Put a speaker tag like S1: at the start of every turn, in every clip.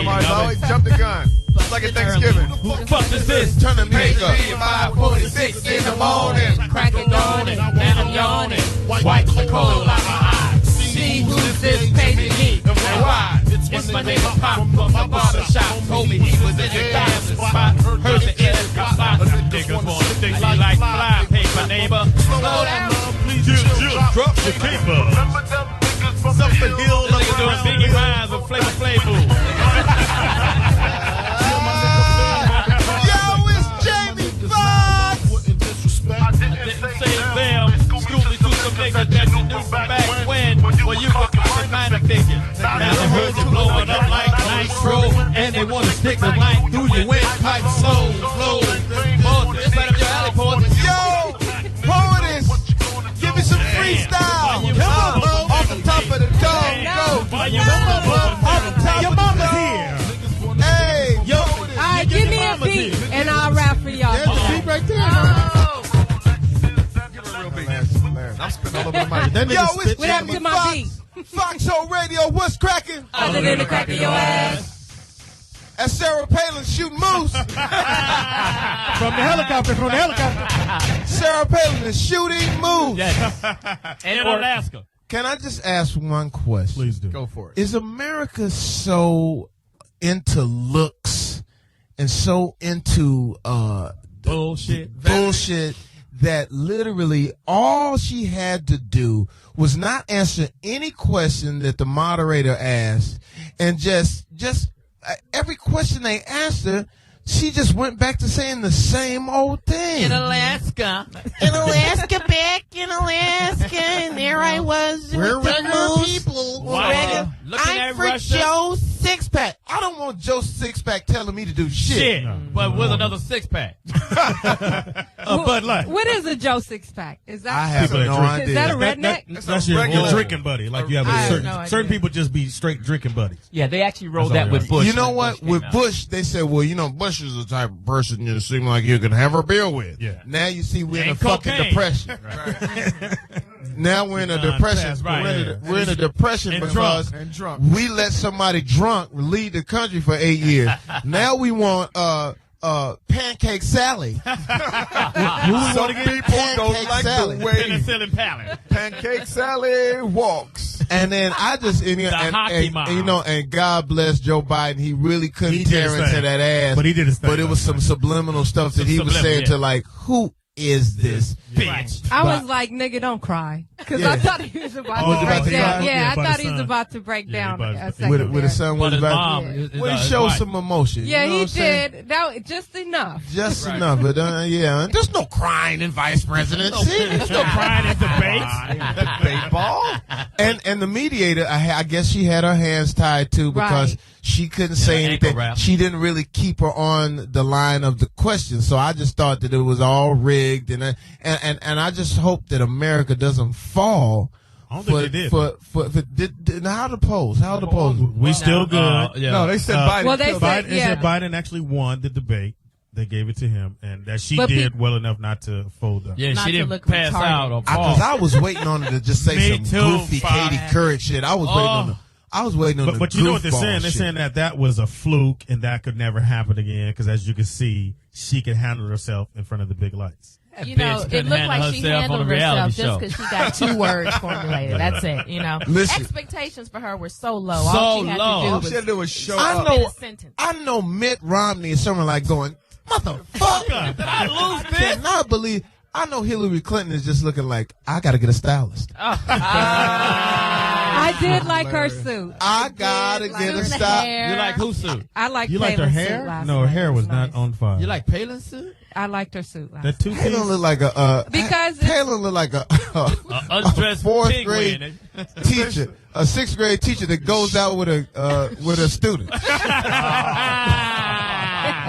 S1: Somebody's always jumped the gun. It's like at Thanksgiving.
S2: Who the fuck is this?
S1: Turn the music up.
S3: 5:46 in the morning. Cracking dawning, now I'm yawning. Wipe the cold out my eyes. See who's this paging me and why? It's my neighbor Pop from my barber shop. Told me he was in the gambling spot. Heard the air got locked.
S2: Niggas wanna stick me like fly paper, neighbor.
S3: Slow down.
S2: Drop the paper.
S1: Something hill.
S2: Niggas doing Biggie rhymes with Flavor Flav.
S1: Yo, it's Jamie Foxx.
S2: I didn't say them. Scoop me through some niggas that you knew from back when you were fucking minor figure. Now they heard you blowing up like nitro, and they want to stick the light through your windpipe slow. Poetess, right up your alley, poetess.
S1: Yo, Poetess, give me some freestyle. Come on, off the top of the dome, go. Off the top
S4: Your
S1: of the
S4: mama's
S1: dome.
S4: here.
S1: Hey, yo.
S5: All right, give me a beat, and I'll rap for y'all.
S4: There's the beat right there.
S1: I'm spitting all over the mic.
S4: That
S1: Yo,
S4: nigga
S1: it's
S4: spit.
S5: What happened to my
S1: Foxx. Foxxhole Radio, what's cracking?
S5: Other than the crack of your ass.
S1: As Sarah Palin shooting moose.
S4: From the helicopter.
S1: Sarah Palin is shooting moose.
S2: In Alaska.
S1: Can I just ask one question?
S4: Please do.
S1: Go for it. Is America so into looks and so into
S2: Bullshit.
S1: that literally all she had to do was not answer any question that the moderator asked, and just every question they asked her, she just went back to saying the same old thing.
S3: In Alaska.
S6: Back in Alaska, and there I was.
S1: We're regular
S6: people.
S2: Wow. Looking
S6: I'm
S2: at
S6: for
S2: Russia.
S6: Joe's six-pack.
S1: I don't want Joe Sixpack telling me to do shit.
S2: But with another six pack.
S4: Bud Light.
S5: What is a Joe Six Pack? Is that?
S1: I have
S4: People
S1: no
S4: that
S1: idea.
S5: Is that a redneck?
S4: That's your
S1: regular-
S4: drinking buddy. Like you have
S5: I have
S4: certain,
S5: no idea.
S4: certain people just be straight drinking buddies.
S3: Yeah, they actually rolled
S4: That's
S3: that
S4: all
S3: with
S4: right.
S3: Bush.
S1: You know
S3: when
S1: what?
S3: Bush
S1: With
S3: came out.
S1: Bush, they said, well, you know, Bush is the type of person you seem like you can have a beer with.
S4: Yeah.
S1: Now you see we're in a
S2: And
S1: fucking
S2: cocaine.
S1: depression. Now we're in a depression.
S2: That's right.
S1: We're in a depression
S2: And
S1: because
S2: drunk.
S1: we let somebody drunk lead the country for 8 years. Now we want Pancake Sally.
S7: Some people don't like
S1: Sally.
S7: the way
S2: Penicillin palate.
S7: Pancake Sally walks.
S1: And then I just
S2: hockey mom.
S1: and, you know, and God bless Joe Biden. He really couldn't
S4: He did
S1: tear
S4: his
S1: into
S4: thing.
S1: that ass.
S4: But he did his thing.
S1: But it was some subliminal stuff that he was saying to, like, who is this
S2: Bitch.
S5: I was like, nigga, don't cry. Because
S1: Yeah.
S5: I thought he was about
S4: Oh, was
S5: to
S4: about
S5: break
S4: to
S5: down.
S4: cry?
S5: Yeah,
S4: Yeah,
S5: I
S4: by
S5: thought
S4: the
S5: he was
S4: son.
S5: about to break
S4: Yeah,
S5: down
S4: by
S5: a
S4: the-
S5: second
S1: with the
S5: there.
S1: son
S2: But
S1: was
S2: his
S1: about
S2: mom
S1: to,
S2: is
S1: well, he
S2: his
S1: showed
S2: wife.
S1: some emotion.
S5: Yeah,
S1: you know
S5: he
S1: what I'm saying?
S5: did. That just enough.
S1: Just enough, but yeah, there's no crying in vice presidency.
S2: There's no crying in debates.
S1: Debate ball. And the mediator, I guess she had her hands tied too because
S5: Right.
S1: she couldn't say
S2: ankle
S1: anything.
S2: wrap.
S1: She didn't really keep her on the line of the question, so I just thought that it was all rigged, and I just hope that America doesn't fall.
S4: I don't think they did.
S1: How the polls? How the polls?
S4: We still good.
S2: Yeah.
S7: No, they said Biden.
S5: Well, they
S7: killed
S5: said,
S4: Biden, they said
S5: yeah.
S4: Biden actually won the debate. They gave it to him, and that she
S5: But
S4: did well enough not to fold up.
S3: Not
S2: Yeah, she
S3: to
S2: didn't
S3: look
S2: pass
S3: retarded.
S2: out or
S1: Because
S2: fall.
S1: I was waiting on her to just say
S2: Me
S1: some
S2: too,
S1: goofy
S2: Bob.
S1: Katie Couric shit. I was waiting on the. I was waiting on the.
S4: But you know what they're
S1: goofball
S4: saying? They're
S1: shit.
S4: saying that was a fluke and that could never happen again because, as you can see, she can handle herself in front of the big lights.
S2: That
S3: You know,
S2: bitch
S3: it
S2: couldn't
S3: looked
S2: handle
S3: like she
S2: herself on
S3: handled
S2: a reality
S3: herself
S2: show.
S3: just because she got 2 words formulated. That's it. You know,
S1: Listen.
S3: expectations for her were so low.
S2: So
S3: All she had
S2: low.
S3: to
S7: All
S3: do
S7: she
S3: was
S7: had to do was show
S1: I
S7: up.
S1: know.
S3: finish a sentence.
S1: I know Mitt Romney is someone like going, motherfucker.
S2: Did I lose
S1: I
S2: this?
S1: cannot believe. I know Hillary Clinton is just looking like, I got to get a stylist.
S5: I did like her suit.
S1: I got to
S5: like
S1: get a
S5: her
S1: stylist.
S2: You like who suit?
S5: I liked
S4: You liked her
S5: Palin's
S4: hair?
S5: suit last
S4: No, her
S5: night.
S4: hair
S5: It
S4: was
S5: nice.
S4: not on fire.
S2: You like Palin's suit?
S5: I liked her suit last
S4: that two
S1: Palin
S4: piece?
S1: look like a,
S5: Because it's-
S1: Palin look like a
S2: Undressed
S1: fourth
S2: penguin.
S1: grade teacher, a 6th grade teacher that goes out with a student.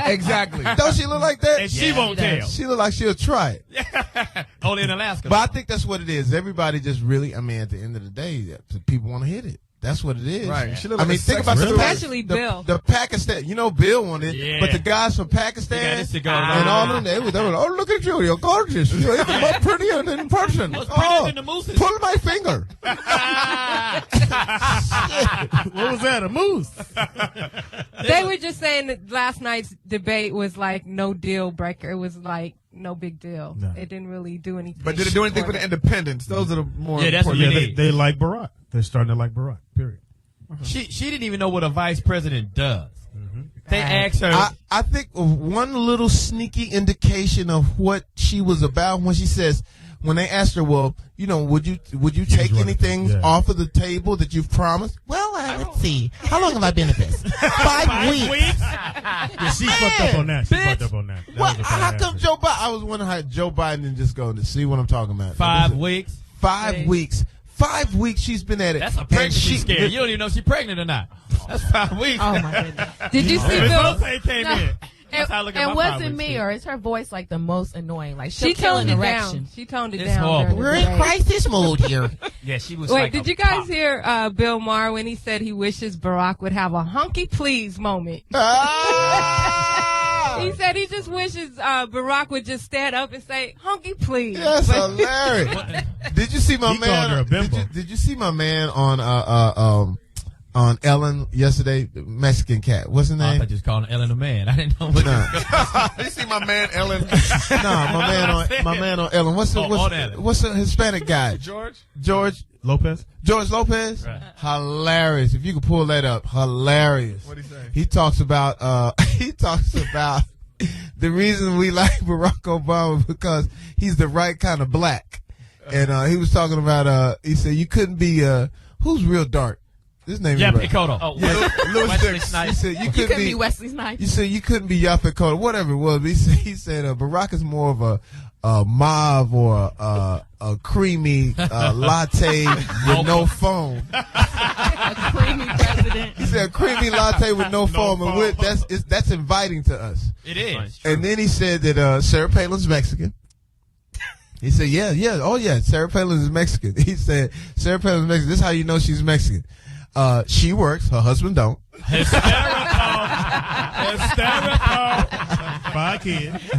S7: Exactly.
S1: Don't she look like that?
S2: And she won't
S3: she does.
S2: tell.
S1: She look like she'll try it.
S2: Only in Alaska.
S1: But I think that's what it is. Everybody just really, I mean, at the end of the day, people want to hit it. That's what it is.
S7: Right. She look
S1: I
S7: like
S1: mean,
S7: a
S1: think
S7: sex
S1: about
S7: symbol.
S5: Especially Bill.
S1: The Pakistan. You know, Bill wanted it,
S2: Yeah.
S1: but the guys from Pakistan
S2: They got this cigar
S1: and all of them, they were like, oh, look at you. You're gorgeous. You're much prettier than in person.
S2: What's prettier than the mooses?
S1: Pull my finger.
S4: What was that? A moose?
S5: They were just saying that last night's debate was like no deal breaker. It was like no big deal.
S4: No.
S5: It didn't really do anything.
S7: But did it do anything for the independents? Those are the more
S2: Yeah, that's what
S7: important.
S2: you need.
S4: They like Barack. They're starting to like Barack. Period.
S2: She didn't even know what a vice president does. They asked her.
S1: I think one little sneaky indication of what she was about when she says, when they asked her, well, you know, would you take
S4: right.
S1: anything
S4: Yeah.
S1: off of the table that you've promised? Well, let's see. How long have I been at this? 5 weeks.
S4: Yeah, she fucked up on that. She fucked up on that. That
S1: What?
S4: was a bad
S1: How come
S4: answer.
S1: Joe Biden? I was wondering how Joe Biden didn't just go to see what I'm talking about.
S2: 5 weeks.
S1: 5 weeks. 5 weeks she's been at it.
S2: That's a
S1: And
S2: pregnancy scare. You don't even know if she's pregnant or not. That's 5 weeks.
S3: Oh my goodness.
S5: Did you see
S4: Miss
S5: Bill?
S4: Osei came in. That's how I look at
S3: And
S4: my
S3: was
S4: 5
S3: it
S4: weeks,
S3: me
S4: too.
S3: or is her voice like the most annoying? Like
S5: She
S3: she'll kill
S5: toned
S3: an
S5: it
S3: erection.
S5: down. She toned it
S2: It's
S5: down.
S2: horrible.
S5: during the
S1: We're in
S5: debate.
S1: crisis mode here.
S2: Yeah, she was
S5: Wait,
S2: like
S5: did
S2: a
S5: you guys
S2: pop.
S5: hear Bill Maher when he said he wishes Barack would have a hunky please moment?
S1: Ah!
S5: He said he just wishes Barack would just stand up and say, hunky please.
S1: That's
S5: But-
S1: hilarious. Did you see my
S4: He called her a
S1: man?
S4: bimbo.
S1: Did you see my man on Ellen yesterday? The Mexican cat. What's his
S2: I
S1: name?
S2: thought you was calling Ellen a man. I didn't know what
S1: Nah,
S7: You see my man Ellen
S1: my man on Ellen. What's
S2: on Ellen.
S1: what's the Hispanic guy?
S7: George.
S4: Lopez?
S1: George Lopez?
S2: Right.
S1: Hilarious. If you could pull that up, hilarious.
S7: What'd he say?
S1: He talks about the reason we like Barack Obama because he's the right kind of black. And he was talking about he said you couldn't be who's real dark? His name
S2: Yeah,
S1: is right.
S2: Picoto.
S7: Oh, Louis
S2: Wesley
S7: Dix.
S1: He
S2: Snipes.
S1: said you
S3: You
S1: couldn't
S3: couldn't be Wesley Snipes.
S1: You said you couldn't be Yaphet Kotto, whatever it was. But he said Barack is more of a mauve or a creamy latte with no foam.
S3: A creamy president.
S1: He said a creamy latte with no foam,
S4: foam.
S1: and that's inviting to us.
S2: It is.
S1: And then he said that Sarah Palin's Mexican. He said, oh yeah, Sarah Palin is Mexican. He said Sarah Palin is Mexican. This is how you know she's Mexican. She works, her husband don't.
S4: Hysterical. 5 kids.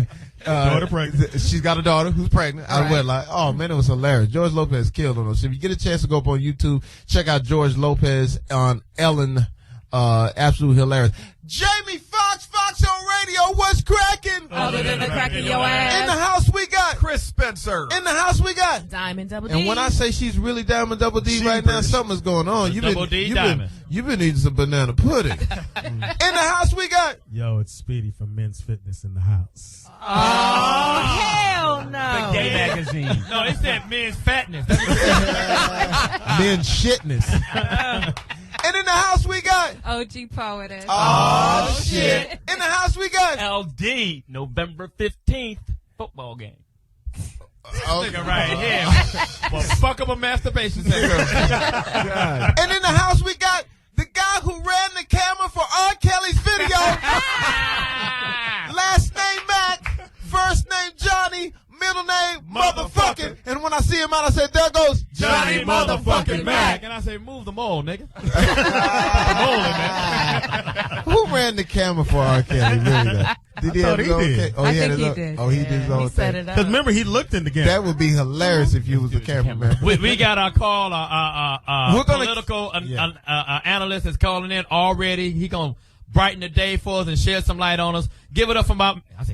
S4: Daughter pregnant.
S1: She's got a daughter who's pregnant. I went like, oh man, it was hilarious. George Lopez killed on us. If you get a chance to go up on YouTube, check out George Lopez on Ellen. Absolutely hilarious. Jamie Foxx, Foxxhole Radio, what's cracking?
S5: Other than the cracking your
S1: In the
S5: ass.
S1: house we got.
S7: Chris Spencer.
S1: In the house we got.
S3: Diamond Double D.
S1: And when I say she's really Diamond Double D right now, something's going on.
S2: Double D Diamond.
S1: You've been eating some banana pudding. In the house we got.
S4: Yo, it's Speedy from Men's Fitness in the house.
S3: Oh, hell no.
S2: Gay magazine. No, they said men's fatness.
S1: Men shitness. And in the house we got.
S5: OG Poetess.
S1: Oh, shit. In the house we got.
S2: LD, November 15th, football game.
S1: Okay.
S2: Nigga right here. Well, fuck up a masturbation center.
S1: And in the house we got the guy who ran the camera for R. Kelly's video. Last name Mack, first name Johnny, middle name motherfucking. And when I see him out, I said, there goes Johnny motherfucking Mack.
S2: And I say, move the mole, nigga.
S1: Who ran the camera for R. Kelly? Really, though? Did he have
S4: thought
S1: his
S4: he
S1: own
S4: did.
S1: thing? Oh,
S5: I
S1: he had
S5: think
S1: his
S5: he
S1: own.
S5: did.
S1: Oh, he did his own
S3: He set
S1: thing.
S3: it up.
S4: Because remember, he looked in the camera.
S1: That would be hilarious if you was the cameraman.
S2: We got our call.
S1: We're gonna-
S2: Political
S1: Yeah.
S2: analyst is calling in already. He gonna brighten the day for us and shed some light on us. Give it up for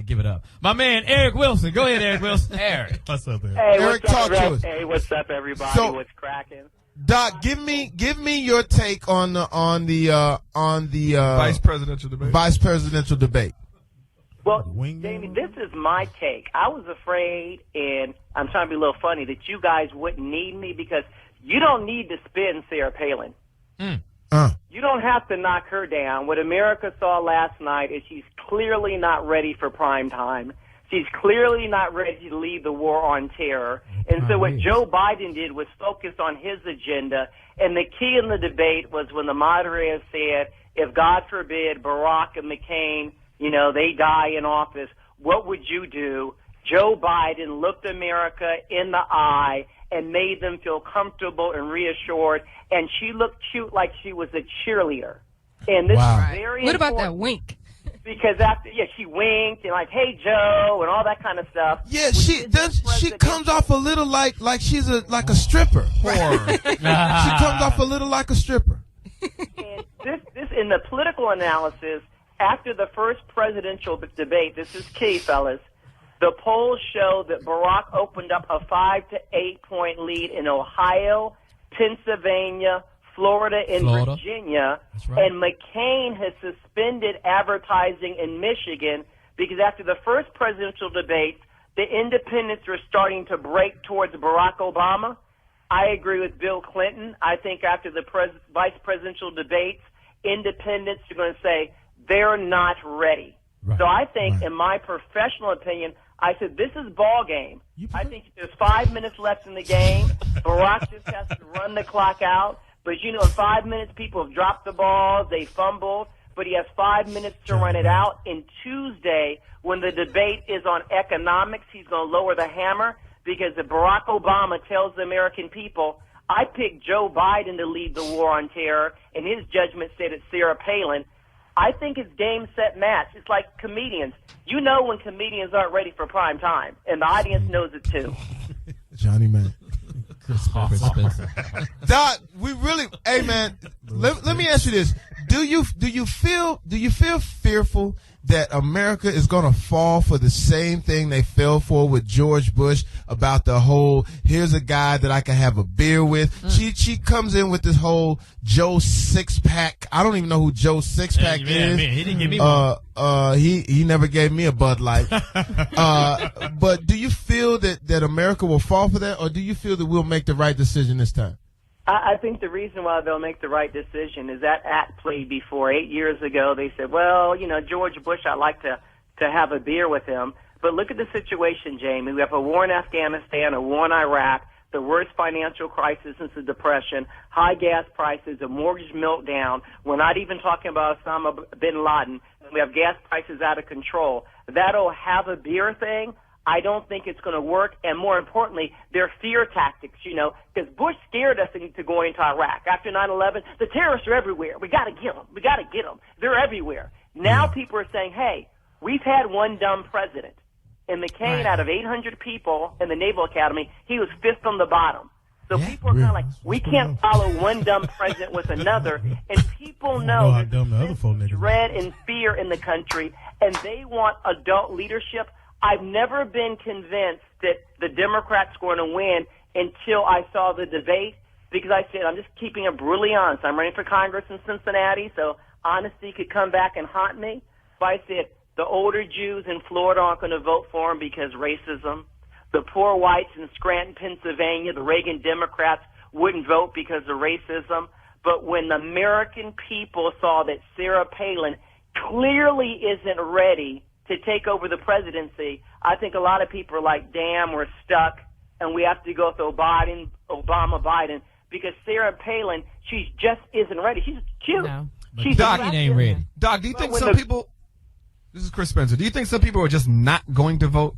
S2: give it up. My man Eric Wilson. Go ahead, Eric Wilson. Eric.
S4: What's up there?
S8: Hey,
S1: Eric,
S8: what's
S1: talk
S8: up,
S1: to
S8: Rev?
S1: us.
S8: Hey, what's up, everybody?
S1: So-
S8: What's cracking?
S1: Doc, give me your take on the
S7: Vice presidential debate.
S1: vice presidential debate.
S8: Well,
S4: Wing-
S8: Jamie, this is my take. I was afraid, and I'm trying to be a little funny, that you guys wouldn't need me because you don't need to spin Sarah Palin. You don't have to knock her down. What America saw last night is she's clearly not ready for prime time. She's clearly not ready to lead the war on terror. And so what Joe Biden did was focus on his agenda. And the key in the debate was when the moderator said, if God forbid Barack and McCain, they die in office, what would you do? Joe Biden looked America in the eye and made them feel comfortable and reassured, and she looked cute like she was a cheerleader. And this is very
S5: What
S8: important.
S5: about that wink?
S8: Because she winked and like, "Hey Joe," and all that kind of stuff.
S1: Yeah, she comes off a little like she's like a stripper. She comes off a little like a stripper.
S8: And this in the political analysis, after the first presidential debate, this is key, fellas. The polls show that Barack opened up a 5 to 8 point lead in Ohio, Pennsylvania, Florida, and Virginia, and McCain has suspended advertising in Michigan because after the first presidential debate, the independents are starting to break towards Barack Obama. I agree with Bill Clinton. I think after the vice presidential debates, independents are going to say they're not ready. Right. So I think, in my professional opinion, I said this is ball game. I think there's 5 minutes left in the game. Barack just has to run the clock out. But, in 5 minutes, people have dropped the ball, they fumbled, but he has 5 minutes to run it out. And Tuesday, when the debate is on economics, he's going to lower the hammer because if Barack Obama tells the American people, I picked Joe Biden to lead the war on terror, and his judgment said it's Sarah Palin, I think it's game, set, match. It's like comedians. You know when comedians aren't ready for prime time, and the audience knows it too.
S1: Johnny Man.
S7: Doc, we really, hey man,
S1: Let me ask you this: Do you feel fearful that America is going to fall for the same thing they fell for with George Bush about the whole here's a guy that I can have a beer with? She comes in with this whole Joe Six-Pack. I don't even know who Joe Six-Pack is.
S4: Man, he didn't give me one.
S1: He never gave me a Bud Light. But do you feel that America will fall for that, or do you feel that we'll make the right decision this time?
S8: I think the reason why they'll make the right decision is that act played before. 8 years ago, they said, well, George Bush, I'd like to have a beer with him. But look at the situation, Jamie. We have a war in Afghanistan, a war in Iraq, the worst financial crisis since the Depression, high gas prices, a mortgage meltdown. We're not even talking about Osama bin Laden. We have gas prices out of control. That'll have a beer thing. I don't think it's going to work, and more importantly, they're fear tactics, because Bush scared us into going into Iraq. After 9/11, the terrorists are everywhere. We got to get them. We got to get them. They're everywhere. Now people are saying, hey, we've had one dumb president. And McCain, out of 800 people in the Naval Academy, he was fifth on the bottom. So people are kind of like, we can't follow one dumb president with another. And people know there's dread and fear in the country, and they want adult leadership. I've never been convinced that the Democrats were going to win until I saw the debate, because I said, I'm just keeping it brutally honest. I'm running for Congress in Cincinnati, so honesty could come back and haunt me. But I said, the older Jews in Florida aren't going to vote for him because racism. The poor whites in Scranton, Pennsylvania, the Reagan Democrats wouldn't vote because of racism. But when the American people saw that Sarah Palin clearly isn't ready to take over the presidency, I think a lot of people are like, damn, we're stuck, and we have to go with Obama-Biden, because Sarah Palin, she just isn't ready. She's cute.
S3: No.
S8: She's
S3: Doc ain't ready.
S7: Doc, do you think some people, this is Chris Spencer, do you think some people are just not going to vote?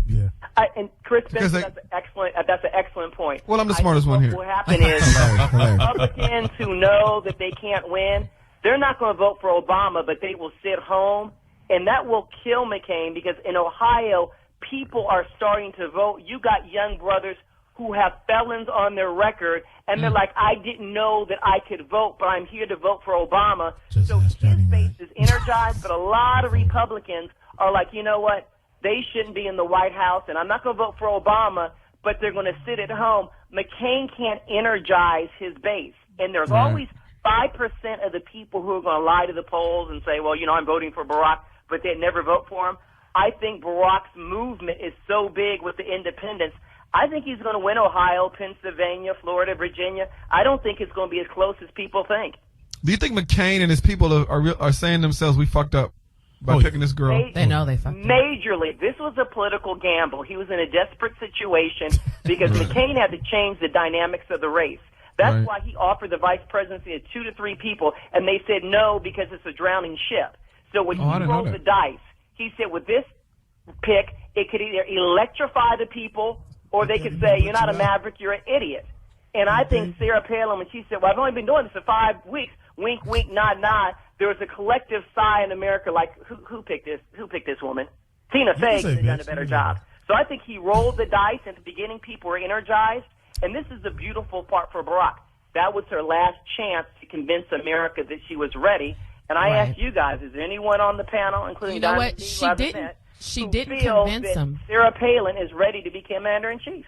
S4: Yeah.
S8: And Chris Spencer, that's an excellent point.
S7: Well, I'm the smartest one here.
S8: What will happen is Republicans who know that they can't win, they're not going to vote for Obama, but they will sit home. And that will kill McCain, because in Ohio, people are starting to vote. You got young brothers who have felons on their record, and they're like, I didn't know that I could vote, but I'm here to vote for Obama. So his base is energized, but a lot of Republicans are like, you know what? They shouldn't be in the White House, and I'm not going to vote for Obama, but they're going to sit at home. McCain can't energize his base, and there's always 5% of the people who are going to lie to the polls and say, well, I'm voting for Barack, but they'd never vote for him. I think Barack's movement is so big with the independents. I think he's going to win Ohio, Pennsylvania, Florida, Virginia. I don't think it's going to be as close as people think.
S7: Do you think McCain and his people are saying themselves, we fucked up by picking this girl?
S3: They know they fucked up.
S8: Majorly. This was a political gamble. He was in a desperate situation because McCain had to change the dynamics of the race. That's why he offered the vice presidency to 2 to 3 people, and they said no because it's a drowning ship. So when he rolled the dice, he said, with this pick. It could either electrify the people, or they could say, you're not a maverick, you're an idiot. And I think Sarah Palin, when she said, well, I've only been doing this for 5 weeks, wink, wink, nod, nod, there was a collective sigh in America like, who picked this? Who picked this woman? Tina Fey could have done a better job. So I think he rolled the dice. At the beginning, people were energized. And this is the beautiful part for Barack. That was her last chance to convince America that she was ready. And I asked you guys, is there anyone on the panel, including
S6: you know
S8: Diamond
S6: what?
S8: She
S6: didn't
S8: feels
S6: convince
S8: that
S6: him.
S8: Sarah Palin is ready to be commander-in-chief?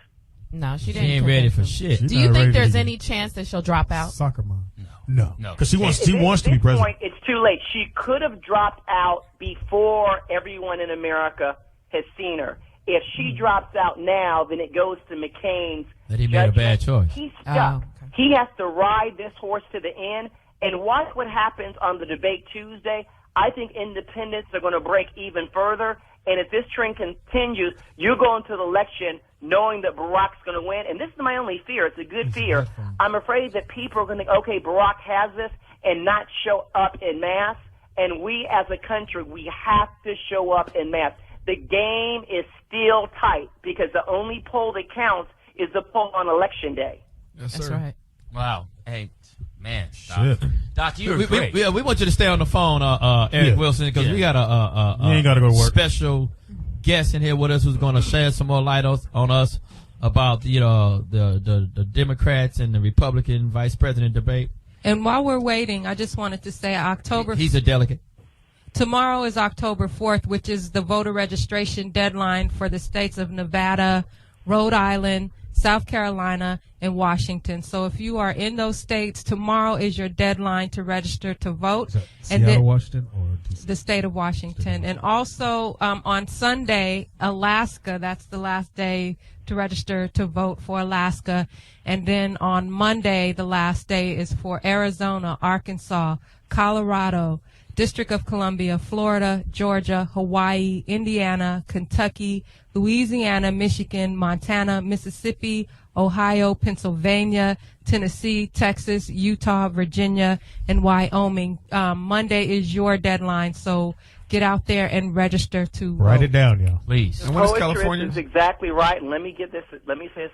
S6: No, she didn't.
S3: She ain't ready for shit.
S6: Do you think there's any chance that she'll drop out?
S4: Soccer mom.
S3: No.
S4: Because she wants to be president.
S8: Point, it's too late. She could have dropped out before everyone in America has seen her. If she drops out now, then it goes to McCain's
S3: That he made a bad choice.
S8: He's stuck. He has to ride this horse to the end. And watch what happens on the debate Tuesday. I think independents are going to break even further. And if this trend continues, you're going to the election knowing that Barack's going to win. And this is my only fear. It's a good fear. I'm afraid that people are going to think, okay, Barack has this, and not show up en masse. And we as a country, we have to show up en masse. The game is still tight because the only poll that counts is the poll on Election Day.
S7: Yes, sir.
S6: That's right.
S3: Wow. Hey, man.
S4: Shit.
S3: Doc, you're great. We want you to stay on the phone, Eric Wilson, because we got
S4: you ain't gotta go to work.
S3: Special guest in here with us who's going to shed some more light on us about the Democrats and the Republican vice president debate.
S5: And while we're waiting, I just wanted to say
S3: He's a delegate.
S5: Tomorrow is October 4th, which is the voter registration deadline for the states of Nevada, Rhode Island, South Carolina, and Washington. So if you are in those states, tomorrow is your deadline to register to vote.
S4: And Seattle, Washington, or
S5: the state of Washington. And also on Sunday, Alaska, that's the last day to register to vote for Alaska. And then on Monday, the last day is for Arizona, Arkansas, Colorado, District of Columbia, Florida, Georgia, Hawaii, Indiana, Kentucky, Louisiana, Michigan, Montana, Mississippi, Ohio, Pennsylvania, Tennessee, Texas, Utah, Virginia, and Wyoming. Monday is your deadline, so get out there and register to
S4: write
S5: vote.
S4: it down, y'all.
S3: Please.
S7: And when is
S8: Poetry
S7: California?
S8: is exactly right. And let me say this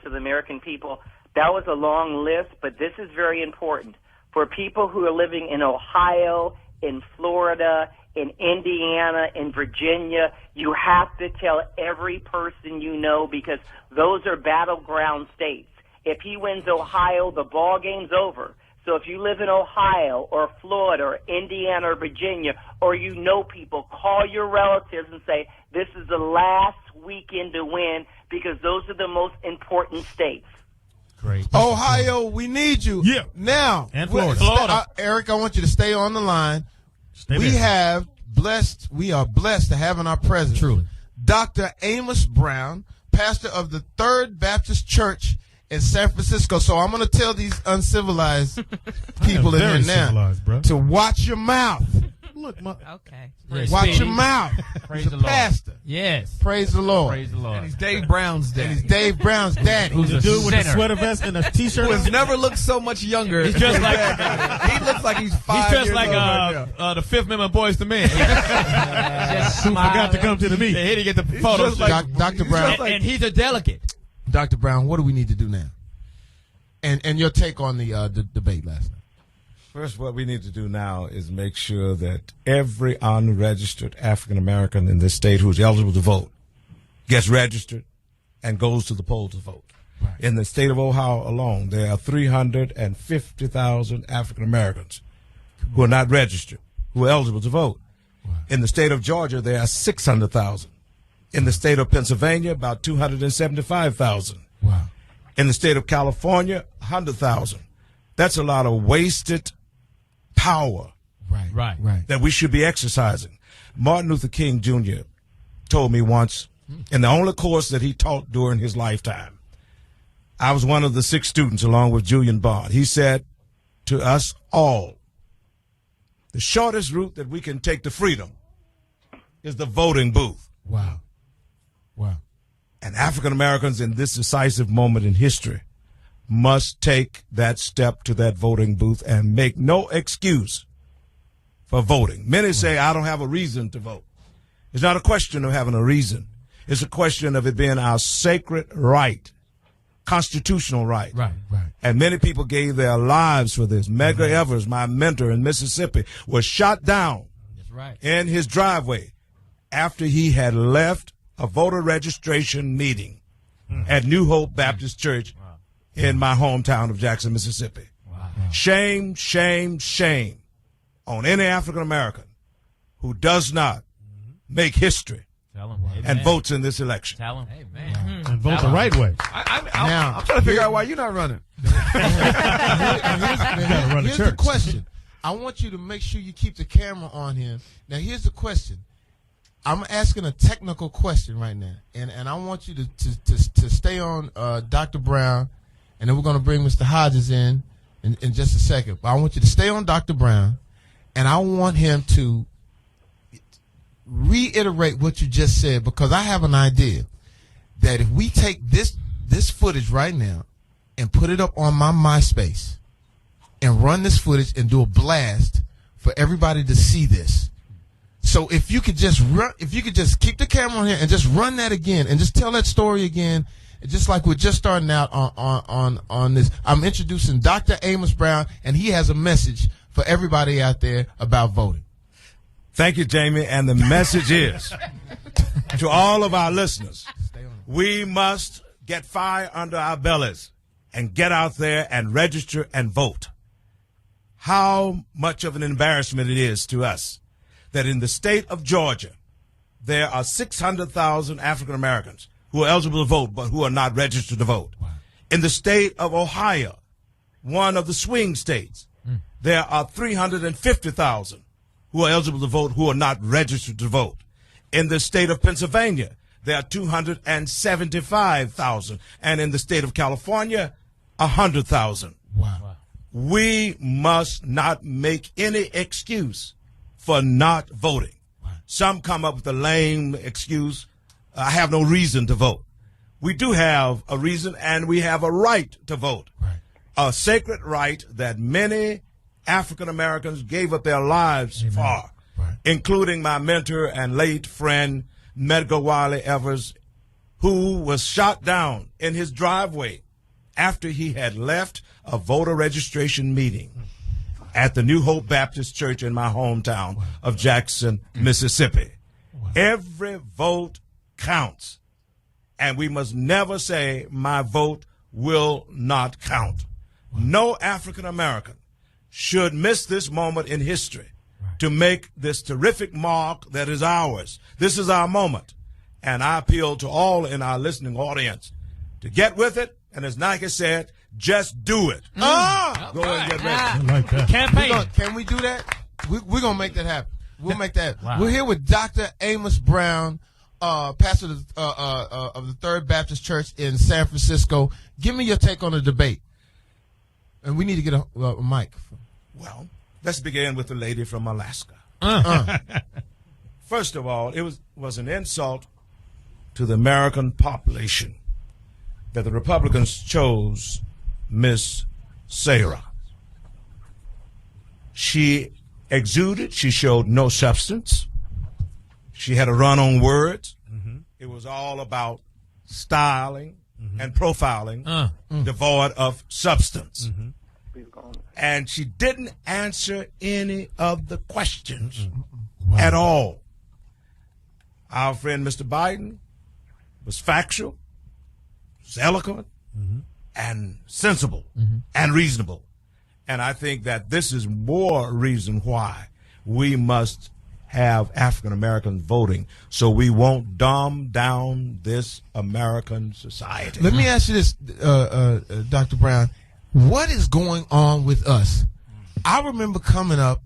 S8: to the American people. That was a long list, but this is very important. For people who are living in Ohio, in Florida, in Indiana, in Virginia, you have to tell every person you know because those are battleground states. If he wins Ohio, the ball game's over. So if you live in Ohio or Florida or Indiana or Virginia or you know people, call your relatives and say, this is the last weekend to win because those are the most important states.
S4: Great.
S1: Ohio, we need you.
S4: Yeah.
S1: Now,
S4: And Florida.
S1: Eric, I want you to stay on the line. We are blessed to have in our presence
S3: Truly.
S1: Dr. Amos Brown, pastor of the Third Baptist Church in San Francisco. So I'm going to tell these uncivilized people in here now to watch your mouth.
S4: Look,
S6: Okay.
S1: Watch your mouth.
S3: Praise
S1: He's
S3: the
S1: a
S3: Lord.
S1: pastor.
S3: Yes.
S1: Praise the Lord.
S3: Praise the Lord.
S7: And he's Dave Brown's dad.
S1: And he's Dave Brown's daddy.
S3: Who's
S4: the
S3: a
S4: dude with the
S3: sinner.
S4: sweater vest and a t-shirt.
S7: Who has never looked so much younger.
S3: He's just like
S7: he looks like he's 5
S3: He's just
S7: years
S3: like
S7: old right now.
S3: the Fifth Amendment Boys to Men.
S6: Just
S4: Who forgot to come to the
S3: He
S4: meeting.
S3: didn't get the photo.
S7: just like-
S1: Dr. Brown.
S3: And he's a delegate.
S1: Dr. Brown, what do we need to do now? And your take on the debate last night.
S9: First, what we need to do now is make sure that every unregistered African American in this state who's eligible to vote gets registered and goes to the polls to vote. Right. In the state of Ohio alone, there are 350,000 African Americans who are not registered, who are eligible to vote. Wow. In the state of Georgia, there are 600,000. In the state of Pennsylvania, about 275,000.
S1: Wow.
S9: In the state of California, 100,000. That's a lot of wasted power
S3: Right.
S9: that we should be exercising. Martin Luther King Jr. told me once, in the only course that he taught during his lifetime, I was one of the 6 students along with Julian Bond. He said to us all, the shortest route that we can take to freedom is the voting booth.
S1: Wow.
S9: And African Americans in this decisive moment in history must take that step to that voting booth and make no excuse for voting. Many say, I don't have a reason to vote. It's not a question of having a reason. It's a question of it being our sacred right, constitutional right.
S3: Right.
S9: And many people gave their lives for this. Medgar Evers, my mentor in Mississippi, was shot down in his driveway after he had left a voter registration meeting at New Hope Baptist Church in my hometown of Jackson, Mississippi. Shame, shame, shame on any African American who does not make history and votes in this election.
S3: Tell him.
S4: And vote the right way.
S7: I'm trying to figure out why you're not running.
S1: Here's the question. I want you to make sure you keep the camera on him. Now, here's the question. I'm asking a technical question right now, and I want you to stay on Dr. Brown, and then we're going to bring Mr. Hodges in just a second. But I want you to stay on Dr. Brown, and I want him to reiterate what you just said, because I have an idea that if we take this footage right now and put it up on my MySpace and run this footage and do a blast for everybody to see this. So if you could just keep the camera on here and just run that again and just tell that story again, just like we're just starting out on this. I'm introducing Dr. Amos Brown, and he has a message for everybody out there about voting.
S9: Thank you, Jamie. And the message is to all of our listeners, we must get fire under our bellies and get out there and register and vote. How much of an embarrassment it is to us that in the state of Georgia, there are 600,000 African Americans who are eligible to vote but who are not registered to vote. Wow. In the state of Ohio, one of the swing states, there are 350,000 who are eligible to vote who are not registered to vote. In the state of Pennsylvania, there are 275,000. And in the state of California, 100,000.
S1: Wow.
S9: We must not make any excuse for not voting. Wow. Some come up with a lame excuse. I have no reason to vote. We do have a reason, and we have a right to vote. Right. A sacred right that many African Americans gave up their lives for, right, including my mentor and late friend, Medgar Wiley Evers, who was shot down in his driveway after he had left a voter registration meeting at the New Hope Baptist Church in my hometown of Jackson, Mississippi. Every vote counts, and we must never say my vote will not count. No African American should miss this moment in history to make this terrific mark that is ours. This is our moment. And I appeal to all in our listening audience to get with it. And as Nike said, just do it. Go and get ready.
S4: I like that.
S3: Campaign.
S1: Can we do that? We're going to make that happen. We'll make that. Wow. We're here with Dr. Amos Brown, pastor of the Third Baptist Church in San Francisco. Give me your take on the debate. And we need to get a mic.
S9: Well, let's begin with the lady from Alaska. First of all, it was an insult to the American population that the Republicans chose Miss Sarah. She exuded, she showed no substance. She had a run on words. It was all about styling and profiling, devoid of substance. And she didn't answer any of the questions at all. Our friend Mr. Biden was factual, was eloquent, and sensible and reasonable. And I think that this is more reason why we must have African Americans voting, so we won't dumb down this American society.
S1: Let me ask you this, Dr. Brown. What is going on with us? I remember coming up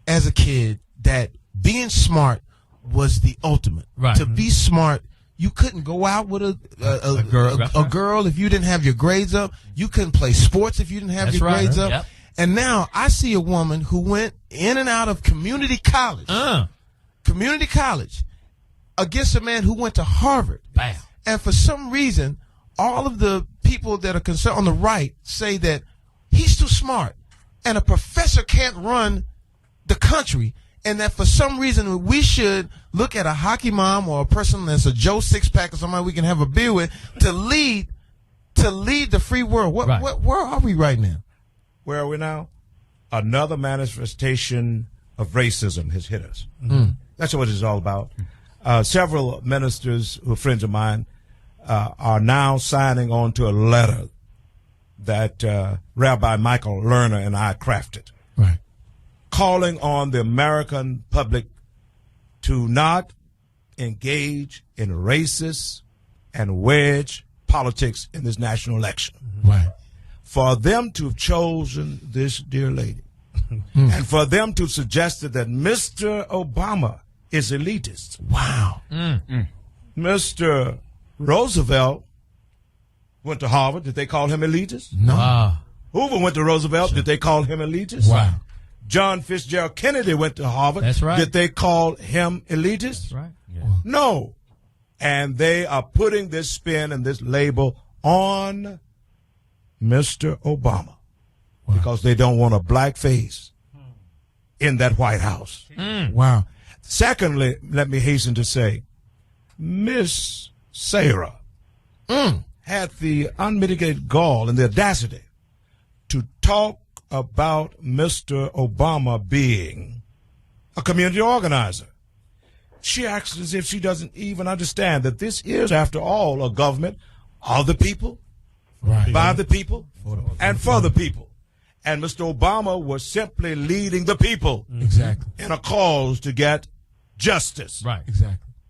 S1: as a kid that being smart was the ultimate. Right. To be smart, you couldn't go out with a girl if you didn't have your grades up. You couldn't play sports if you didn't have your grades up. Yep. And now I see a woman who went in and out of community college against a man who went to Harvard.
S3: Bam.
S1: And for some reason, all of the people that are concerned on the right say that he's too smart and a professor can't run the country. and that for some reason we should look at a hockey mom or a person that's a Joe Sixpack or somebody we can have a beer with to lead the free world. Where are we right now?
S9: Where are we now? Another manifestation of racism has hit us. That's what it's all about. Several ministers who are friends of mine are now signing on to a letter that Rabbi Michael Lerner and I crafted, calling on the American public to not engage in racist and wedge politics in this national election. For them to have chosen this dear lady and for them to have suggested that Mr. Obama is elitist. Mr. Roosevelt went to Harvard. Did they call him elitist?
S1: No.
S9: Hoover went to Roosevelt. Did they call him elitist? John Fitzgerald Kennedy went to Harvard.
S3: That's right.
S9: Did they call him elitist?
S3: That's right.
S9: No. And they are putting this spin and this label on Mr. Obama because they don't want a black face in that White House. Secondly, let me hasten to say, Miss Sarah had the unmitigated gall and the audacity to talk about Mr. Obama being a community organizer. She acts as if she doesn't even understand that this is, after all, a government of the people, by the people, and for the people. And Mr. Obama was simply leading the people in a cause to get justice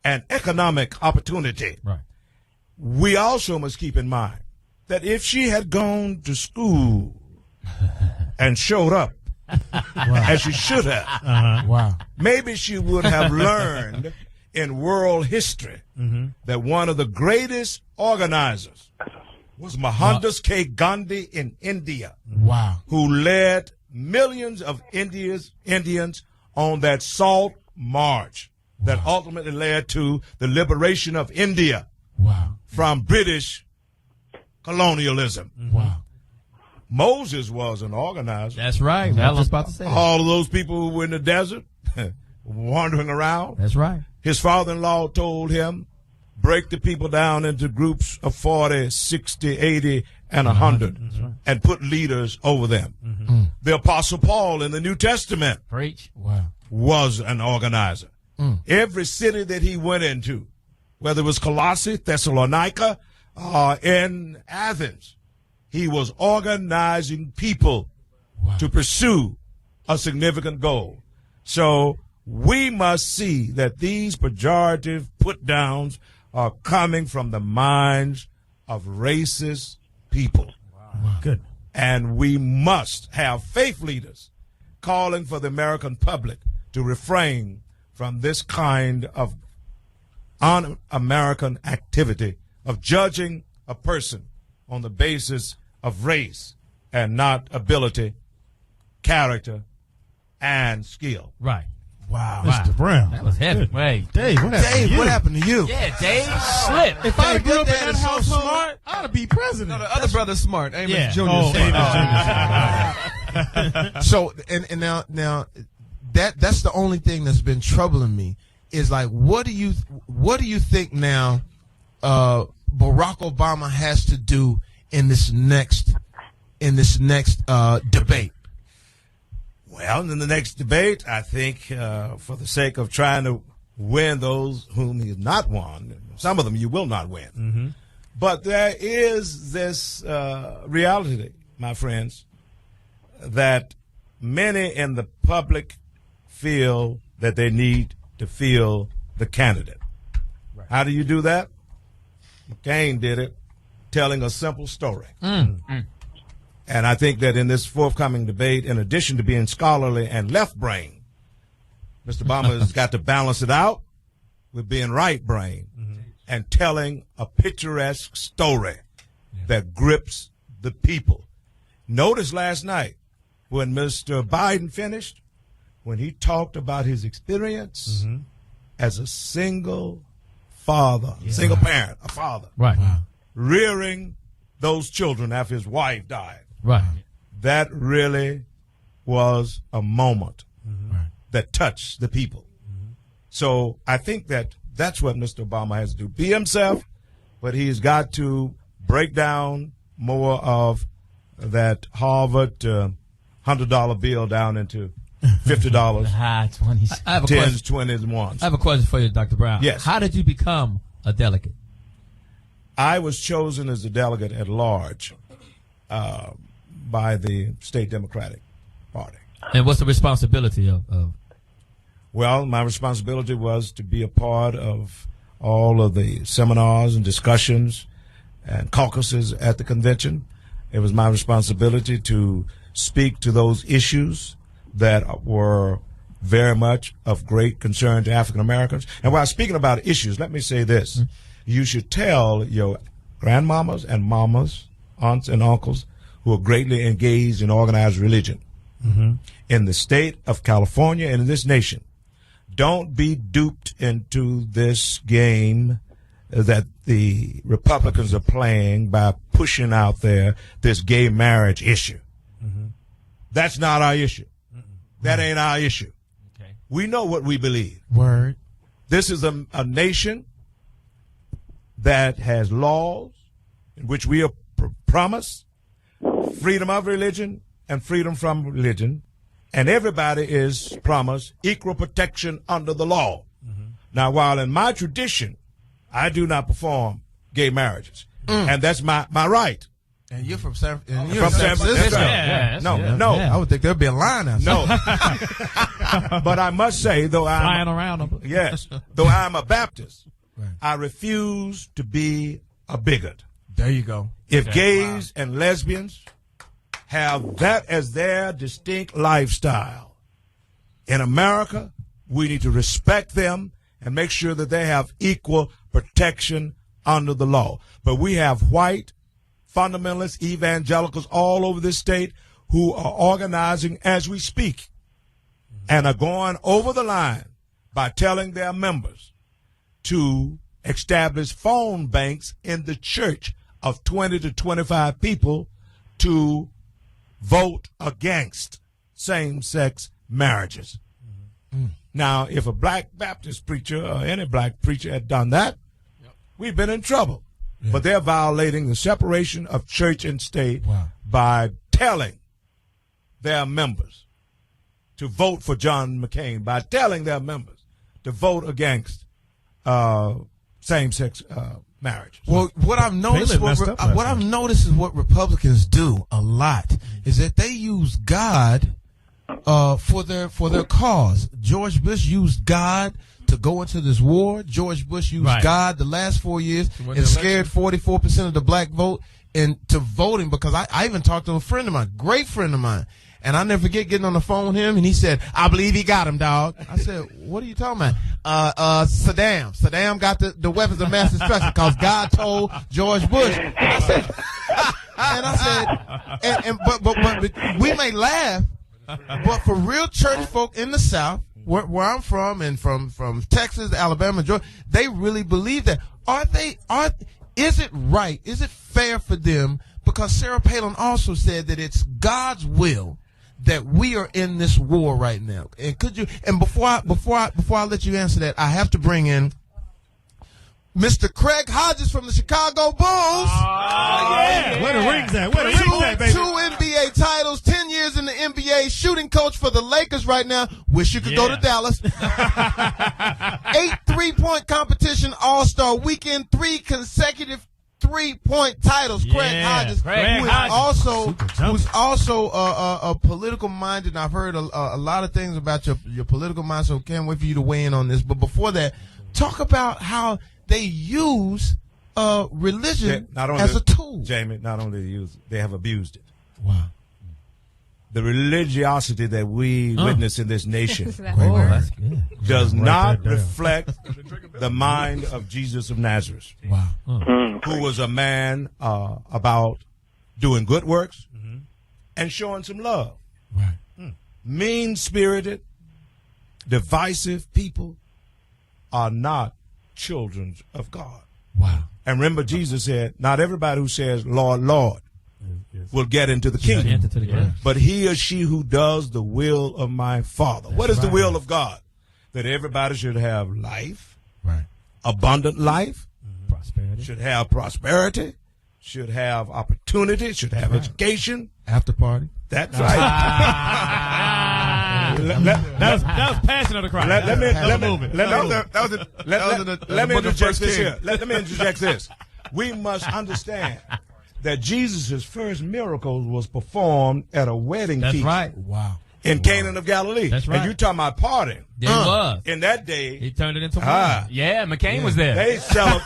S9: and economic opportunity. We also must keep in mind that if she had gone to school and showed up as she should have, maybe she would have learned in world history that one of the greatest organizers was Mohandas K. Gandhi in India, who led millions of Indians on that salt march that ultimately led to the liberation of India from British colonialism. Moses was an organizer.
S3: That's right. I was about to say that.
S9: All of those people who were in the desert wandering around.
S3: That's right.
S9: His father-in-law told him, break the people down into groups of 40, 60, 80, and 100, and put leaders over them. The Apostle Paul in the New Testament was an organizer. Every city that he went into, whether it was Colossae, Thessalonica, in Athens, he was organizing people to pursue a significant goal. So we must see that these pejorative put-downs are coming from the minds of racist people.
S4: Good.
S9: And we must have faith leaders calling for the American public to refrain from this kind of un-American activity of judging a person on the basis of race and not ability, character, and skill.
S3: Right.
S1: Wow.
S4: Mr. Brown.
S3: That was heavy. Wait.
S4: Dave, what happened to you?
S3: Yeah, Dave slipped.
S4: If I grew up in that household, I ought to be president.
S7: No, the other brother's smart. Amos Jr.
S4: smart.
S1: So and now that's the only thing that's been troubling me is like what do you think now Barack Obama has to do in this next debate?
S9: Well, in the next debate, I think for the sake of trying to win those whom he has not won, some of them you will not win. But there is this reality, my friends, that many in the public feel that they need to feel the candidate. Right. How do you do that? McCain did it, telling a simple story. And I think that in this forthcoming debate, in addition to being scholarly and left-brain, Mr. Obama has got to balance it out with being right-brain and telling a picturesque story that grips the people. Notice last night when Mr. Biden finished, when he talked about his experience as a single father, single parent, a father, rearing those children after his wife died. That really was a moment that touch the people. So I think that's what Mr. Obama has to do. Be himself, but he's got to break down more of that Harvard $100 bill down into $50.
S3: High 20s.
S10: I have a
S9: 10s,
S10: question.
S9: 20s, and 1s.
S10: I have a question for you, Dr. Brown.
S9: Yes.
S10: How did you become a delegate?
S9: I was chosen as the delegate at large by the State Democratic Party.
S10: And what's the responsibility of?
S9: Well, my responsibility was to be a part of all of the seminars and discussions and caucuses at the convention. It was my responsibility to speak to those issues that were very much of great concern to African Americans. And while speaking about issues, let me say this. Mm-hmm. You should tell your grandmamas and mamas, aunts and uncles who are greatly engaged in organized religion in the state of California and in this nation, don't be duped into this game that the Republicans are playing by pushing out there this gay marriage issue. That's not our issue. That ain't our issue. Okay. We know what we believe.
S1: Word.
S9: This is a nation that has laws in which we are promised freedom of religion and freedom from religion, and everybody is promised equal protection under the law. Now, while in my tradition, I do not perform gay marriages, and that's my right.
S1: And you're from San Francisco.
S9: Yes. No.
S1: I would think there'd be a line out.
S9: No. But I must say, though
S10: flying around them.
S9: Yes. Though I'm a Baptist, I refuse to be a bigot.
S1: There you go.
S9: If gays and lesbians have that as their distinct lifestyle in America, we need to respect them and make sure that they have equal protection under the law. But we have white fundamentalists, evangelicals all over this state who are organizing as we speak and are going over the line by telling their members to establish phone banks in the church of 20 to 25 people to vote against same-sex marriages. Now, if a black Baptist preacher or any black preacher had done that, we've been in trouble. But they're violating the separation of church and state by telling their members to vote for John McCain, by telling their members to vote against same-sex marriage.
S1: Well, what I've noticed, is what Republicans do a lot is that they use God for their cause. George Bush used God to go into this war. George Bush used God the last 4 years and scared 44% of the black vote into voting, because I even talked to a friend of mine, great friend of mine, and I never forget getting on the phone with him, and he said, I believe he got him, dog. I said, what are you talking about? Saddam got the weapons of mass destruction because God told George Bush. And I said, but we may laugh, but for real church folk in the South, where I'm from, and from Texas, Alabama, Georgia, they really believe that. Is it right? Is it fair for them? Because Sarah Palin also said that it's God's will that we are in this war right now. And before I let you answer that, I have to bring in Mr. Craig Hodges from the Chicago Bulls.
S4: Where the rings at? Where the rings at, baby?
S1: 2 NBA titles, 10 years in the NBA, shooting coach for the Lakers right now. Wish you could go to Dallas. 8 3-point competition All-Star weekend, 3 consecutive 3-point titles. Craig Hodges, who's also a political minded. I've heard a lot of things about your political mind, so can't wait for you to weigh in on this. But before that, talk about how they use religion as a tool.
S9: Jamie, not only use it, they have abused it.
S1: Wow.
S9: The religiosity that we witness in this nation does
S10: Write
S9: not reflect the mind of Jesus of Nazareth, who was a man about doing good works and showing some love. Mean-spirited, divisive people are not children of God.
S1: Wow.
S9: And remember, Jesus said, not everybody who says, Lord, Lord, will get into the kingdom.
S10: Enter to the kingdom.
S9: But he or she who does the will of my Father. What is the will of God? That everybody should have life, abundant life,
S10: prosperity,
S9: should have prosperity, should have opportunity, should have education.
S1: After party.
S9: That's right.
S4: That was Passion of the Christ.
S9: Let me interject this here. Let me interject this. We must understand that Jesus' first miracle was performed at a wedding feast.
S10: That's right.
S1: Wow.
S9: In Canaan of Galilee.
S10: That's right.
S9: And you talking about partying.
S10: Yeah, he was.
S9: In that day.
S10: He turned it into wine.
S3: Yeah, McCain was there.
S9: They celebrated.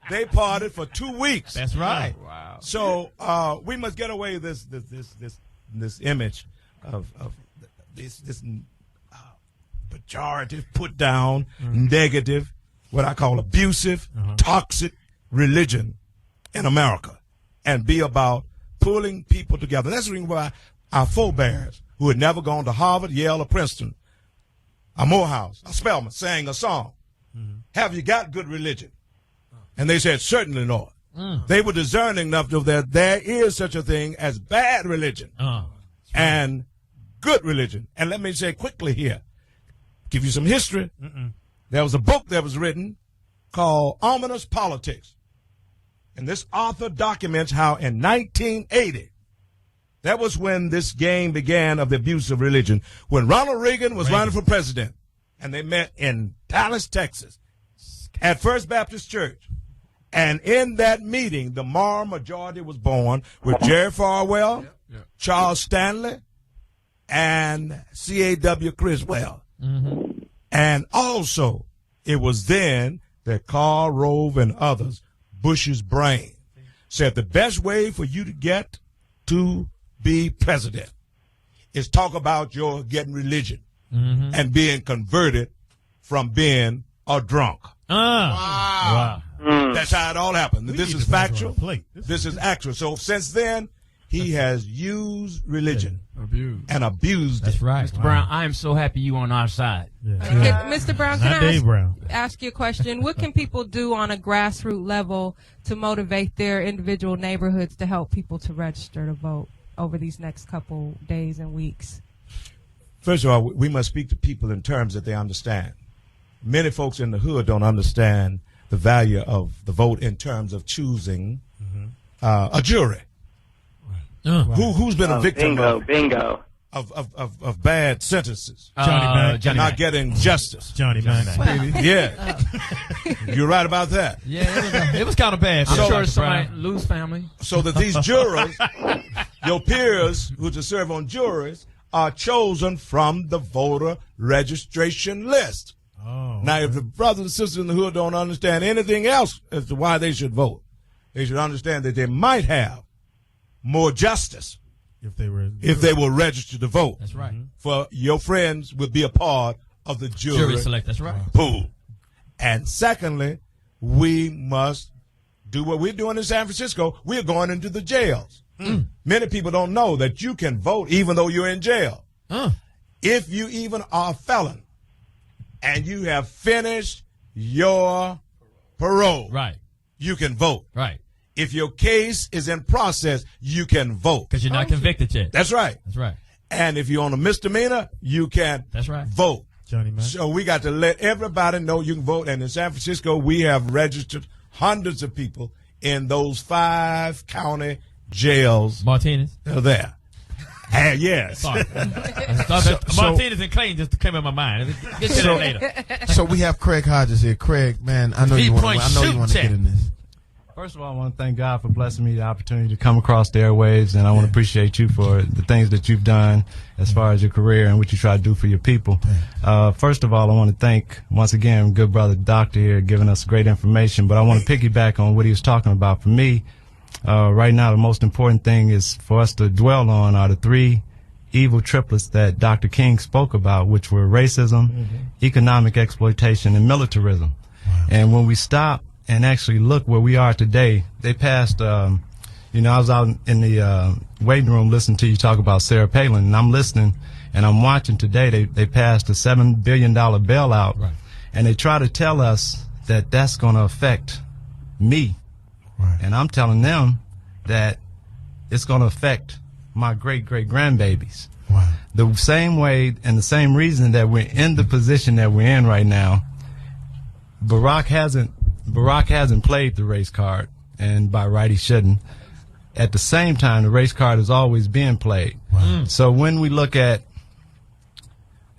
S9: They partied for 2 weeks.
S10: That's right.
S3: Wow.
S9: So we must get away this image of this pejorative, put down, negative, what I call abusive, toxic religion in America, and be about pulling people together. That's the reason why our forebears, who had never gone to Harvard, Yale, or Princeton, or Morehouse, or Spelman, sang a song. Have you got good religion? And they said, certainly not. They were discerning enough to that there is such a thing as bad religion and good religion. And let me say quickly here, give you some history. There was a book that was written called Ominous Politics. And this author documents how in 1980, that was when this game began of the abuse of religion, when Ronald Reagan was running for president. And they met in Dallas, Texas, at First Baptist Church. And in that meeting, the moral majority was born with Jerry Falwell, Charles Stanley, and C.A.W. Criswell. And also, it was then that Karl Rove and others, Bush's brain, said the best way for you to get to be president is talk about your getting religion and being converted from being a drunk.
S10: Wow.
S9: That's how it all happened. This is factual. This is actual. So since then, he has used religion and abused it.
S10: That's right.
S3: Mr. Brown, I am so happy you on our side.
S5: Mr. Brown, can I ask you a question? What can people do on a grassroots level to motivate their individual neighborhoods to help people to register to vote over these next couple days and weeks?
S9: First of all, we must speak to people in terms that they understand. Many folks in the hood don't understand the value of the vote in terms of choosing a jury. Who's been a victim of bad sentences?
S4: Johnny Mack.
S9: Not getting justice.
S4: Johnny Mack.
S9: Yeah. You're right about that.
S10: Yeah, it was kind of bad.
S3: I'm sure somebody lose family.
S9: So that these jurors, your peers who to serve on juries, are chosen from the voter registration list. Now, if the brothers and sisters in the hood don't understand anything else as to why they should vote, they should understand that they might have more justice if they were registered to vote.
S10: That's right.
S9: For your friends would be a part of the jury
S10: select. That's right.
S9: Pool. And secondly, we must do what we're doing in San Francisco. We're going into the jails. Many people don't know that you can vote even though you're in jail. If you even are a felon and you have finished your parole, you can vote.
S10: Right.
S9: If your case is in process, you can vote.
S10: Because you're not convicted yet.
S9: That's right.
S10: That's right.
S9: And if you're on a misdemeanor, you can vote.
S4: Johnny Mack.
S9: So we got to let everybody know you can vote. And in San Francisco, we have registered hundreds of people in those 5 county jails.
S10: Martinez.
S9: They're there. Yes.
S10: Martinez and Clayton just came in my mind. Get to that later.
S1: So we have Craig Hodges here. Craig, man, I know you want to get in this.
S11: First of all, I want to thank God for blessing me the opportunity to come across the airwaves, and I want to appreciate you for the things that you've done as far as your career and what you try to do for your people. First of all, I want to thank, once again, good brother Doctor here giving us great information, but I want to piggyback on what he was talking about. For me, right now, the most important thing is for us to dwell on are the 3 evil triplets that Dr. King spoke about, which were racism, economic exploitation, and militarism. And when we stop and actually look where we are today, they passed, I was out in the waiting room listening to you talk about Sarah Palin, and I'm listening and I'm watching today, they passed a $7 billion bailout, and they try to tell us that that's going to affect me Right. And I'm telling them that it's going to affect my great-great-grandbabies. Wow. The same way and the same reason that we're in the position that we're in right now, Barack hasn't played the race card, and by right he shouldn't. At the same time, the race card is always being played. Wow. So when we look at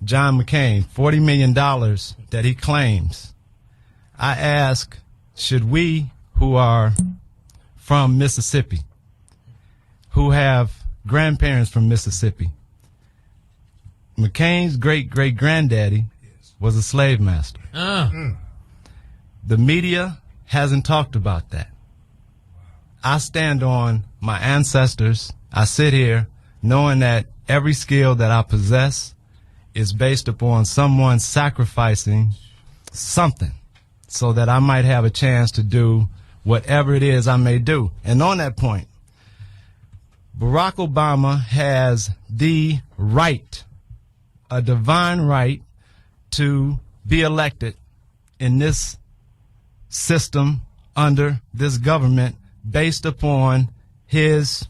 S11: John McCain, $40 million that he claims, I ask, should we who are from Mississippi, who have grandparents from Mississippi, McCain's great-great-granddaddy was a slave master. The media hasn't talked about that. I stand on my ancestors. I sit here knowing that every skill that I possess is based upon someone sacrificing something so that I might have a chance to do whatever it is I may do. And on that point, Barack Obama has the right, a divine right, to be elected in this system under this government based upon his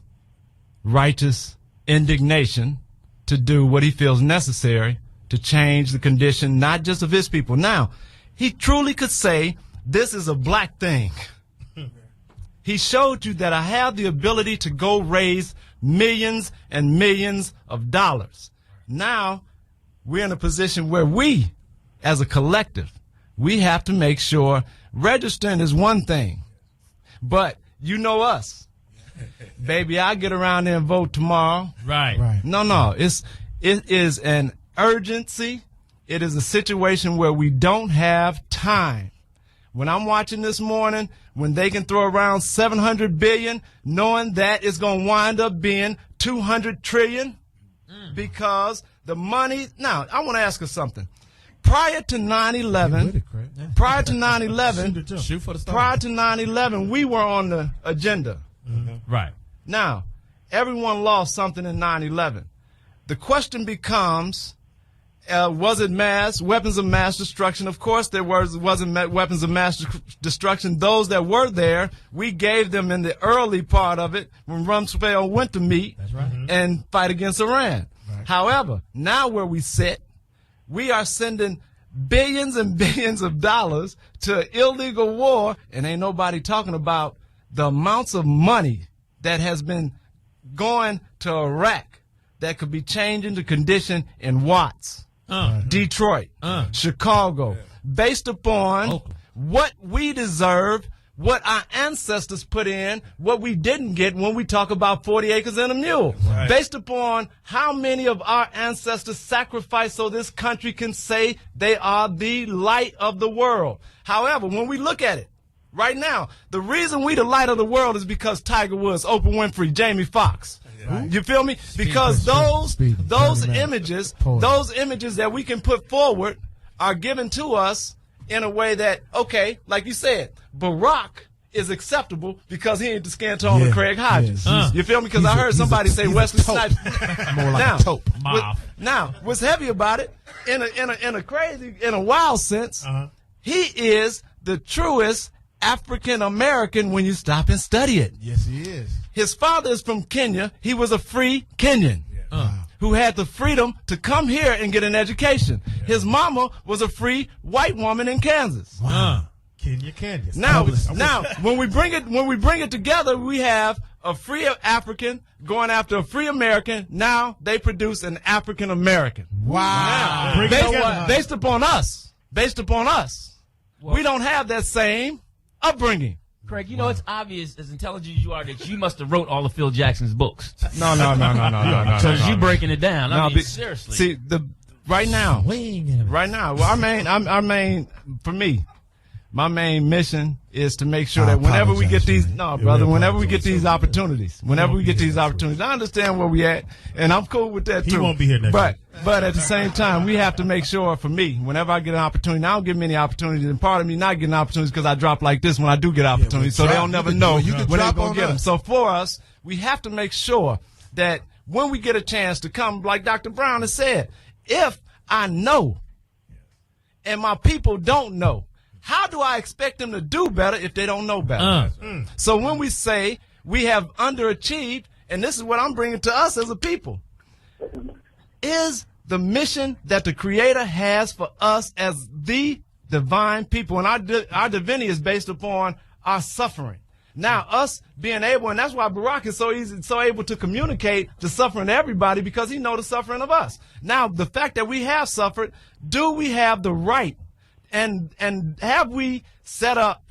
S11: righteous indignation to do what he feels necessary to change the condition, not just of his people. Now, he truly could say, this is a black thing. He showed you that I have the ability to go raise millions and millions of dollars. Now, we're in a position where we, as a collective, we have to make sure registering is one thing, but you know us. Baby, I'll get around there and vote tomorrow.
S10: Right.
S11: No. It is an urgency. It is a situation where we don't have time. When I'm watching this morning, when they can throw around $700 billion, knowing that it's going to wind up being $200 trillion, because the money. Now, I want to ask her something. Prior to 9/11, we were on the agenda.
S10: Right.
S11: Now, everyone lost something in 9/11. The question becomes, was it weapons of mass destruction? Of course there wasn't weapons of mass destruction. Those that were there, we gave them in the early part of it when Rumsfeld went to meet and fight against Iran. Right. However, now where we sit, we are sending billions and billions of dollars to illegal war, and ain't nobody talking about the amounts of money that has been going to Iraq that could be changing the condition in Watts, Detroit, Chicago, based upon what we deserve, what our ancestors put in, what we didn't get when we talk about 40 acres and a mule, based upon how many of our ancestors sacrificed so this country can say they are the light of the world. However, when we look at it right now, the reason we the light of the world is because Tiger Woods, Oprah Winfrey, Jamie Foxx. Right. You feel me? Because those images that we can put forward are given to us in a way that, okay, like you said, Barack is acceptable because he ain't the skin tone of Craig Hodges. You feel me? Because I heard somebody say Wesley Snipes.
S1: More like a taupe.
S11: Now, what's heavy about it, in a wild sense, he is the truest African American when you stop and study it.
S1: Yes, he is.
S11: His father is from Kenya. He was a free Kenyan. Who had the freedom to come here and get an education. His mama was a free white woman in Kansas.
S1: Kenya, Kansas.
S11: Now, when we bring it together, we have a free African going after a free American. Now they produce an African American.
S1: Wow.
S11: Now, based upon us, we don't have that same upbringing.
S10: Craig, you know, it's obvious, as intelligent as you are, that you must have wrote all of Phil Jackson's books.
S11: No.
S10: Because you breaking it down. I mean, seriously.
S11: See, right now, for me, my main mission is to make sure that whenever we get these, whenever we get these opportunities, I understand where we at, and I'm cool with that too.
S4: He won't be here next week.
S11: But at the same time, we have to make sure, for me, whenever I get an opportunity, I don't get many opportunities, and part of me not getting opportunities because I drop like this when I do get opportunities, so they don't never know when they're going to get them. So for us, we have to make sure that when we get a chance to come, like Dr. Brown has said, if I know and my people don't know, How do I expect them to do better if they don't know better? So when we say we have underachieved, and this is what I'm bringing to us as a people, is the mission that the Creator has for us as the divine people. And our divinity is based upon our suffering. Now, us being able, and that's why Barack is so able to communicate the suffering to everybody, because he knows the suffering of us. Now, the fact that we have suffered, do we have the right, and have we set up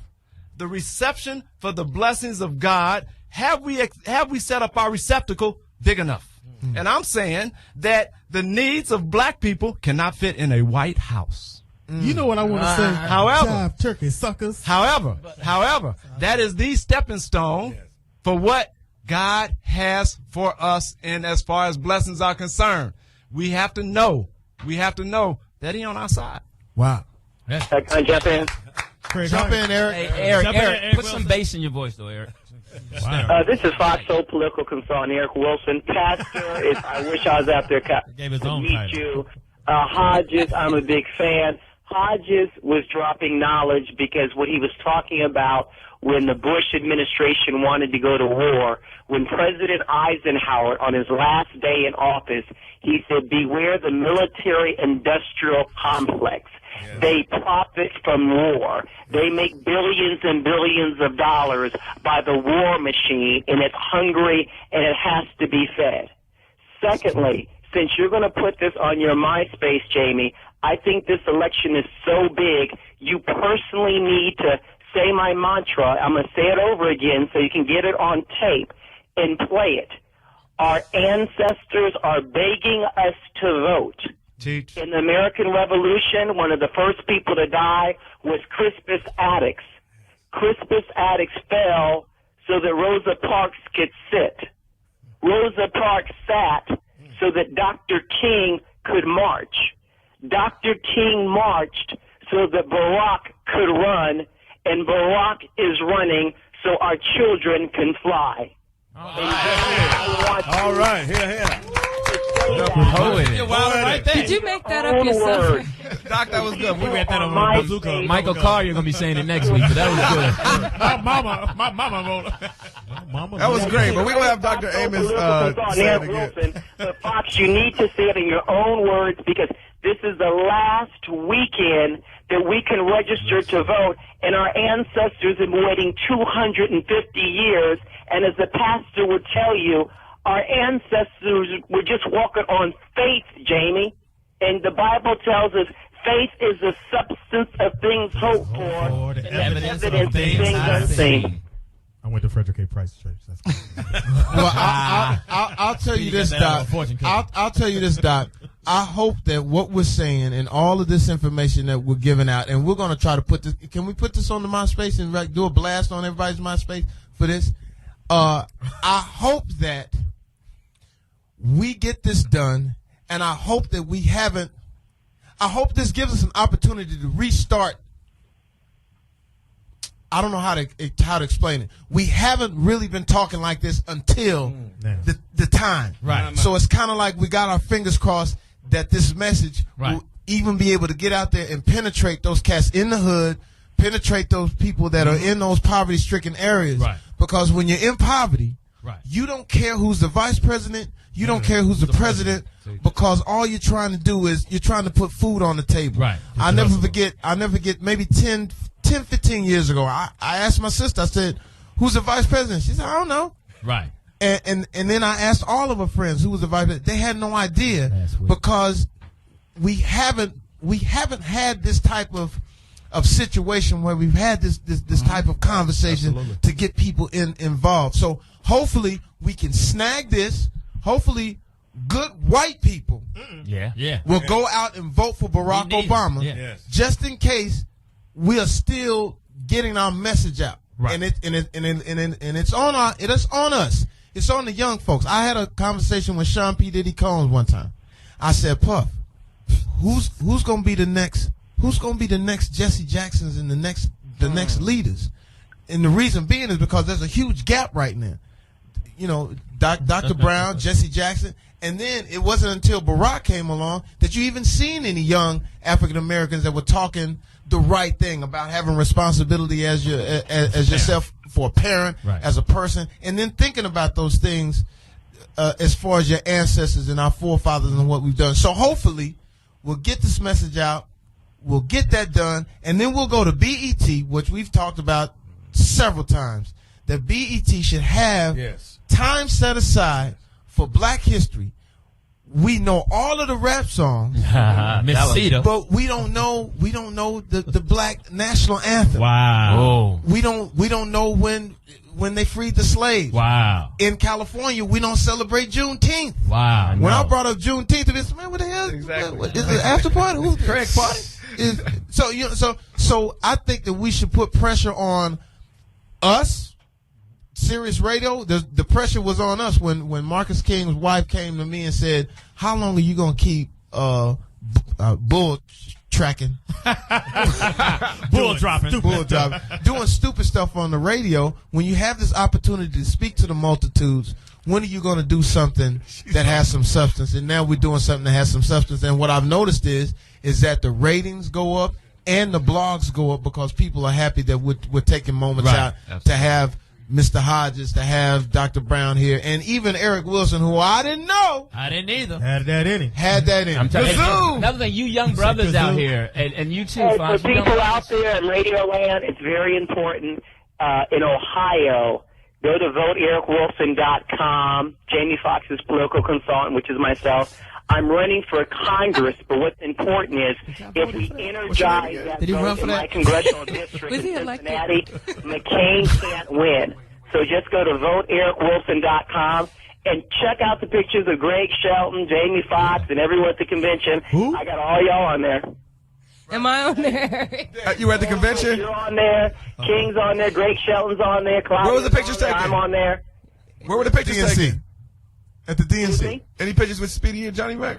S11: the reception for the blessings of God? Have we set up our receptacle big enough? And I'm saying that the needs of black people cannot fit in a White House.
S4: You know what I want to say?
S11: However,
S4: Jive turkey suckers.
S11: However, that is the stepping stone for what God has for us, and as far as blessings are concerned, we have to know that He on our side.
S4: Wow.
S8: Can I jump in?
S1: Jump in, Eric.
S10: Hey, Eric, put some bass in your voice, though, Eric.
S8: Wow. This is Foxxhole political consultant Eric Wilson. Pastor, I wish I was out there to meet you. Hodges, I'm a big fan. Hodges was dropping knowledge because what he was talking about when the Bush administration wanted to go to war, when President Eisenhower, on his last day in office, he said, beware the military-industrial complex. Yeah. They profit from war. They make billions and billions of dollars by the war machine, and it's hungry, and it has to be fed. Secondly, since you're going to put this on your MySpace, Jamie, I think this election is so big, you personally need to say my mantra. I'm going to say it over again so you can get it on tape and play it. Our ancestors are begging us to vote.
S11: Teach.
S8: In the American Revolution, one of the first people to die was Crispus Attucks. Crispus Attucks fell so that Rosa Parks could sit. Rosa Parks sat so that Dr. King could march. Dr. King marched so that Barack could run, and Barack is running so our children can fly.
S9: All right, here.
S5: Did you make that up yourself?
S11: Doc, that was good.
S10: We read that on Bazooka. Michael Carr, you're going to be saying it next week, but that was good.
S4: My mama wrote it.
S7: That was great, but we're going to have Dr. Amos say it again.
S8: But Fox, you need to say it in your own words, because this is the last weekend that we can register to vote, and our ancestors have been waiting 250 years, and as the pastor would tell you, our ancestors were just walking on faith, Jamie, and the Bible tells us faith is the substance of things hoped for, the evidence of things unseen.
S4: I went to Frederick A. Price Church. That's cool.
S1: Well, I'll tell you this, Doc. I'll tell you this, Doc. I hope that what we're saying and all of this information that we're giving out, and we're going to try to put this, can we put this on the MySpace and do a blast on everybody's MySpace for this? I hope that we get this done, and I hope that I hope this gives us an opportunity to restart. I don't know how to explain it. We haven't really been talking like this until the time.
S10: Right.
S1: So it's kind of like we got our fingers crossed that this message will even be able to get out there and penetrate those cats in the hood, penetrate those people that are in those poverty-stricken areas.
S10: Right.
S1: Because when you're in poverty, you don't care who's the vice president, you don't care who's the president, because all you're trying to do is you're trying to put food on the table.
S10: Right.
S1: I'll never forget maybe 10, 15 years ago, I asked my sister, I said, who's the vice president? She said, I don't know.
S10: Right.
S1: And then I asked all of her friends who was the vice president. They had no idea, because we haven't had this type of situation where we've had this type of conversation to get people involved. So hopefully we can snag this. Hopefully good white people will go out and vote for Barack Obama, just in case we are still getting our message out. Right. And it's on us. It's on the young folks. I had a conversation with Sean P. Diddy Combs one time. I said, Puff, who's gonna be the next Jesse Jacksons and the next leaders? And the reason being is because there's a huge gap right now. Dr. Brown, Jesse Jackson, and then it wasn't until Barack came along that you even seen any young African Americans that were talking the right thing about having responsibility as yourself for a parent,
S2: right,
S1: as a person, and then thinking about those things as far as your ancestors and our forefathers and what we've done. So hopefully we'll get this message out. We'll get that done, and then we'll go to BET, which we've talked about several times, that BET should have time set aside for Black history. We know all of the rap songs, but we don't know the Black national anthem.
S2: Wow.
S1: We don't know when they freed the slaves.
S2: Wow.
S1: In California, we don't celebrate Juneteenth.
S2: Wow.
S1: When I brought up Juneteenth, it's, man, what the hell?
S7: Exactly.
S1: What, is it after party? Who's
S7: Craig party?
S1: So I think that we should put pressure on us, Sirius Radio. The pressure was on us when Marcus King's wife came to me and said, "How long are you gonna keep bull tracking,
S2: bull dropping,
S1: doing stupid stuff on the radio when you have this opportunity to speak to the multitudes? When are you going to do something that has some substance?" And now we're doing something that has some substance. And what I've noticed is that the ratings go up and the blogs go up because people are happy that we're taking moments out to have Mr. Hodges, to have Dr. Brown here, and even Eric Wilson, who I didn't know.
S10: I didn't either.
S4: Had that in him.
S10: I'm telling you, another thing, you young brothers out here, and you too,
S8: Hey,
S10: Fox.
S8: for people out there in Radio Land, it's very important. In Ohio, go to voteericwilson.com. Jamie Foxx's political consultant, which is myself. I'm running for Congress, but what's important is if we energize that vote in my congressional district in Cincinnati, McCain can't win. So just go to voteericwilson.com and check out the pictures of Greg Shelton, Jamie Foxx, and everyone at the convention. I got all y'all on there.
S5: Am I on there?
S7: You were at the convention?
S8: You're on there. King's on there. Greg Shelton's on there.
S7: Where were the pictures taken?
S8: I'm on there.
S7: Where were the pictures taken?
S1: At the DNC.
S7: Any pictures with Speedy and Johnny Mack?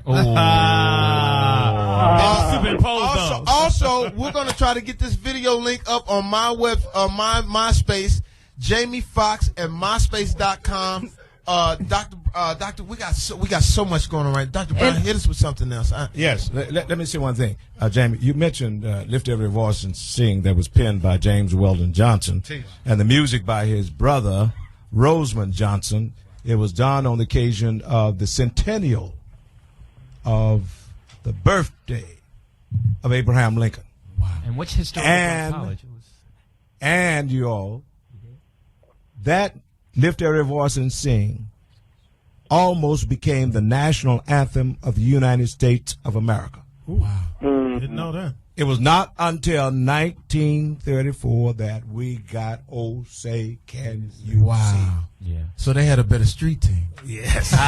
S1: Also, we're going to try to get this video link up on my my MySpace, Jamie Foxx at myspace.com. Doctor, we got so much going on right. Dr. Brown, hit us with something else.
S9: Yes, let me say one thing. Jamie, you mentioned Lift Every Voice and Sing that was penned by James Weldon Johnson, and the music by his brother, Rosamond Johnson. It was done on the occasion of the centennial of the birthday of Abraham Lincoln.
S10: Wow. And which historical college?
S9: And you all, that Lift Every Voice and Sing almost became the national anthem of the United States of America.
S4: Wow. Didn't know that.
S9: It was not until 1934 that we got "Oh Say Can You See."
S1: Yeah. So they had a better street team.
S9: Yes. And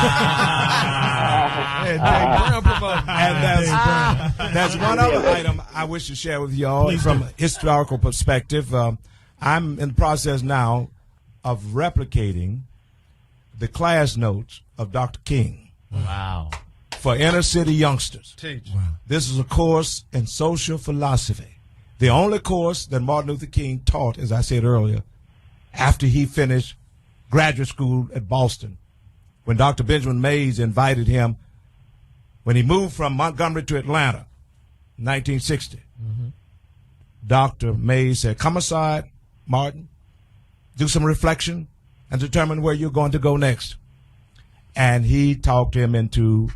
S9: there's one other item I wish to share with y'all from a historical perspective. I'm in the process now of replicating the class notes of Dr. King.
S10: Wow.
S9: For inner city youngsters.
S1: Wow.
S9: This is a course in social philosophy. The only course that Martin Luther King taught, as I said earlier, after he finished graduate school at Boston, when Dr. Benjamin Mays invited him, when he moved from Montgomery to Atlanta in 1960. Dr. Mays said, "Come aside, Martin, do some reflection, and determine where you're going to go next." And he talked him into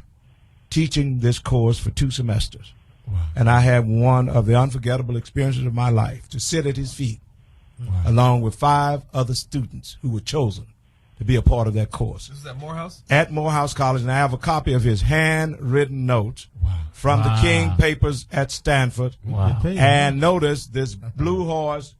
S9: teaching this course for 2 semesters. Wow. And I had one of the unforgettable experiences of my life to sit at his feet along with 5 other students who were chosen to be a part of that course.
S7: This is at Morehouse?
S9: At Morehouse College, and I have a copy of his handwritten notes from the King papers at Stanford.
S4: Wow.
S9: And notice this Blue Horse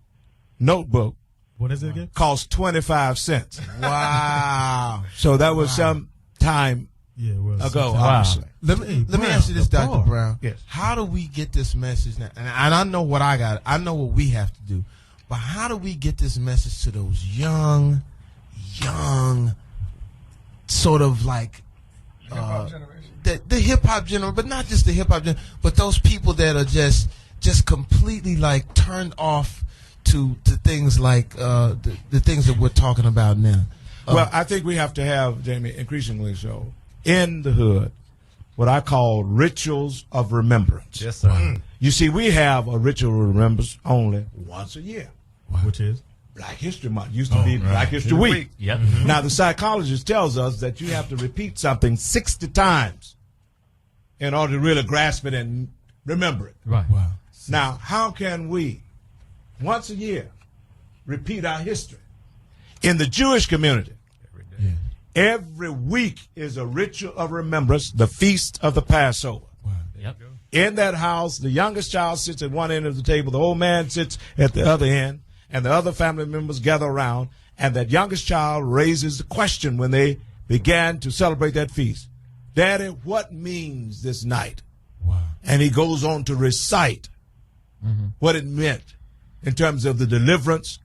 S9: notebook.
S4: What is it again?
S9: Cost 25 cents.
S1: Wow.
S9: So that was some time ago, obviously.
S1: Let me ask you this, Dr. Brown.
S9: Yes.
S1: How do we get this message now? And I know what I got. I know what we have to do. But how do we get this message to those young, sort of like
S7: hip-hop generation.
S1: The hip-hop generation, but not just the hip-hop generation, but those people that are just completely like turned off to things like the things that we're talking about now.
S9: Well, I think we have to have, Jamie, increasingly so, in the hood, what I call rituals of remembrance.
S11: Yes, sir.
S9: You see, we have a ritual of remembrance only once a year.
S4: Which is?
S9: Black History Month. Used to be Black History Week.
S10: Yep.
S9: Now, the psychologist tells us that you have to repeat something 60 times in order to really grasp it and remember it.
S10: Right.
S1: Wow.
S9: Now, how can we, once a year, repeat our history? In the Jewish community, every week is a ritual of remembrance, the feast of the Passover.
S1: Wow.
S10: Yep.
S9: In that house, the youngest child sits at one end of the table, the old man sits at the other end, and the other family members gather around, and that youngest child raises the question when they began to celebrate that feast. Daddy, what means this night?
S1: Wow.
S9: And he goes on to recite what it meant in terms of the deliverance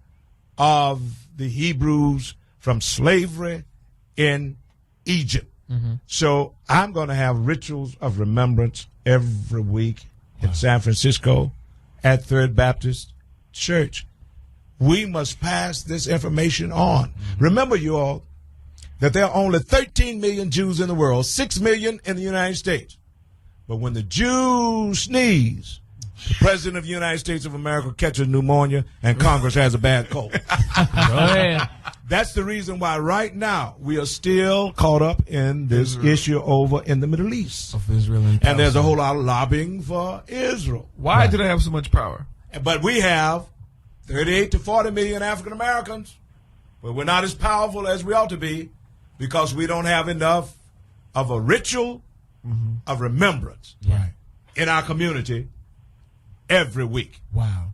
S9: of the Hebrews from slavery in Egypt. So I'm going to have rituals of remembrance every week in San Francisco at Third Baptist Church. We must pass this information on. Remember, you all, that there are only 13 million Jews in the world, 6 million in the United States. But when the Jews sneeze, the President of the United States of America catches pneumonia and Congress has a bad cold.
S10: Go ahead.
S9: That's the reason why right now we are still caught up in this issue over in the Middle East.
S1: Of Israel
S9: and there's a whole lot of lobbying for Israel.
S7: Why do they have so much power?
S9: But we have 38 to 40 million African Americans, but we're not as powerful as we ought to be because we don't have enough of a ritual of remembrance in our community every week.
S1: Wow.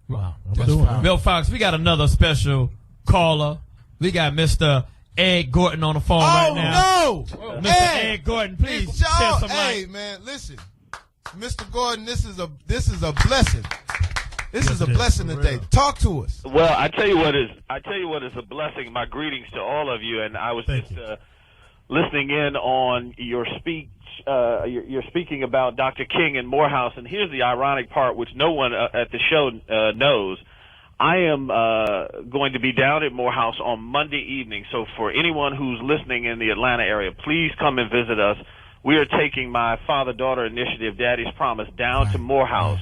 S10: Bill Foxx, we got another special caller. We got Mr. Ed Gordon on the phone right now.
S1: Oh, no!
S10: Mr. Ed Gordon, please
S1: It's
S10: share
S1: y'all.
S10: some light.
S1: Hey, man, listen. Mr. Gordon, this is a blessing. This is a blessing today. Talk to us.
S12: Well, I tell you what is a blessing. My greetings to all of you. And I was listening in on your speech. You're speaking about Dr. King and Morehouse, and here's the ironic part, which no one at the show knows. I am going to be down at Morehouse on Monday evening. So for anyone who's listening in the Atlanta area, please come and visit us. We are taking my father-daughter initiative, Daddy's Promise, down to Morehouse.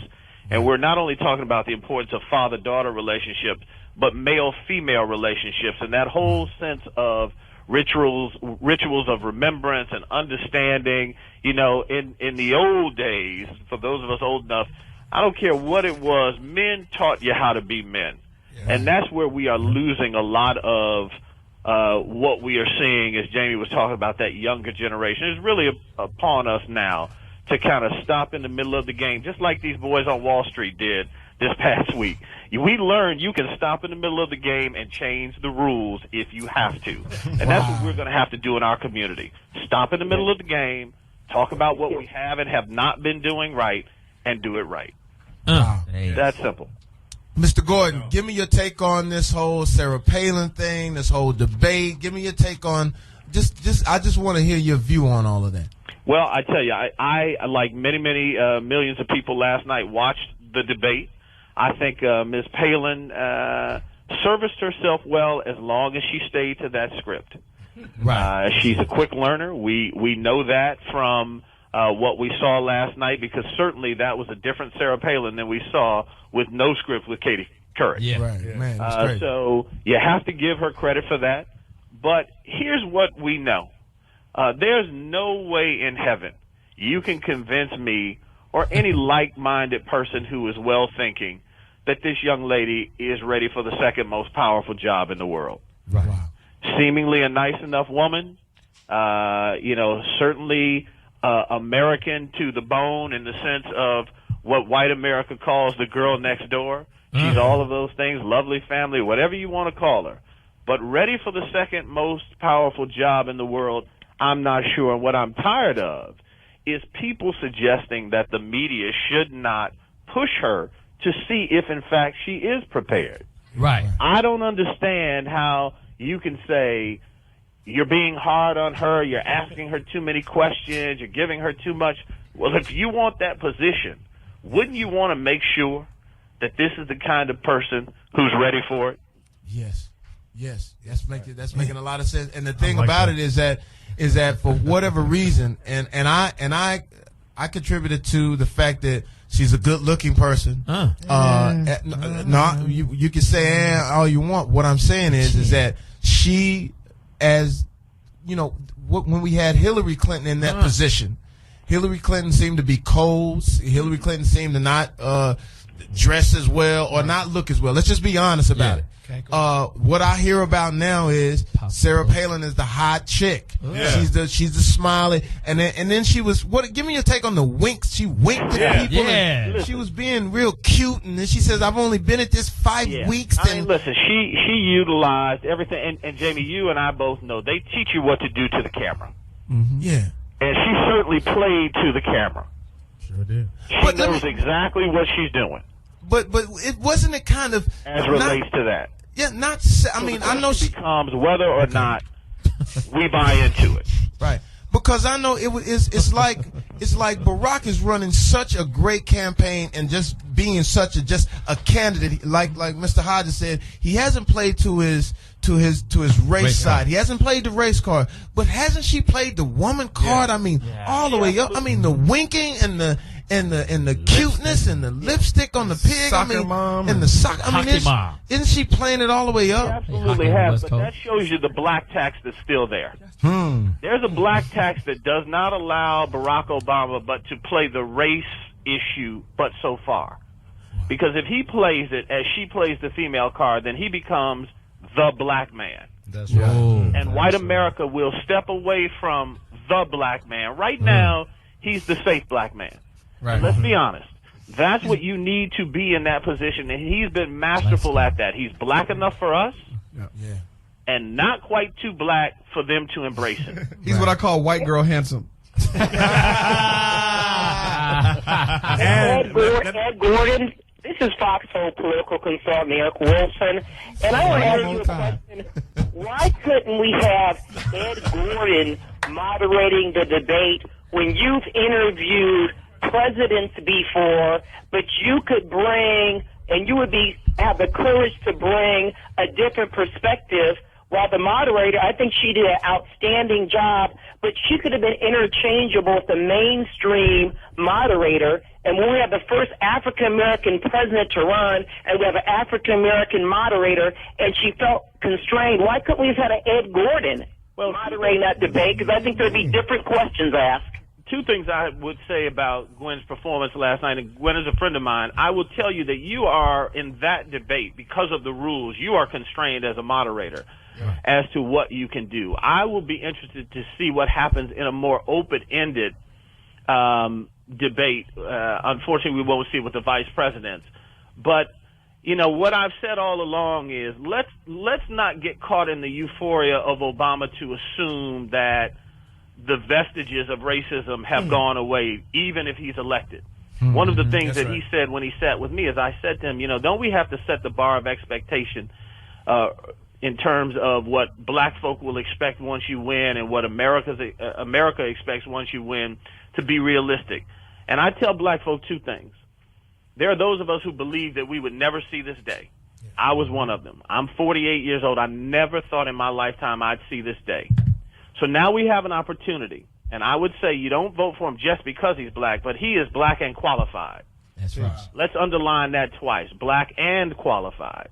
S12: And we're not only talking about the importance of father-daughter relationships, but male-female relationships, and that whole sense of rituals of remembrance and understanding. You know, in the old days, for those of us old enough, I don't care what it was, men taught you how to be men. And that's where we are losing a lot of what we are seeing, as Jamie was talking about, that younger generation. It's really upon us now to kind of stop in the middle of the game, just like these boys on Wall Street did this past week. We learned you can stop in the middle of the game and change the rules if you have to. And that's what we're going to have to do in our community. Stop in the middle of the game, talk about what we have and have not been doing right, and do it right. That's simple.
S1: Mr. Gordon, give me your take on this whole Sarah Palin thing, this whole debate. Give me your take on I just want to hear your view on all of that.
S12: Well, I tell you, I like many millions of people last night, watched the debate. I think Ms. Palin serviced herself well as long as she stayed to that script.
S1: Right.
S12: She's a quick learner. We know that from what we saw last night, because certainly that was a different Sarah Palin than we saw with no script with Katie Couric.
S1: Yeah. Right. Man, that's great.
S12: So you have to give her credit for that. But here's what we know. There's no way in heaven you can convince me or any like-minded person who is well-thinking that this young lady is ready for the second most powerful job in the world.
S1: Right. Wow.
S12: Seemingly a nice enough woman, certainly American to the bone in the sense of what white America calls the girl next door. She's all of those things, lovely family, whatever you want to call her. But ready for the second most powerful job in the world, I'm not sure. And what I'm tired of is people suggesting that the media should not push her to see if, in fact, she is prepared.
S10: Right.
S12: I don't understand how you can say you're being hard on her, you're asking her too many questions, you're giving her too much. Well, if you want that position, wouldn't you want to make sure that this is the kind of person who's ready for it?
S1: Yes. Yes, that's making a lot of sense. And the thing about it is that for whatever reason, and I contributed to the fact that she's a good-looking person. You can say all you want. What I'm saying is that she, as you know, when we had Hillary Clinton in that position, Hillary Clinton seemed to be cold. Hillary Clinton seemed to not dress as well or not look as well. Let's just be honest about it. What I hear about now is Sarah Palin is the hot chick. She's the smiley, and then she was give me your take on the winks. She winked at people. And she was being real cute, and then she says, "I've only been at this 5 weeks."
S12: I mean, listen, she utilized everything, and Jamie, you and I both know they teach you what to do to the camera.
S1: Yeah,
S12: and she certainly played to the camera.
S4: Sure did.
S12: She knows exactly what she's doing.
S1: But it wasn't it kind of
S12: as relates to that.
S1: Yeah, I mean, I know she
S12: becomes whether or not we buy into it.
S1: Right. Because I know it's like Barack is running such a great campaign and just being such a candidate, like Mr. Hodges said, he hasn't played to his race side. He hasn't played the race card, but hasn't she played the woman card? I mean, all the way up. I mean, the winking and the cuteness and the lipstick on the pig.
S7: Soccer mom
S1: and the soccer. I mean, isn't she playing it all the way up?
S12: She absolutely has, but that shows you the black tax that's still there. There's a black tax that does not allow Barack Obama but to play the race issue, but so far. Because if he plays it as she plays the female card, then he becomes the black man.
S11: That's right.
S12: And white America will step away from the black man. Right now, he's the safe black man.
S7: Right.
S12: Let's be honest. That's what you need to be in that position, and he's been masterful at that. He's black enough for us, and not quite too black for them to embrace him.
S7: He's what I call white girl handsome.
S8: Ed Gordon, this is Foxxhole political consultant Eric Wilson, and I want to ask you a question. Why couldn't we have Ed Gordon moderating the debate when you've interviewed presidents before, but you could bring, and you would have the courage to bring a different perspective, while the moderator, I think she did an outstanding job, but she could have been interchangeable with the mainstream moderator. And when we have the first African-American president to run, and we have an African-American moderator, and she felt constrained, why couldn't we have had an Ed Gordon moderating that debate? Because I think there'd be different questions asked.
S12: Two things I would say about Gwen's performance last night, and Gwen is a friend of mine. I will tell you that you are, in that debate, because of the rules, you are constrained as a moderator as to what you can do. I will be interested to see what happens in a more open-ended debate. Unfortunately, we won't see it with the vice presidents. But, you know, what I've said all along is let's not get caught in the euphoria of Obama to assume that the vestiges of racism have gone away, even if he's elected. One of the things that he said when he sat with me is I said to him, you know, don't we have to set the bar of expectation in terms of what black folk will expect once you win and what America expects once you win to be realistic. And I tell black folk two things. There are those of us who believe that we would never see this day. I was one of them. I'm 48 years old. I never thought in my lifetime I'd see this day. So now we have an opportunity, and I would say you don't vote for him just because he's black, but he is black and qualified.
S3: That's right.
S12: Let's underline that twice, black and qualified.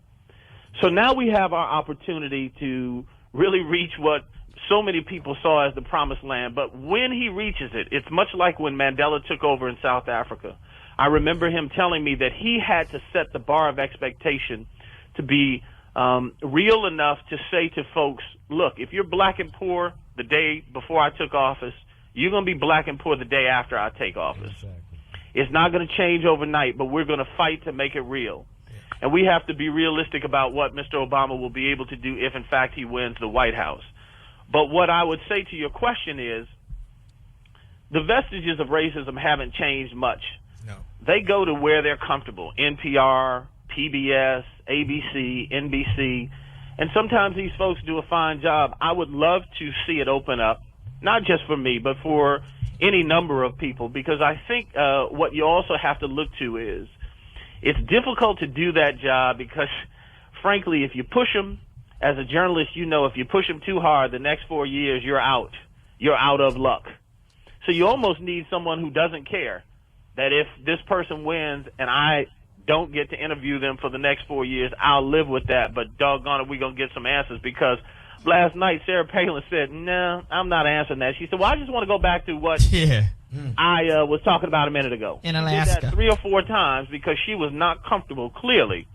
S12: So now we have our opportunity to really reach what so many people saw as the promised land, but when he reaches it, it's much like when Mandela took over in South Africa. I remember him telling me that he had to set the bar of expectation to be real enough to say to folks, look, if you're black and poor the day before I took office, you're going to be black and poor the day after I take office. Exactly. It's not going to change overnight, but we're going to fight to make it real. And we have to be realistic about what Mr. Obama will be able to do if, in fact, he wins the White House. But what I would say to your question is the vestiges of racism haven't changed much.
S1: No.
S12: They go to where they're comfortable, NPR, PBS, ABC, NBC, and sometimes these folks do a fine job. I would love to see it open up, not just for me, but for any number of people, because I think what you also have to look to is it's difficult to do that job because, frankly, if you push them as a journalist, you know if you push them too hard, the next 4 years you're out. You're out of luck. So you almost need someone who doesn't care that if this person wins and I don't get to interview them for the next 4 years, I'll live with that. But doggone it, we're going to get some answers, because last night Sarah Palin said, no, I'm not answering that. She said, well, I just want to go back to what I was talking about a minute ago.
S10: In
S12: Alaska. She did that 3 or 4 times because she was not comfortable, clearly,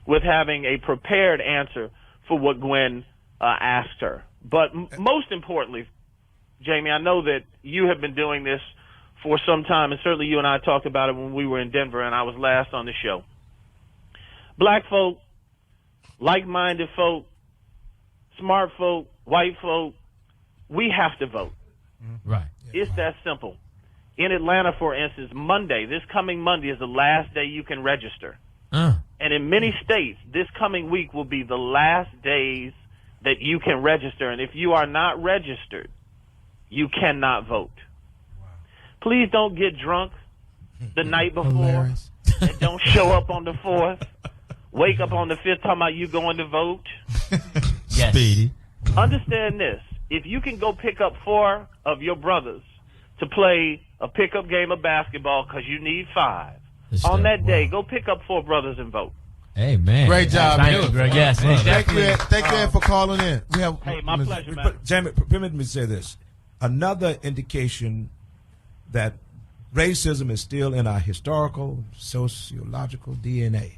S12: with having a prepared answer for what Gwen asked her. But most importantly, Jamie, I know that you have been doing this for some time, and certainly you and I talked about it when we were in Denver and I was last on the show. Black folk, like-minded folk, smart folk, white folk, we have to vote.
S10: Right.
S12: It's that simple. In Atlanta, for instance, Monday, this coming Monday is the last day you can register. And in many states, this coming week will be the last days that you can register. And if you are not registered, you cannot vote. Please don't get drunk the night before and don't show up on the 4th. Wake up on the 5th talking about you going to vote.
S10: Yes. Speedy.
S12: Understand this. If you can go pick up 4 of your brothers to play a pickup game of basketball because you need 5, on that day, go pick up 4 brothers and vote.
S10: Hey, man.
S1: Great job, man.
S10: Thank you, Greg. Yes.
S1: Thank you, Ed, for calling in. We have,
S12: hey, my pleasure, man.
S9: Jamie, permit me to say this. Another indication that racism is still in our historical, sociological DNA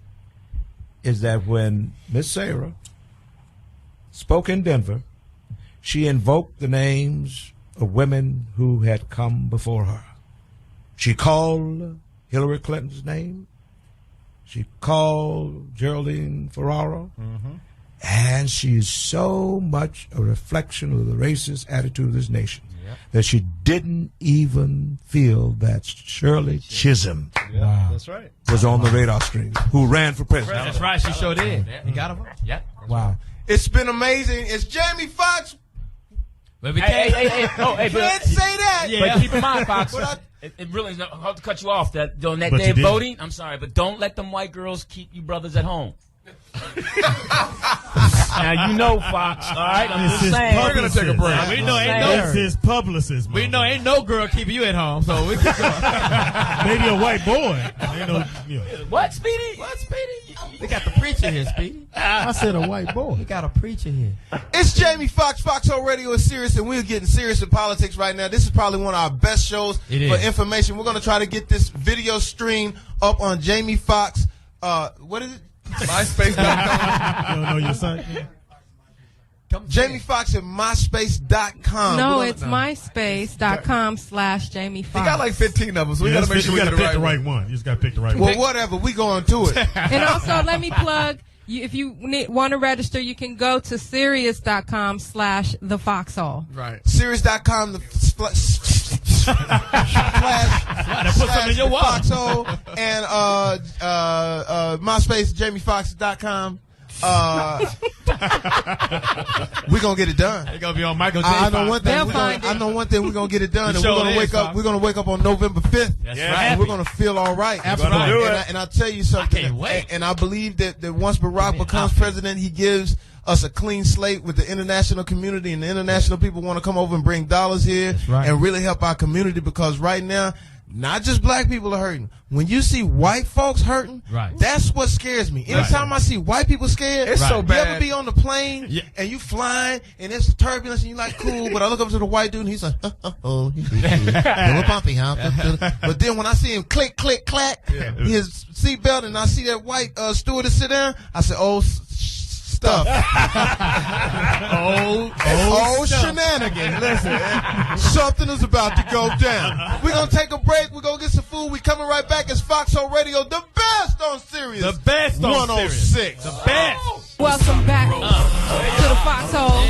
S9: is that when Miss Sarah spoke in Denver, she invoked the names of women who had come before her. She called Hillary Clinton's name. She called Geraldine Ferraro. And she's so much a reflection of the racist attitude of this nation that she didn't even feel that Shirley Chisholm
S11: That's right.
S9: was on the radar screen, who ran for president.
S10: That's right. She sure did. You got her. Yep.
S1: Wow. It's been amazing. It's Jamie Foxx.
S3: Hey. Oh, hey,
S1: Can't say that.
S3: But keep in mind, Fox, it really is hard to cut you off that on that day of voting. I'm sorry, but don't let them white girls keep you brothers at home. Now you know, Fox. All right, I'm just saying.
S7: We're gonna take a break.
S10: We know ain't no
S4: his publicist.
S10: We know ain't no girl keeping you at home, so we can go.
S4: Maybe a white boy. Ain't no,
S3: What, Speedy?
S10: What, Speedy? We got the preacher here, Speedy.
S4: I said a white boy.
S10: We got a preacher here.
S1: It's Jamie Foxx. Foxxhole Radio is serious, and we're getting serious in politics right now. This is probably one of our best shows for information. We're going to try to get this video stream up on Jamie Foxx. What is it?
S7: MySpace.com.
S4: You don't know your site?
S1: Jamie Foxx at MySpace.com.
S5: No, it's MySpace.com/Jamie Foxx.
S7: He got like 15 of us. We got to make sure we get
S4: pick the right one. You just got to pick the right one.
S1: Well, whatever. We going to it.
S5: And also, let me plug. If you want to register, you can go to Sirius.com/the Foxxhole.
S7: Right.
S1: Sirius.com Foxxhole and MySpace JamieFoxx.com. We're gonna get it done.
S10: It's gonna be on Michael J.
S1: I know one thing. We're gonna get it done, and we're gonna wake up. We're gonna wake up on November 5th.
S10: That's
S1: and
S10: right.
S1: we're gonna feel all right.
S10: Absolutely.
S1: And I'll tell you something.
S10: I can't wait.
S1: And I believe that once Barack becomes president, he gives us a clean slate with the international community, and the international people want to come over and bring dollars here and really help our community, because right now, not just black people are hurting. When you see white folks hurting, that's what scares me. Anytime I see white people scared,
S7: it's so bad.
S1: You ever be on the plane and you flying and it's turbulence and you like cool, but I look up to the white dude and he's like, oh, he's little bumpy, huh? But then when I see him click, click, clack, his seatbelt, and I see that white stewardess sit down, I say, oh, stuff. Old shenanigans. Listen, something is about to go down. We're going to take a break. We're going to get some food. We're coming right back. It's Foxxhole Radio, the best on Sirius.
S10: The best on
S1: 106.
S10: The best.
S5: Welcome back to the Foxxhole.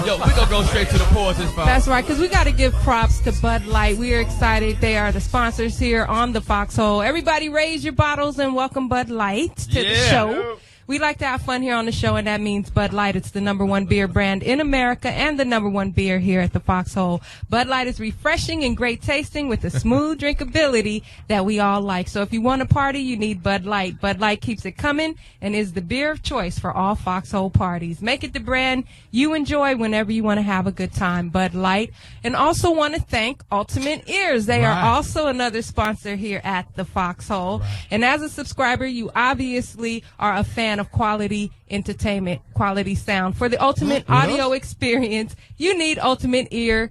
S10: Yo, we're going to go straight to the Poetess.
S5: That's right, because we got to give props to Bud Light. We are excited. They are the sponsors here on the Foxxhole. Everybody raise your bottles and welcome Bud Light to the show. We like to have fun here on the show, and that means Bud Light. It's the #1 beer brand in America and the #1 beer here at the Foxxhole. Bud Light is refreshing and great tasting with a smooth drinkability that we all like. So if you want to party, you need Bud Light. Bud Light keeps it coming and is the beer of choice for all Foxxhole parties. Make it the brand you enjoy whenever you want to have a good time. Bud Light. And also want to thank Ultimate Ears. They are also another sponsor here at the Foxxhole. And as a subscriber, you obviously are a fan of quality entertainment, quality sound. For the ultimate audio experience, you need Ultimate earphones.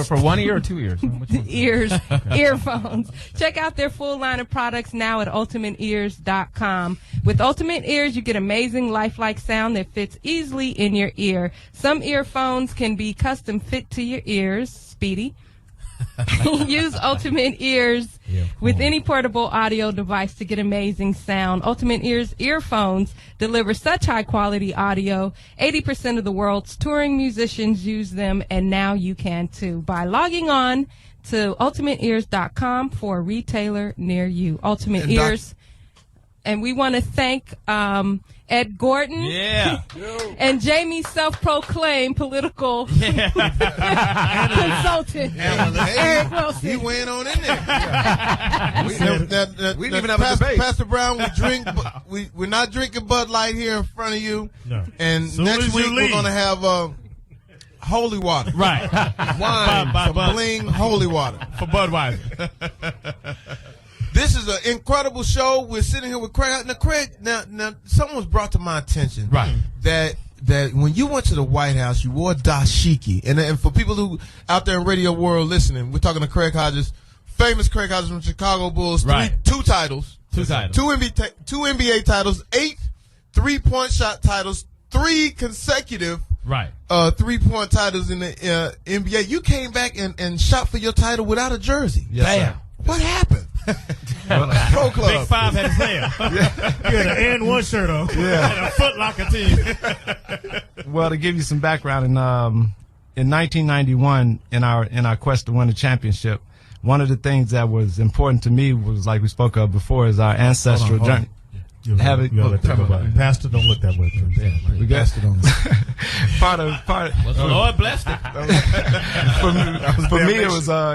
S10: For one ear or 2 ears?
S5: Earphones. Check out their full line of products now at ultimateears.com. With Ultimate Ears, you get amazing lifelike sound that fits easily in your ear. Some earphones can be custom fit to your ears. Speedy. Use Ultimate Ears with any portable audio device to get amazing sound. Ultimate Ears earphones deliver such high quality audio. 80% of the world's touring musicians use them, and now you can too by logging on to ultimateears.com for a retailer near you. Ultimate Ears. And we want to thank Ed Gordon and Jamie's self-proclaimed political consultant, Eric Wilson.
S1: He went on in there.
S7: We didn't even have a debate.
S1: Pastor Brown, we're not drinking Bud Light here in front of you. No. And next week we're going to have holy water.
S10: Right.
S1: Wine. Bling holy water.
S10: For Budweiser.
S1: This is an incredible show. We're sitting here with Craig. Now, something was brought to my attention.
S10: Right.
S1: That when you went to the White House, you wore dashiki. And for people who out there in radio world listening, we're talking to Craig Hodges, famous Craig Hodges from Chicago Bulls. Two titles. Two NBA titles, 8 3-point shot titles, 3 consecutive 3-point titles in the NBA. You came back and shot for your title without a jersey.
S7: Yes,
S1: Damn. What happened? Pro Club.
S10: Big Five had his hair.
S4: You had an and one shirt on.
S7: Yeah.
S4: And a Foot Locker team.
S11: Well, to give you some background, in 1991, in our quest to win a championship, one of the things that was important to me was, like we spoke of before, is our ancestral journey.
S4: Pastor, don't look that way.
S11: We got part.
S10: The Lord blessed it.
S11: For me,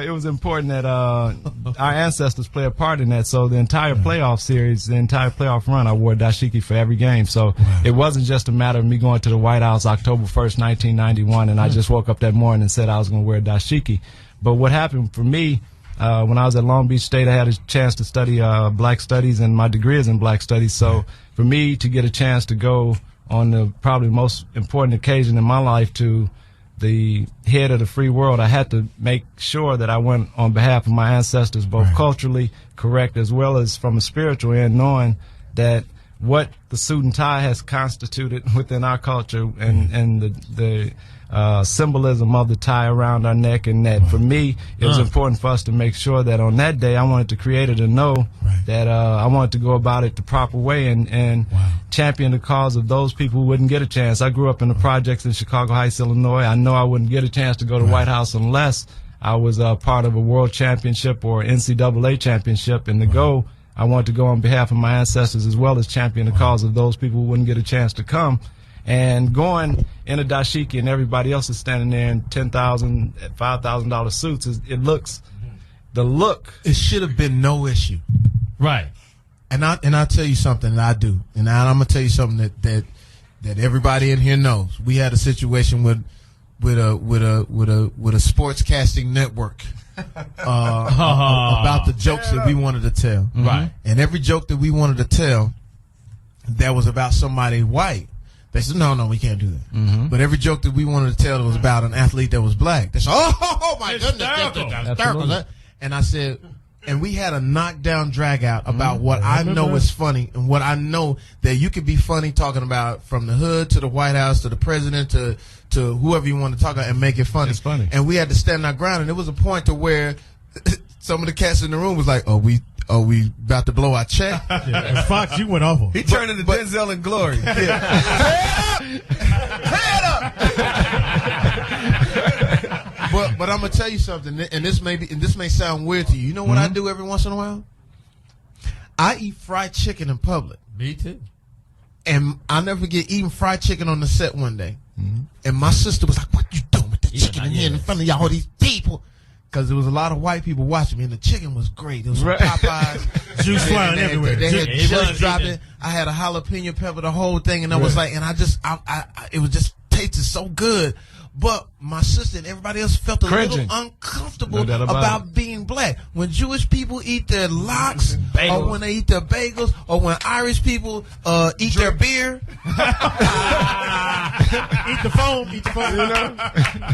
S11: it was important that our ancestors play a part in that. So the entire playoff series, the entire playoff run, I wore dashiki for every game. So it wasn't just a matter of me going to the White House October 1st, 1991, and I just woke up that morning and said I was going to wear dashiki. But what happened for me, when I was at Long Beach State, I had a chance to study black studies, and my degree is in black studies. So for me to get a chance to go on the probably most important occasion in my life to the head of the free world, I had to make sure that I went on behalf of my ancestors, both culturally correct as well as from a spiritual end, knowing that what the suit and tie has constituted within our culture and the symbolism of the tie around our neck, and that for me it was important for us to make sure that on that day I wanted the creator to know that I wanted to go about it the proper way and champion the cause of those people who wouldn't get a chance. I grew up in the projects in Chicago Heights, Illinois. I know I wouldn't get a chance to go to the White House unless I was part of a world championship or NCAA championship, and the goal I wanted to go on behalf of my ancestors as well as champion the cause of those people who wouldn't get a chance to come. And going in a dashiki and everybody else is standing there in $10,000, $5,000 suits, it looks, the look.
S1: It should have been no issue.
S10: Right.
S1: And I'll tell you something that I do. And I'm going to tell you something that everybody in here knows. We had a situation with a sportscasting network about the jokes that we wanted to tell.
S10: Right.
S1: And every joke that we wanted to tell that was about somebody white, they said, no, we can't do that. Mm-hmm. But every joke that we wanted to tell that was about an athlete that was black, they said, oh my goodness, that's hysterical. And I said, and we had a knockdown drag out about what I know is funny and what I know that you could be funny talking about, from the hood to the White House to the president to whoever you want to talk about, and make it funny.
S11: It's funny.
S1: And we had to stand our ground, and there was a point to where some of the cats in the room was like, oh, we about to blow our check.
S4: And Fox, you went awful.
S7: He turned into Denzel in Glory.
S1: Head up! But I'm gonna tell you something, and this may sound weird to you. You know what I do every once in a while? I eat fried chicken in public.
S10: Me too.
S1: And I'll never forget eating fried chicken on the set one day. And my sister was like, what you doing with the chicken in here in front of all these people? Because there was a lot of white people watching me, and the chicken was great. It was from Popeyes.
S4: Juice flying everywhere.
S1: They had just dropped it. I had a jalapeno pepper, the whole thing, and I was like, and it was just tasted so good. But my sister and everybody else felt a little uncomfortable about being black. When Jewish people eat their lox, or when they eat their bagels, or when Irish people eat their beer.
S4: Eat the foam.
S1: You know?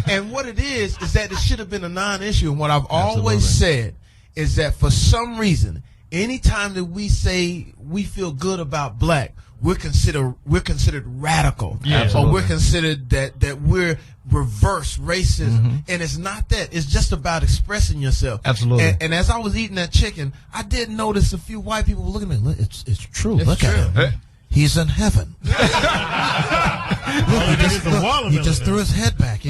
S1: And what it is that it should have been a non-issue. And what I've always said is that for some reason, anytime that we say we feel good about black, we're considered radical, or we're considered that we're reverse racism, and it's not that. It's just about expressing yourself.
S11: Absolutely.
S1: And as I was eating that chicken, I did notice a few white people were looking at me. Look, it's true. Look at him. He's in heaven. Look, he just threw his head back. So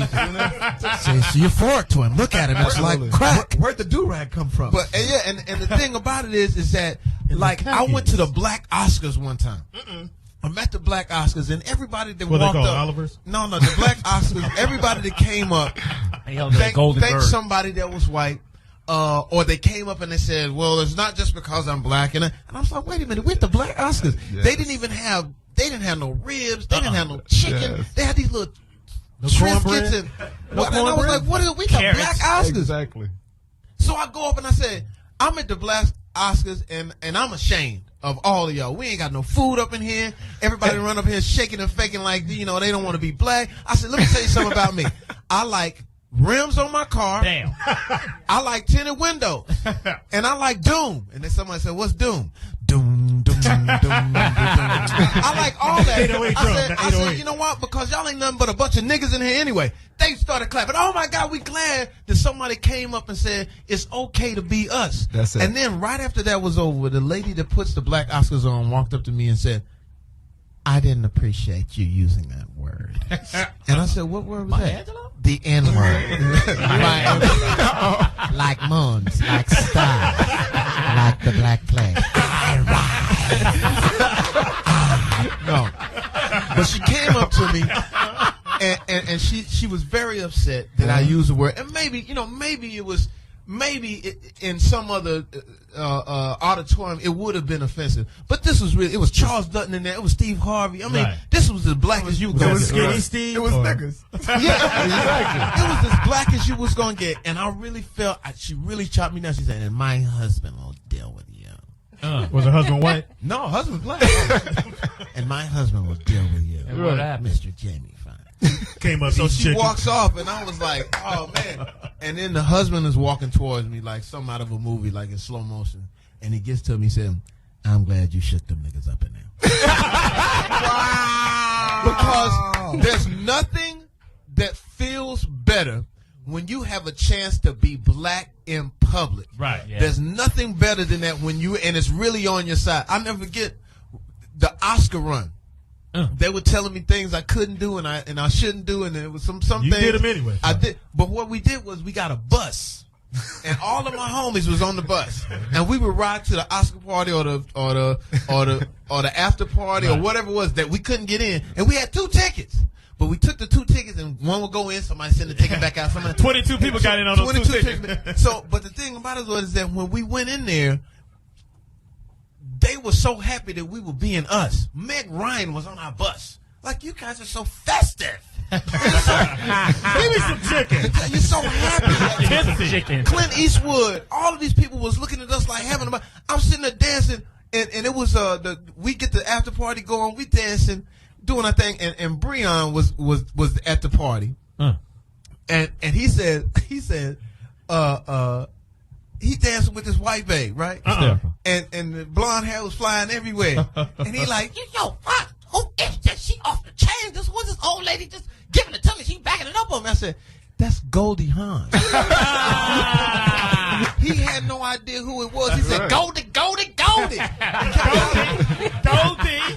S1: euphoric to him. Look at him. It's like crack.
S13: Where'd the do-rag come from?
S1: But and the thing about it is that like I went to the Black Oscars one time. I'm at the Black Oscars, and everybody that walked up.
S4: Oliver's?
S1: No, the Black Oscars. Everybody that came up, thanked somebody that was white. Or they came up and they said, well, it's not just because I'm black. And I was like, wait a minute, we're at the Black Oscars. Yes. They didn't have no ribs. They didn't have no chicken. Yes. They had these little Triscuits. And I was like, what are we, the Black Oscars?
S7: Exactly.
S1: So I go up and I said, I'm at the Black Oscars and I'm ashamed of all of y'all. We ain't got no food up in here. Everybody run up here shaking and faking like, they don't want to be black. I said, let me tell you something about me. I like rims on my car.
S10: Damn.
S1: I like tinted windows. And I like Doom. And then somebody said, what's Doom? Doom, doom, doom, doom, doom. I like all that. I said, you know what? Because y'all ain't nothing but a bunch of niggas in here anyway. They started clapping. Oh my God, we glad that somebody came up and said, it's okay to be us.
S7: That's it.
S1: And then right after that was over, the lady that puts the Black Oscars on walked up to me and said, I didn't appreciate you using that word. And I said, what word was that? The N-word. Like moons, like stars, like the Black Plague. No. But she came up to me and she was very upset that I used the word. And maybe it was in some other auditorium it would have been offensive, but this was really. It was Charles Dutton in there. It was Steve Harvey. I mean, this was as black as you was going to get.
S4: It was Skinny Steve.
S7: It was niggas.
S1: Yeah, exactly. It was as black as you was going to get, and I really felt she really chopped me down. She said, "And my husband will deal with you."
S4: Was her husband white?
S1: No, husband black. And my husband will deal with you.
S10: And what happened?
S1: Mr. Jamie Foxx
S4: came up.
S1: So she walks off, and I was like, "Oh man!" And then the husband is walking towards me like something out of a movie, like in slow motion. And he gets to me and said, I'm glad you shook them niggas up in there. Wow. Because there's nothing that feels better when you have a chance to be black in public.
S10: Right. Yeah.
S1: There's nothing better than that and it's really on your side. I'll never forget the Oscar run. They were telling me things I couldn't do and I shouldn't do, and it was some
S4: you
S1: things.
S4: You did them anyway.
S1: I did, but what we did was we got a bus, and all of my homies was on the bus, and we would ride to the Oscar party or the after party or whatever it was that we couldn't get in, and we had 2 tickets. But we took the 2 tickets, and one would go in. Somebody send the ticket back out.
S10: 22 people got in on those 2 tickets.
S1: So, but the thing about it was that when we went in there, they were so happy that we were being us. Meg Ryan was on our bus. Like, you guys are so festive.
S4: Give me some chicken.
S1: You're so happy.
S10: Chicken.
S1: Clint Eastwood. All of these people was looking at us like having a. I'm sitting there dancing, and it was we get the after party going. We dancing, doing our thing, and Breon was at the party, and he said he dancing with this white babe, right? And the blonde hair was flying everywhere. And he like, yo, who is this? She off the chain. This was this old lady just giving it to me. She backing it up on me. I said, that's Goldie Hawn. He had no idea who it was. He said, Goldie.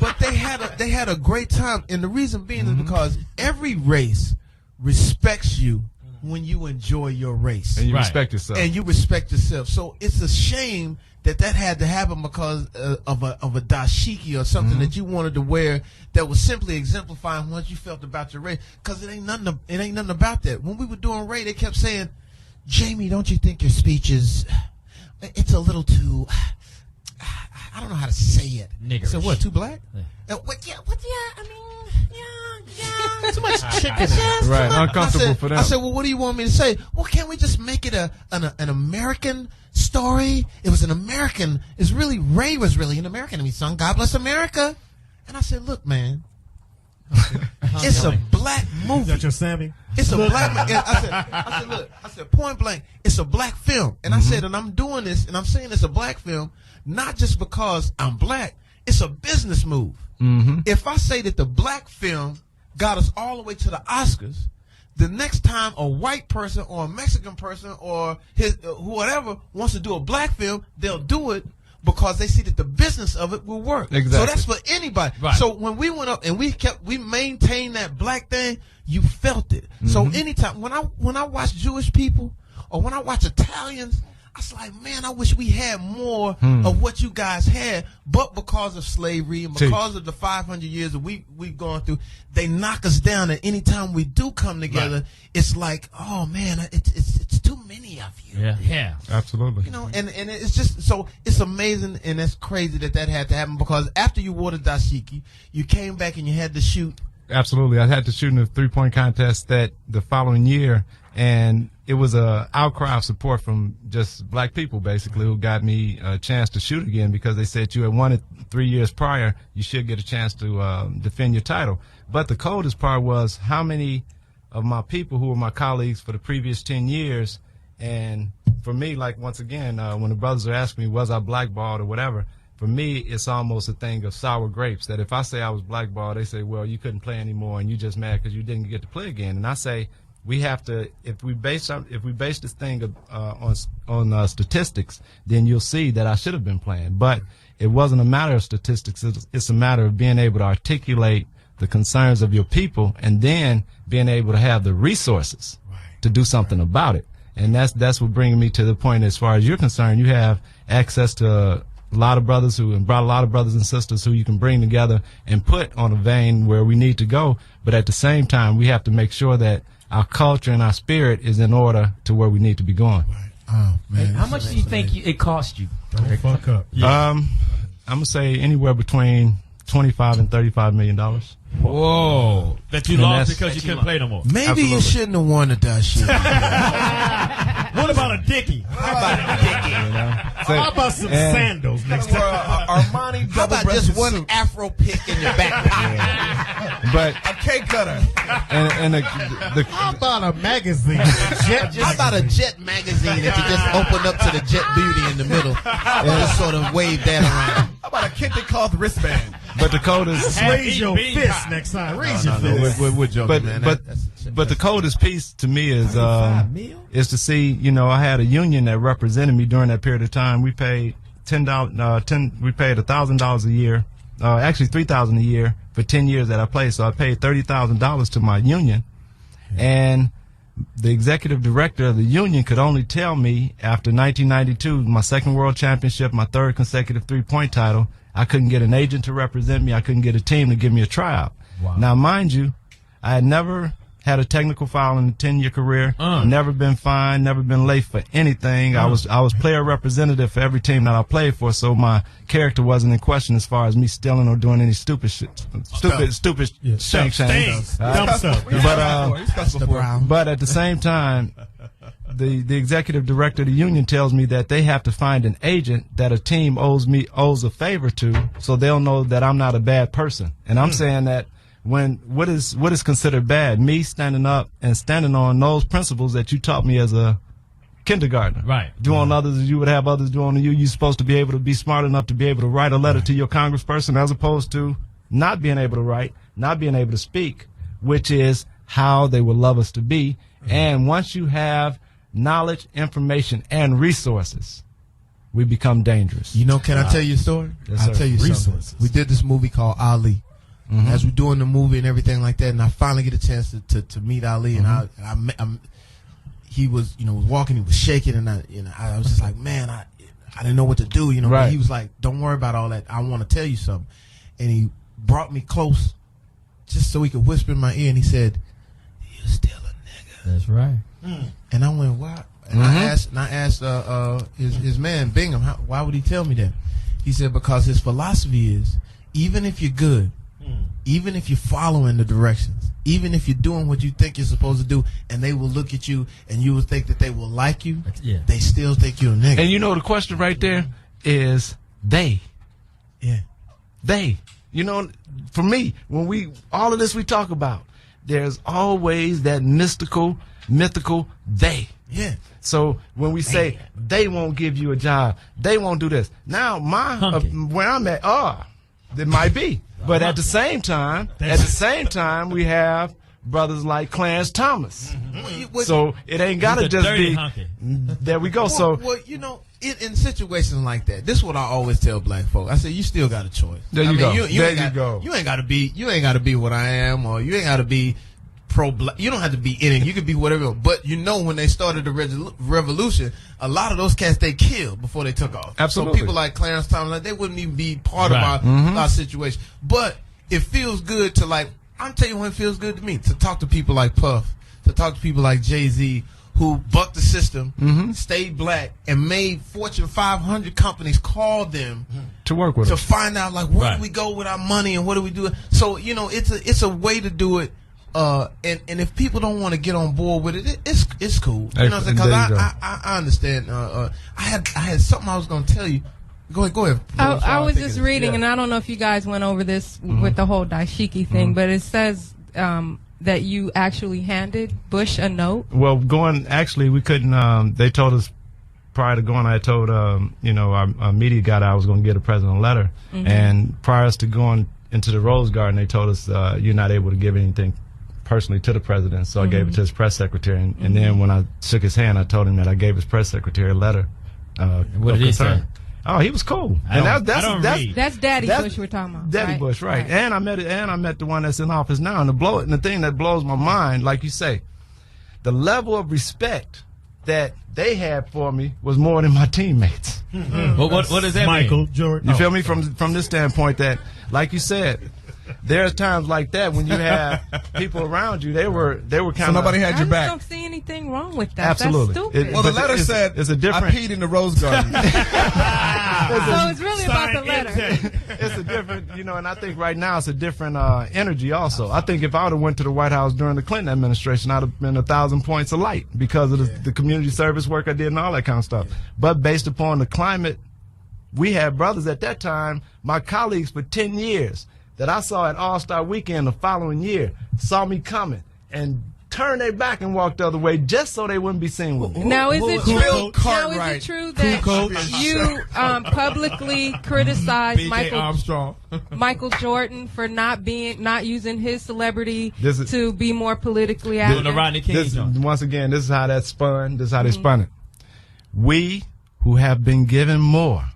S1: But they had a great time. And the reason being is because every race respects you when you enjoy your race.
S7: And you respect yourself.
S1: And you respect yourself. So it's a shame that had to happen because of a dashiki or something that you wanted to wear that was simply exemplifying what you felt about your race. Because it ain't nothing about that. When we were doing Ray, they kept saying, Jamie, don't you think your speech is, it's a little too, I don't know how to say it.
S10: Niggerish.
S1: So what, too black?
S6: Yeah, too much chicken.
S7: Right, uncomfortable for them.
S1: I said, well, what do you want me to say? Well, can't we just make it an American story? It was an American. Ray was really an American, and he sung "God Bless America." And I said, look, man, it's a black movie.
S4: Is that your Sammy?
S1: It's a black. I said, look, point blank, it's a black film. And I said, and I'm doing this, and I'm saying it's a black film, not just because I'm black. It's a business move. If I say that the black film got us all the way to the Oscars, the next time a white person or a Mexican person or whatever wants to do a black film, they'll do it because they see that the business of it will work.
S7: Exactly.
S1: So that's for anybody. Right. So when we went up and we maintained that black thing, you felt it. So anytime when I watch Jewish people or when I watch Italians, I was like, man, I wish we had more of what you guys had, but because of slavery and because of the 500 years that we've gone through, they knock us down. And anytime we do come together, it's like, oh man, it's too many of you.
S10: Yeah,
S7: absolutely.
S1: You know, and it's just so it's amazing and it's crazy that had to happen because after you wore the dashiki, you came back and you had to shoot.
S11: Absolutely, I had to shoot in a 3-point contest that the following year. And it was a outcry of support from just black people, basically, who got me a chance to shoot again because they said you had won it 3 years prior. You should get a chance to defend your title. But the coldest part was how many of my people who were my colleagues for the previous 10 years. And for me, like, once again, when the brothers are asking me, was I blackballed or whatever, for me, it's almost a thing of sour grapes, that if I say I was blackballed, they say, well, you couldn't play anymore and you just mad because you didn't get to play again. And I say, we have to, if we base this thing on statistics, then you'll see that I should have been playing. But it wasn't a matter of statistics. It's a matter of being able to articulate the concerns of your people and then being able to have the resources to do something about it. And that's what brings me to the point as far as you're concerned. You have access to a lot of brothers and brought a lot of brothers and sisters who you can bring together and put on a vein where we need to go. But at the same time, we have to make sure that our culture and our spirit is in order to where we need to be going.
S1: Oh man!
S10: Hey, how much do you think it cost you?
S4: Don't fuck up.
S11: I'm gonna say anywhere between $25 and $35 million.
S10: Whoa! That you lost because you couldn't play no more.
S1: Maybe you shouldn't have worn the dashiki.
S4: What about a dickie? How about some sandals next time?
S1: Armani. How about just one Afro pick in your backpack?
S11: But
S7: a cake cutter.
S11: And
S4: how about a magazine?
S1: How about a Jet magazine that you just open up to the Jet Beauty in the middle and just sort of wave that around?
S7: How about a kente cloth wristband?
S11: But the coldest,
S4: raise your fist next time. Raise your fist.
S1: We're joking, man.
S11: But the coldest piece to me is to see, I had a union that represented me during that period of time. We paid we paid $1,000 a year, actually $3,000 a year for 10 years that I played. So I paid $30,000 to my union, and the executive director of the union could only tell me after 1992, my second world championship, my third consecutive 3-point title, I couldn't get an agent to represent me. I couldn't get a team to give me a tryout.
S4: Wow.
S11: Now, mind you, I had never had a technical foul in a 10-year career, never been fined, never been late for anything. I was player representative for every team that I played for, so my character wasn't in question as far as me stealing or doing any stupid shit, stupid shank. But at the same time, the executive director of the union tells me that they have to find an agent that a team owes a favor to, so they'll know that I'm not a bad person. And I'm saying that what is considered bad? Me standing up and standing on those principles that you taught me as a kindergartner.
S10: Right.
S11: Do on others as you would have others do on you. You're supposed to be able to be smart enough to be able to write a letter to your congressperson as opposed to not being able to write, not being able to speak, which is how they would love us to be. And once you have knowledge, information, and resources, we become dangerous.
S1: Can I tell you a story?
S11: Yes,
S1: I'll
S11: sir.
S1: tell you something. We did this movie called Ali. As we're doing the movie and everything like that, and I finally get a chance to meet Ali, and he was, was walking, he was shaking, and I was just like, man, I didn't know what to do, But he was like, don't worry about all that. I want to tell you something. And he brought me close just so he could whisper in my ear, and he said, "You're still a nigga."
S10: That's right.
S1: And I went, "Why?" And I asked his man Bingham, why would he tell me that? He said, because his philosophy is, even if you're good, even if you're following the directions, even if you're doing what you think you're supposed to do, and they will look at you and you will think that they will like you, they still think you're a nigga.
S11: And the question right there is they.
S1: Yeah.
S11: They. For me, when all of this we talk about, there's always that mythical they.
S1: Yeah.
S11: So when we say they won't give you a job, they won't do this. Now where I'm at, there might be, but at the same time, we have brothers like Clarence Thomas. So it ain't gotta just be. There we go.
S1: In situations like that, this is what I always tell black folk. I say, you still got a choice.
S11: There you go.
S1: You ain't got to be what I am, or you ain't got to be pro-black. You don't have to be in it. You could be whatever. But when they started the revolution, a lot of those cats they killed before they took off.
S11: Absolutely.
S1: So people like Clarence Thomas, they wouldn't even be part of our situation. But it feels good to I'm telling you when it feels good to me, to talk to people like Puff, to talk to people like Jay-Z, who bucked the system, stayed black, and made Fortune 500 companies call them
S11: to work with
S1: to
S11: us.
S1: find out where do we go with our money and what do we do. So it's a way to do it. And if people don't want to get on board with it, it's cool. Because I understand. I had something I was going to tell you. Go ahead.
S5: I was just reading, and I don't know if you guys went over this with the whole dashiki thing, but it says that you actually handed Bush a note.
S11: Well, we couldn't. They told us prior to going. I told our media guy that I was going to get a president a letter, and prior to going into the Rose Garden, they told us you're not able to give anything personally to the president, so I gave it to his press secretary, and then when I shook his hand, I told him that I gave his press secretary a letter.
S10: What did he say?
S11: Oh, he was cool.
S5: That's Daddy Bush we're talking about.
S11: Daddy Bush, right? And I met the one that's in office now. And the thing that blows my mind, like you say, the level of respect that they had for me was more than my teammates.
S10: What does that mean?
S4: Michael Jordan.
S11: You feel me? From this standpoint, that, like you said, there's times like that when you have people around you. They were kind of.
S7: So nobody had your back.
S5: I don't see anything wrong with that.
S11: Absolutely.
S5: That's stupid.
S7: Well, the letter said,
S11: it's a different.
S7: I peed in the Rose Garden.
S5: So it's really about the letter.
S11: It's a different, and I think right now it's a different energy also. I think if I would have went to the White House during the Clinton administration, I'd have been 1,000 points of light because of the community service work I did and all that kind of stuff. But based upon the climate, we had brothers at that time, my colleagues for 10 years, that I saw at All-Star Weekend the following year, saw me coming and turned their back and walked the other way just so they wouldn't be seen with me.
S5: Now, is it true that you publicly criticized Michael Jordan for not using his celebrity to be more politically active?
S11: Once again, this is how that spun. This is how they spun it. We who have been given more,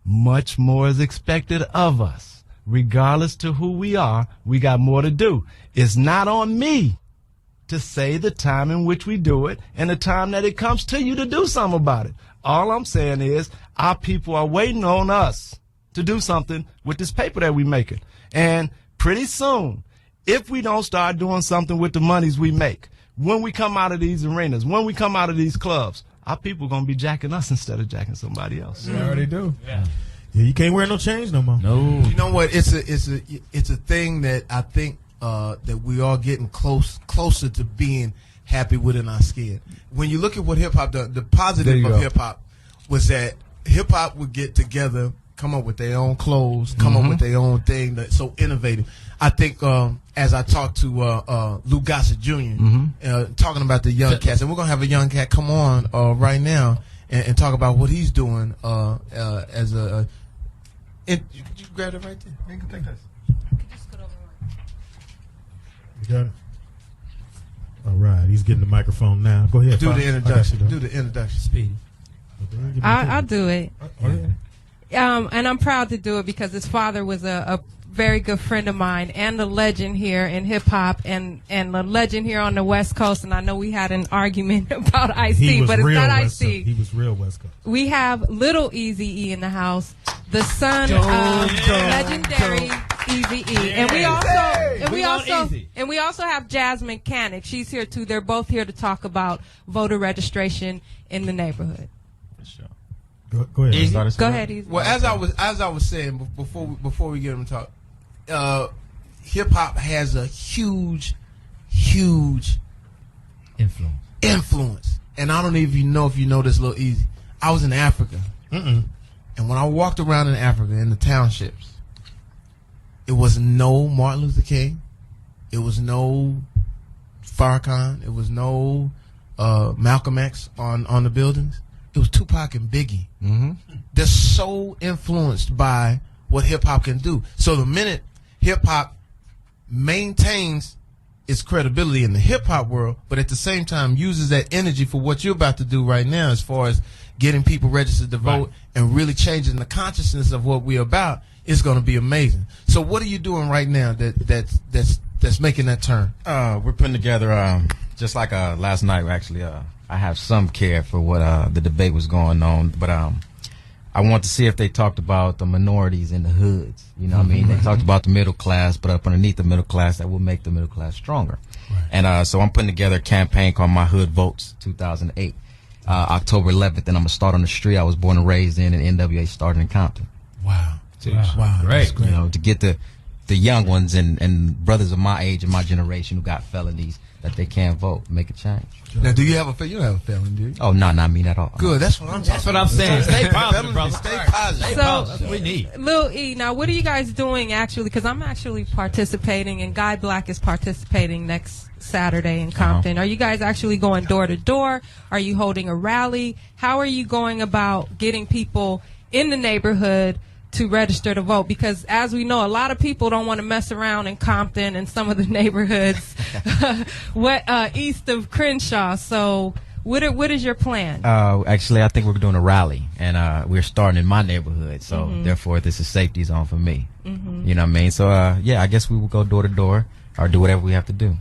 S11: much more is expected of us. Regardless to who we are, we got more to do. It's not on me to say the time in which we do it and the time that it comes to you to do something about it. All I'm saying is our people are waiting on us to do something with this paper that we making. And pretty soon, if we don't start doing something with the monies we make, when we come out of these arenas, when we come out of these clubs, our people going to be jacking us instead of jacking somebody else.
S7: They already do.
S4: Yeah, you can't wear no chains no more.
S10: No.
S1: You know what? It's a thing that I think that we are getting closer to being happy within our skin. When you look at what hip hop does, the positive of hip hop was that hip hop would get together, come up with their own clothes, come up with their own thing that's so innovative. I think as I talked to Lou Gossett Jr., talking about the young cats, and we're gonna have a young cat come on right now and talk about what he's doing as a. You grab it right there. You can take this.
S4: You got it? All right. He's getting the microphone now. Go ahead.
S1: Do the introduction.
S10: Speedy.
S5: I'll do it. And I'm proud to do it because his father was a very good friend of mine and the legend here in hip hop and the legend here on the West Coast. And I know we had an argument about Ice-T, but it's not Ice-T.
S4: He was real West Coast.
S5: We have Lil Eazy-E in the house, the son of legendary Eazy-E, and we also have Jasmine Canick. She's here too. They're both here to talk about voter registration in the neighborhood.
S4: Go ahead.
S5: Easy. Go ahead, Easy.
S1: Well, as I was saying before we get them to talk, hip hop has a huge influence. And I don't even know if you know this, Lil Eazy. I was in Africa, and when I walked around in Africa in the townships, it was no Martin Luther King, it was no Farrakhan, it was no Malcolm X on the buildings. It was Tupac and Biggie. They're so influenced by what hip hop can do. So the minute hip hop maintains its credibility in the hip hop world, but at the same time uses that energy for what you're about to do right now, as far as getting people registered to vote and really changing the consciousness of what we're about, it's going to be amazing. So what are you doing right now that's making that turn?
S13: We're putting together just like last night actually. I have some care for what the debate was going on, but I want to see if they talked about the minorities in the hoods. You know what I mean? They talked about the middle class, but up underneath the middle class, that will make the middle class stronger. And so I'm putting together a campaign called My Hood Votes 2008, October 11th, and I'm going to start on the street I was born and raised in, and NWA started in Compton.
S1: Wow.
S13: Great. You know, to get the young ones and brothers of my age and my generation who got felonies that they can't vote, make a change.
S1: Now, do you have a you don't have a felony, do you?
S13: Oh, no, not me at all.
S1: Good. That's what I'm
S10: saying. Stay positive, brother.
S1: Stay positive.
S10: That's what we need.
S5: Lil E, now what are you guys doing actually? Because I'm actually participating, and Guy Black is participating next Saturday in Compton. Are you guys actually going door to door? Are you holding a rally? How are you going about getting people in the neighborhood to register to vote? Because as we know, a lot of people don't want to mess around in Compton and some of the neighborhoods east of Crenshaw. So what is your plan?
S13: Actually, I think we're doing a rally, and we're starting in my neighborhood. So therefore, this is safety zone for me. You know what I mean? So yeah, I guess we will go door to door or do whatever we have to do.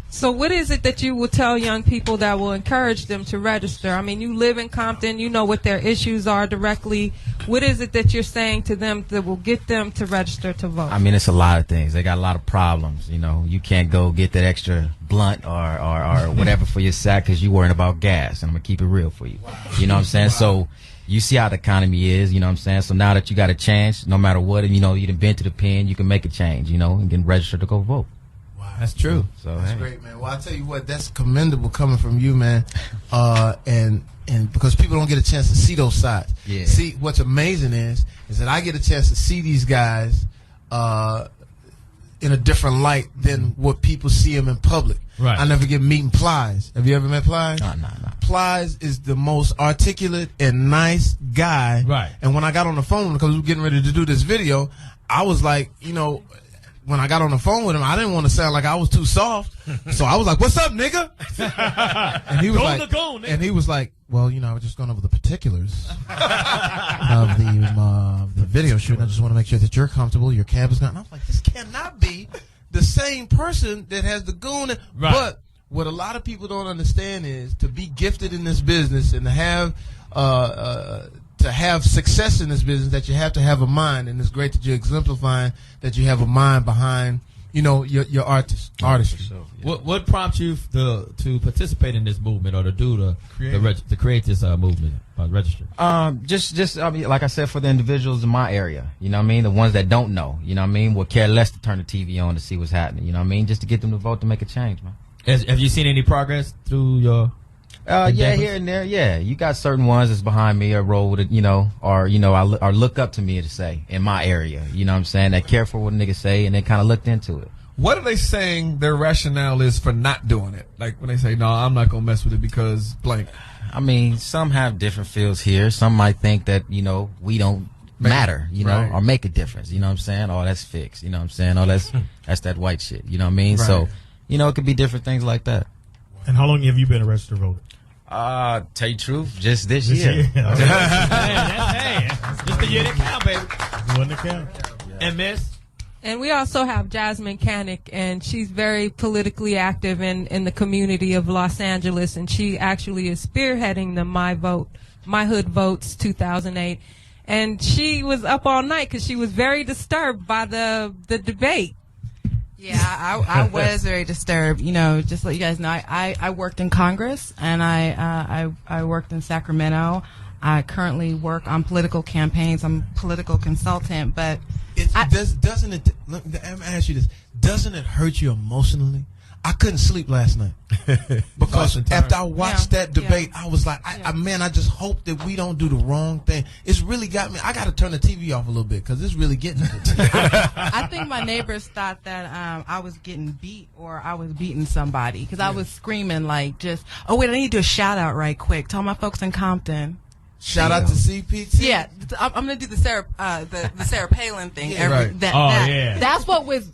S5: So what is it that you will tell young people that will encourage them to register? I mean, you live in Compton, you know what their issues are directly. What is it that you're saying to them that will get them to register to vote?
S13: I mean, it's a lot of things. They got a lot of problems. You know, you can't go get that extra blunt or whatever for your sack because you're worrying about gas. And I'm going to keep it real for you. You know what I'm saying? So you see how the economy is, you know what I'm saying? So now that you got a chance, no matter what, and you know, you done been to the pen, you can make a change, you know, and get registered to go vote.
S10: That's true.
S13: So
S1: that's great, man. Well, I tell you what, that's commendable coming from you, man. And because people don't get a chance to see those sides.
S13: Yeah.
S1: See, what's amazing is that I get a chance to see these guys in a different light than what people see them in public.
S10: Right.
S1: I never get meeting Plies. Have you ever met Plies?
S13: No.
S1: Plies is the most articulate and nice guy.
S10: Right.
S1: And when I got on the phone, because we were getting ready to do this video, I was like, you know, when I got on the phone with him, I didn't want to sound like I was too soft. So I was like, "What's up, nigga?" And he was like, "Well, you know, I was just going over the particulars of the video shoot. And I just want to make sure that you're comfortable, your cab is gone." And I was like, "This cannot be the same person that has the goon."
S10: Right.
S1: But what a lot of people don't understand is to be gifted in this business and to have success in this business, that you have to have a mind, and it's great that you're exemplifying that you have a mind behind, you know, your artistry.
S13: Sure, yeah.
S10: What prompts you to participate in this movement or to do to create this movement, register?
S13: Just I mean, like I said, for the individuals in my area, you know what I mean, the ones that don't know, you know what I mean, will care less to turn the TV on to see what's happening, you know what I mean, just to get them to vote to make a change, man.
S10: Have you seen any progress through your?
S13: Yeah, here and there. Yeah, you got certain ones that's behind me or roll with it, you know, or you know, or look up to me to say in my area. You know what I'm saying? That care for what niggas say and they kind of looked into it.
S7: What are they saying their rationale is for not doing it? Like when they say, "No, I'm not gonna mess with it because blank."
S13: I mean, some have different feels here. Some might think that, you know, we don't matter, you know, or make a difference. You know what I'm saying? Oh, that's fixed. You know what I'm saying? Oh, that's that white shit. You know what I mean?
S7: Right.
S13: So, you know, it could be different things like that.
S4: And how long have you been a registered voter?
S13: Tell you the truth, just this year.
S10: Just the year that count, baby.
S4: One to count.
S10: And Miss?
S5: And we also have Jasmine Canick, and she's very politically active in the community of Los Angeles, and she actually is spearheading the My Hood Votes 2008. And she was up all night because she was very disturbed by the debate.
S14: Yeah, I was very disturbed. You know, just to let you guys know, I worked in Congress, and I worked in Sacramento. I currently work on political campaigns. I'm a political consultant, but
S1: doesn't it? Let me ask you this: doesn't it hurt you emotionally? I couldn't sleep last night because after I watched that debate, I was like, man, I just hope that we don't do the wrong thing. It's really got me. I got to turn the TV off a little bit because it's really getting to me.
S14: I think my neighbors thought that I was getting beat or I was beating somebody because I was screaming like oh, wait, I need to do a shout out right quick to all my folks in Compton.
S1: Shout out to CPT.
S14: Yeah, I'm gonna do the Sarah Palin thing.
S1: Right.
S14: That's what was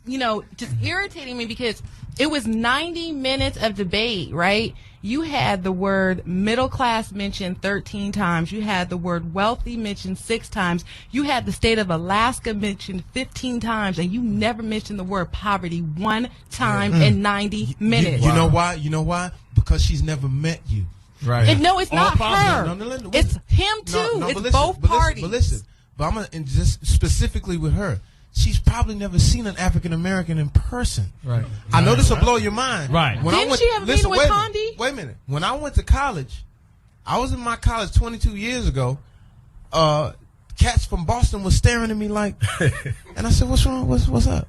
S14: just irritating me because it was 90 minutes of debate. Right? You had the word middle class mentioned 13 times. You had the word wealthy mentioned 6 times. You had the state of Alaska mentioned 15 times, and you never mentioned the word poverty one time in 90 minutes.
S1: You know why? You know why? Because she's never met you.
S14: Right. And no, it's not her. It's him too. It's both parties.
S1: But I'm gonna just specifically with her. She's probably never seen an African American in person. Right. I know this will blow your mind.
S10: Right.
S14: Didn't she have a meeting with Condi?
S1: Wait a minute. When I went to college, I was in my college 22 years ago. Cats from Boston was staring at me like, and I said, "What's wrong? What's up?"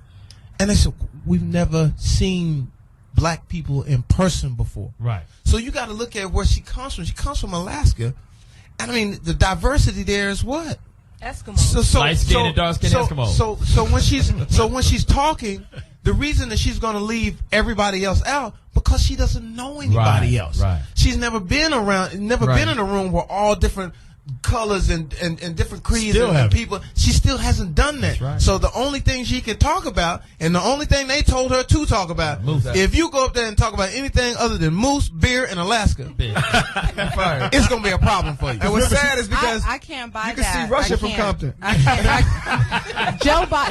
S1: And they said, "We've never seen black people in person before."
S10: Right.
S1: So you got to look at where she comes from. She comes from Alaska, and I mean the diversity there is what
S5: Eskimos.
S10: Light skinned and dark skinned Eskimos.
S1: So when she's talking, the reason that she's going to leave everybody else out because she doesn't know anybody else.
S10: Right.
S1: She's never been around, been in a room where all different colors and different creeds and people. She still hasn't done that. Right. So the only thing she can talk about, and the only thing they told her to talk about, if you go up there and talk about anything other than moose, beer, and Alaska, it's gonna be a problem for you.
S7: And what's sad is because
S14: I can't buy
S7: you can see Russia from Compton.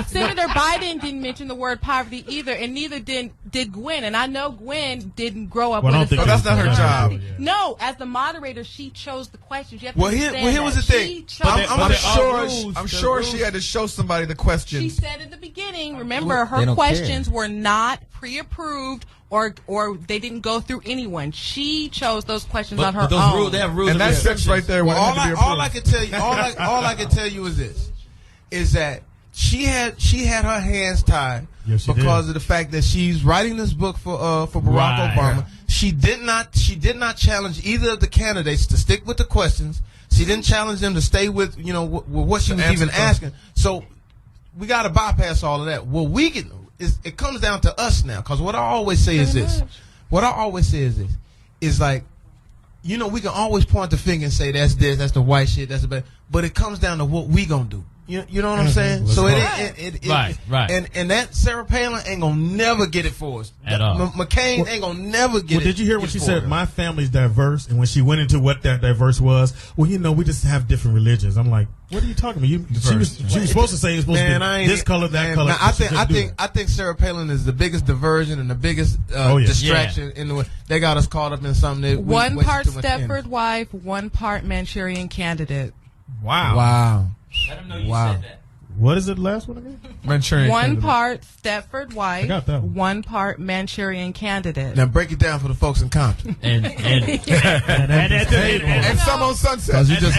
S14: Senator Biden didn't mention the word poverty either, and neither did Gwen. And I know Gwen didn't grow up with a
S7: that's not her job.
S14: No, as the moderator, she chose the questions. You have to
S1: here was the thing.
S7: I'm sure she had to show somebody the questions.
S14: She said at the beginning, remember, her questions were not pre-approved or they didn't go through anyone. She chose those questions on her own.
S10: They have rules
S7: and that sits right there.
S1: Well, all I can tell you, all I can tell you is this: is that she had her hands tied because of the fact that she's writing this book for Barack Obama. Yeah. She did not challenge either of the candidates to stick with the questions. She didn't challenge them to stay with what she was even asking. So we got to bypass all of that. What we can it comes down to us now, because what I always say is this. What I always say is this: is like, we can always point the finger and say that's the white shit, that's the bad. But it comes down to what we gonna do. You know what I'm saying? So
S10: right.
S1: And that Sarah Palin ain't gonna never get it for us
S10: at all.
S1: McCain ain't gonna never get it.
S4: Well, did you hear when she said my family's diverse, and when she went into what that diverse was? Well, we just have different religions. I'm like, what are you talking about? She was supposed to say it's supposed to be this color, that color.
S1: I think Sarah Palin is the biggest diversion and the biggest distraction in the way. They got us caught up in something that
S14: one part Stepford wife, one part Manchurian candidate.
S1: Wow.
S10: Let them know you said that.
S4: What is it? Last one again?
S7: Manchurian.
S14: One part Stepford wife.
S4: I got that one.
S14: One part Manchurian candidate.
S1: Now break it down for the folks in Compton.
S10: And
S7: some on Sunset.
S1: Because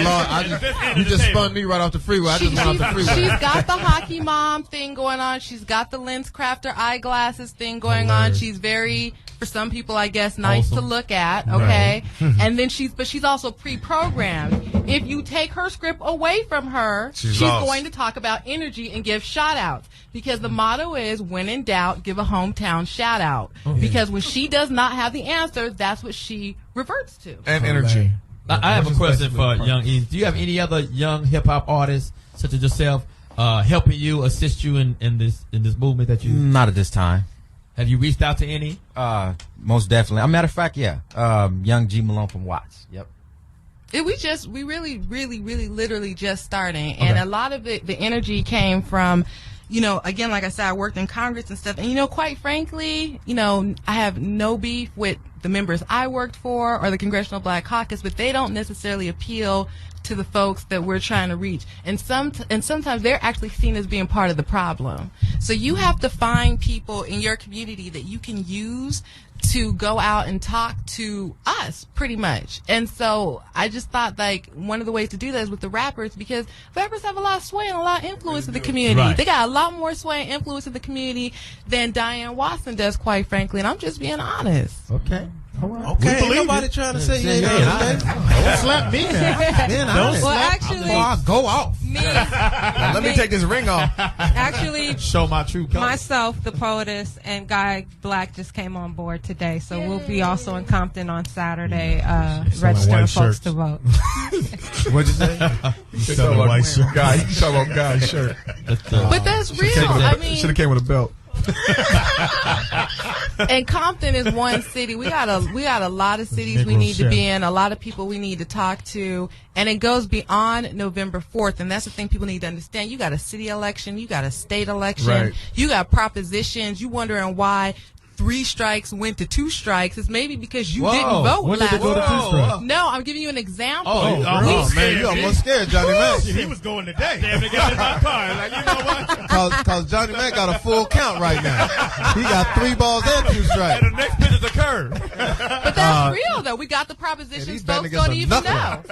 S1: you just spun me right off the freeway. I just went off the freeway.
S14: She's got the hockey mom thing going on. She's got the lens crafter eyeglasses thing going on. She's very, for some people, I guess, nice to look at. Okay, and then she's also pre-programmed. If you take her script away from her, she's going to talk about energy and give shout-outs. Because the motto is, when in doubt, give a hometown shout-out. Because when she does not have the answer, that's what she reverts to.
S7: And energy.
S10: I have a question for Young Eazy. Do you have any other young hip-hop artists, such as yourself, helping you, assist you in this movement that you...
S13: Not at this time.
S10: Have you reached out to any?
S13: Most definitely. As a matter of fact, yeah. Young G. Malone from Watts. Yep.
S14: We really, literally just starting. And a lot of the energy came from, you know, again, like I said, I worked in Congress and stuff. And, you know, quite frankly, you know, I have no beef with the members I worked for or the Congressional Black Caucus, but they don't necessarily appeal to the folks that we're trying to reach. And sometimes they're actually seen as being part of the problem. So you have to find people in your community that you can use to go out and talk to us, pretty much. And so I just thought, like, one of the ways to do that is with the rappers, because rappers have a lot of sway and a lot of influence in the community.
S10: Right.
S14: They got a lot more sway and influence in the community than Diane Watson does, quite frankly. And I'm just being honest.
S10: Okay.
S1: All right. Okay, ain't nobody trying to say you ain't honest. Don't slap me now. Don't slap
S5: actually,
S1: before I go off.
S7: Let me take this ring off.
S5: Actually,
S4: show my true colors.
S5: Myself, the poetess, and Guy Black just came on board today, so we'll be also in Compton on Saturday, registering folks to vote.
S1: What'd you say?
S7: You talking about white shirt. Guy, you talking about Guy's shirt.
S14: But that's real. I mean,
S7: should have came with a belt.
S14: And Compton is one city. We got a lot of cities we need to be in, a lot of people we need to talk to, and it goes beyond November 4th. And that's the thing people need to understand. You got a city election, you got a state election, you got propositions. You wondering why 3 strikes went to 2 strikes. It's maybe because you didn't vote
S4: when
S14: last
S4: did it go to 2 strikes?
S14: No, I'm giving you an example.
S1: Oh man, you almost scared Johnny Mack.
S4: He was going today. Damn, they got in my car. Like, you know what?
S1: Cause Johnny Mack got a full count right now. He got 3 balls and 2 strikes.
S4: And the next pitch is a curve.
S14: But that's real, though. We got the propositions folks don't even know.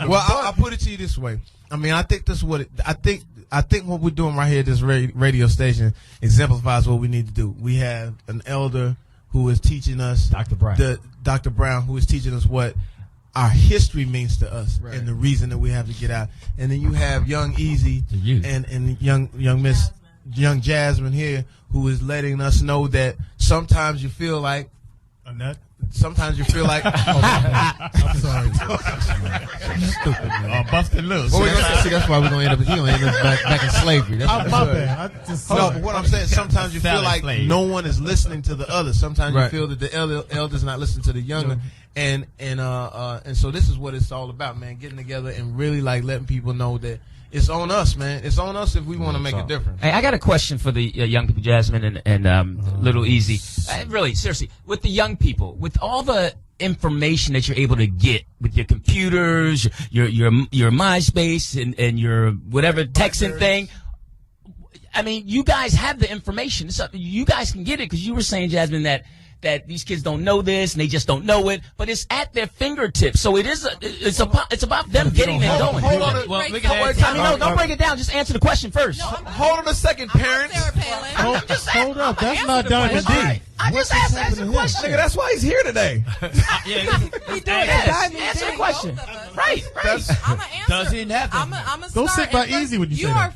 S1: Well, I'll put it to you this way. I mean, I think this is what I think what we're doing right here at this radio station exemplifies what we need to do. We have an elder who is teaching us, Dr. Brown, who is teaching us what our history means to us and the reason that we have to get out. And then you have young Easy and young Jasmine here, who is letting us know that sometimes you feel like
S4: a nut.
S1: Sometimes you feel like
S4: I'm sorry.
S1: Stupid, man.
S4: Busted loose.
S1: See, that's why we're gonna end up. He gonna end up back in slavery. That's
S4: my bad.
S1: But what I'm saying, sometimes you feel like no one is listening to the others. Sometimes you feel that the elders not listening to the younger, and so this is what it's all about, man. Getting together and really like letting people know that it's on us, man. It's on us if we want to make a difference.
S15: Hey, I got a question for the young people, Jasmine and Lil Eazy. Really, seriously, with the young people, with all the information that you're able to get with your computers, your MySpace and your whatever texting thing. I mean, you guys have the information. You guys can get it, because you were saying, Jasmine, that these kids don't know this and they just don't know it, but it's at their fingertips. So it's about them getting and going.
S7: Hold on.
S15: Don't break it down. Just answer the question first.
S7: No, hold on a second, parents.
S4: Hold up. That's not Dr. D.
S15: I just asked the question.
S7: Nigga, that's why he's here today.
S15: Answer the question. Right.
S14: I'm gonna answer.
S4: Does he have
S14: I'm
S4: Don't sit by Easy when you say
S14: that.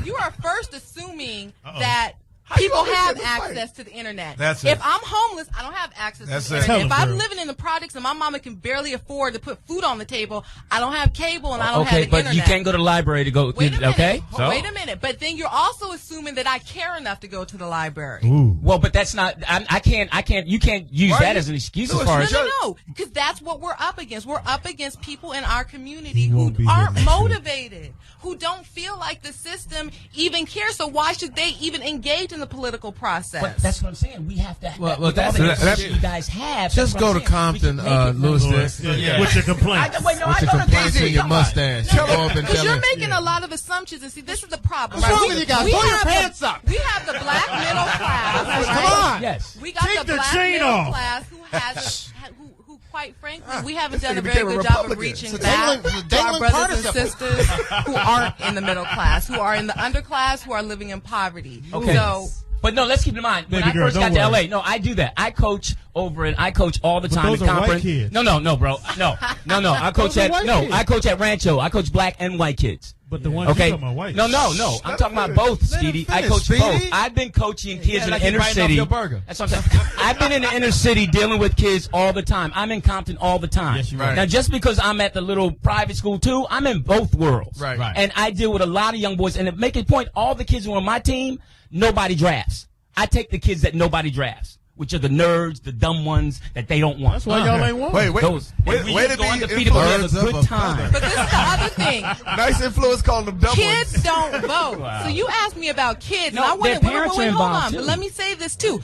S14: You are first assuming that people have access to the internet.
S7: That's
S14: if I'm homeless, I don't have access to the internet. If I'm living in the projects and my mama can barely afford to put food on the table, I don't have cable and I don't have the internet.
S15: Okay, but you can't go to the library to go.
S14: Wait a minute.
S15: Okay?
S14: Wait a minute. But then you're also assuming that I care enough to go to the library.
S15: Ooh. Well, but that's not. I can't. You can't use that as an excuse as far as.
S14: No. Because that's what we're up against. We're up against people in our community who aren't motivated, who don't feel like the system even cares. So why should they even engage in the political process?
S15: But that's what I'm saying. We have to.
S1: Well, that's
S15: you guys have.
S1: Just go to Compton, Louis.
S4: With your complaints.
S1: With your complaints and your mustache.
S14: Because you're making a lot of assumptions, and see, this is the problem.
S1: What's wrong with you guys? Pull your pants up.
S14: We have the black middle class.
S1: Come on.
S15: Yes.
S14: We got the black middle class who has. Quite frankly, we haven't done a very good job of reaching back to our brothers and sisters who aren't in the middle class, who are in the underclass, who are living in poverty.
S15: Okay.
S14: So,
S15: but no, let's keep in mind. When I first got to LA, I do that. I coach all the time in conference. No, bro. No. I coach I coach at Rancho. I coach black and white kids.
S4: But the ones you're talking about white.
S15: No. I'm talking about both, Speedy. I coach both. I've been coaching kids in the inner city. That's what I'm saying. I've been in the inner city dealing with kids all the time. I'm in Compton all the time.
S4: Yes, you're right.
S15: Now, just because I'm at the little private school too, I'm in both worlds.
S1: Right.
S15: And I deal with a lot of young boys. And to make a point, all the kids who are on my team, nobody drafts. I take the kids that nobody drafts. which are the nerds, the dumb ones that they don't want.
S4: That's why y'all ain't want.
S7: Wait
S15: Way to
S7: be
S15: undefeated. We have a good time.
S14: But this is the other thing.
S7: Nice influence calling them dumb
S14: Kids
S7: ones.
S14: don't vote. Wow. So you asked me about kids.
S15: No,
S14: and I
S15: their
S14: wanted,
S15: parents are
S14: hold
S15: involved,
S14: on.
S15: too.
S14: But let me say this too.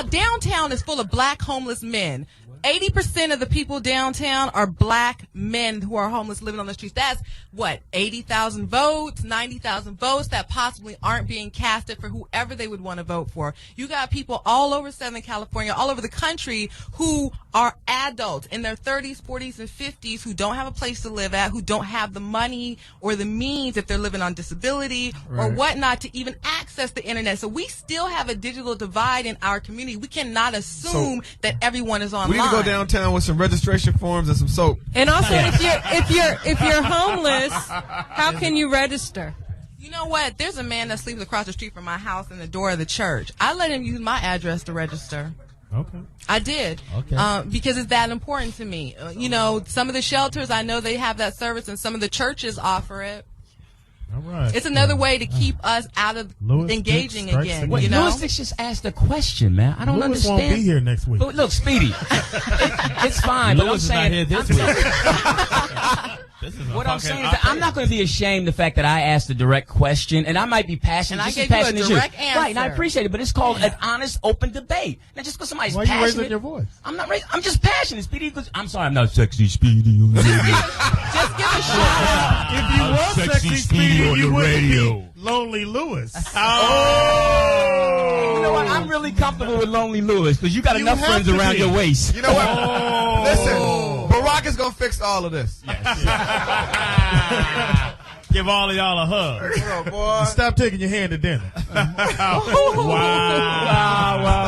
S14: Downtown is full of black homeless men. 80% of the people downtown are black men who are homeless living on the streets. That's what, 80,000 votes, 90,000 votes that possibly aren't being casted for whoever they would want to vote for. You got people all over Southern California, all over the country who are adults in their 30s, 40s, and 50s who don't have a place to live at, who don't have the money or the means if they're living on disability or whatnot to even access the internet. So we still have a digital divide in our community. We cannot assume that everyone is online.
S7: We need to go downtown with some registration forms and some soap.
S5: And also, if you're homeless, how can you register?
S14: You know what? There's a man that sleeps across the street from my house in the door of the church. I let him use my address to register.
S4: Okay.
S14: I did.
S10: Okay.
S14: Because it's that important to me. You know, some of the shelters, I know they have that service, and some of the churches offer it.
S4: All right.
S14: It's another way to keep us out of engaging again.
S15: Wait,
S14: you know?
S15: Lewis just asked a question, man. I don't
S4: Lewis
S15: understand.
S4: won't be here next week.
S15: But look, Speedy, it's fine.
S10: Lewis is
S15: but I'm
S10: not
S15: saying
S10: here this week.
S15: what I'm saying is that I'm not going to be ashamed of the fact that I asked a direct question, and I might be passionate.
S14: And I
S15: just as
S14: gave you a
S15: passionate as
S14: direct answer.
S15: Right, and I appreciate it, but it's called an honest, open debate. Now, just because somebody's
S4: Why are you
S15: passionate,
S4: raising your voice?
S15: I'm not raising. I'm just passionate, Speedy. I'm sorry, I'm not sexy, Speedy.
S14: Just give a shot.
S4: If you were sexy Speedy, you wouldn't be Lonely Lewis. Oh.
S15: You know what? I'm really comfortable with Lonely Lewis because you got enough friends around your waist.
S7: You know what? Listen, Barack is going to fix all of this.
S4: Give all of y'all a hug.
S7: What up, boy?
S4: Stop taking your hand to dinner. Wow.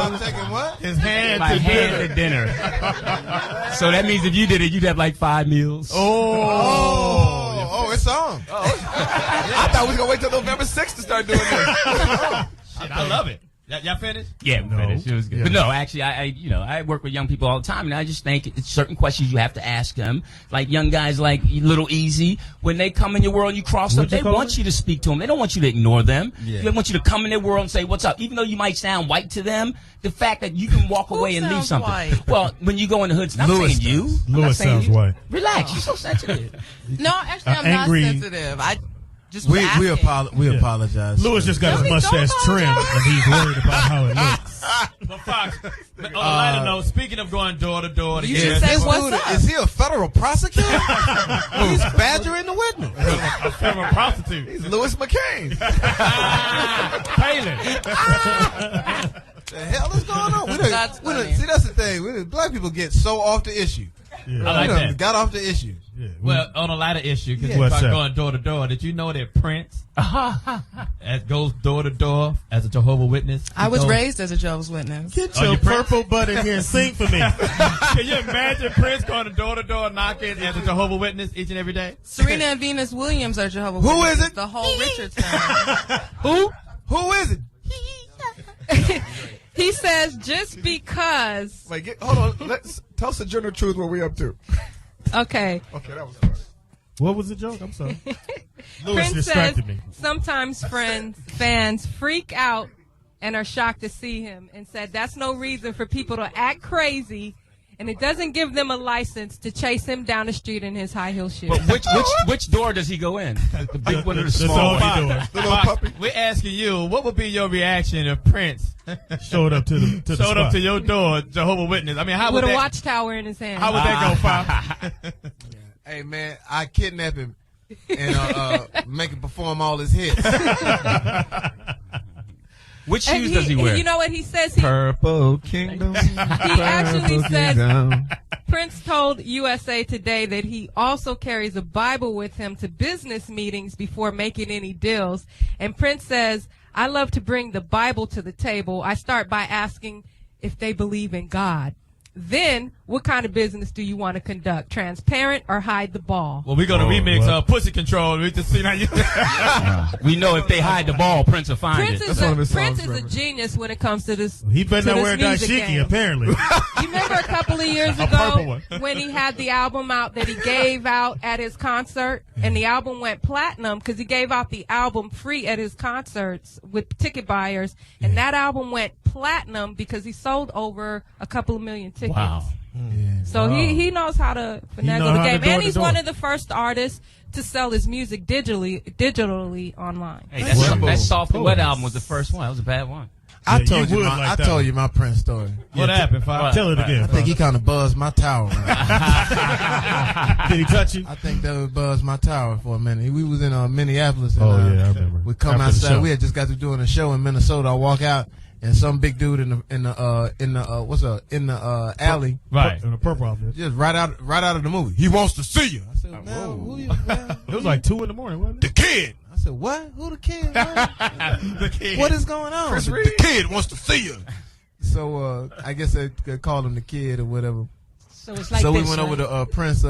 S1: Stop taking what?
S4: His hand
S15: My
S4: to
S15: hand
S4: dinner.
S15: to dinner. So that means if you did it, you'd have like 5 meals.
S1: Oh, it's on.
S7: I thought we was going to wait till November 6th to start doing this.
S4: Shit, I love it. Y'all finished?
S15: Yeah, we finished. It was good.
S4: Yeah.
S15: But no, actually, I work with young people all the time, and I just think it's certain questions you have to ask them. Like young guys like Lil Eazy, when they come in your world, you cross them. They want you to speak to them. They don't want you to ignore them.
S10: Yeah.
S15: They want you to come in their world and say, "What's up?" Even though you might sound white to them, the fact that you can walk away and leave something.
S14: White?
S15: Well, when you go in the hood, I'm
S1: Lewis
S15: saying you. I'm not
S4: Lewis
S15: saying
S4: sounds
S15: you.
S4: white.
S15: Relax, you're so sensitive.
S14: No, actually, I'm
S4: angry-
S14: not sensitive. I just
S1: We
S14: asking.
S1: apologize.
S4: Lewis just got his
S14: Don't
S4: mustache trimmed, and he's worried about how it looks.
S2: But Fox, on a lighter note, speaking of going door to door to
S14: You
S2: get
S14: should say what's up.
S1: Is he a federal prosecutor? He's badgering the witness.
S2: a federal prostitute.
S7: He's Louis McCain.
S2: Palin.
S1: The hell is going on?
S14: That's funny.
S1: See, that's the thing. Black people get so off the issue.
S4: Yeah.
S2: I like
S1: We done
S2: that.
S1: got off the issue.
S4: Yeah,
S2: Well, on a lighter issue, because
S4: What's
S2: we're
S4: that?
S2: going door to door, did you know that Prince goes door to door as a Jehovah's Witness?
S14: I was
S2: He goes-
S14: raised as a Jehovah's Witness.
S4: Get
S2: Oh,
S4: your
S2: you Prince?
S4: purple butt in here and sing for me.
S2: Can you imagine Prince going to door knocking as a Jehovah's Witness each and every day?
S14: Serena and Venus Williams are Jehovah's
S1: Who
S14: Witnesses.
S1: is it?
S14: The whole Richards family.
S1: Who is it?
S5: He says just because.
S7: Wait, hold on. Let's tell Sojourner Truth what we up to.
S5: Okay.
S7: Okay, that was fun.
S4: What was the joke? I'm sorry. Lewis
S5: Prince says
S4: distracted me.
S5: sometimes fans freak out and are shocked to see him, and said that's no reason for people to act crazy, and it doesn't give them a license to chase him down the street in his high heel shoes.
S15: But which door does he go in? The big one or the
S4: The
S15: small
S4: doggy
S15: one?
S4: door.
S7: The little puppy.
S2: We're asking you, what would be your reaction if Prince
S4: Showed up to the
S2: showed up
S4: spot.
S2: to your door, Jehovah's Witness? I mean, how would
S5: with a
S2: that?
S5: watchtower in his hand.
S2: How would that go, Fox?
S1: Hey, man, I kidnap him and make him perform all his hits.
S15: Which
S5: And
S15: shoes does he wear?
S5: You know what he says? He
S7: Purple Kingdom.
S5: actually
S7: Purple
S5: said
S7: Kingdom.
S5: Prince told USA Today that he also carries a Bible with him to business meetings before making any deals. And Prince says, I love to bring the Bible to the table. I start by asking if they believe in God. Then, what kind of business do you want to conduct? Transparent or hide the ball?
S2: Well, we're going to remix Pussy Control. We just see how you.
S15: We know if they hide the ball, Prince will find
S5: Prince
S15: it.
S5: is a genius when it comes to this.
S4: He better
S5: to
S4: not
S5: this
S4: wear
S5: music
S4: dashiki,
S5: game.
S4: apparently.
S5: You remember a couple of years
S4: A purple
S5: ago
S4: one.
S5: when he had the album out that he gave out at his concert, and the album went platinum because he gave out the album free at his concerts with ticket buyers, and that album went platinum because he sold over a couple of million tickets.
S10: Wow.
S5: So he knows how to finagle the game, and he's one of the first artists to sell his music digitally online.
S15: Hey, that Soft and Wet album was the first one. That was a bad one.
S1: I told you my Prince story.
S4: What happened? Tell it again.
S1: I think he kind of buzzed my tower.
S4: Did he touch you?
S1: I think that buzzed my tower for a minute. We was in Minneapolis. And,
S4: I remember.
S1: We come outside. We had just got to doing a show in Minnesota. I walk out. And some big dude in the alley,
S4: right? In the purple outfit,
S1: just right out of the movie. He wants to see you. I said, man, who you? Man?
S4: It was like 2 a.m, wasn't it?
S1: The kid. I said, what? Who the kid?
S10: The kid.
S1: What is going on?
S10: Chris
S1: The kid wants to see you. So I guess they called him the kid or whatever.
S5: So it's like
S1: we went over to Prince.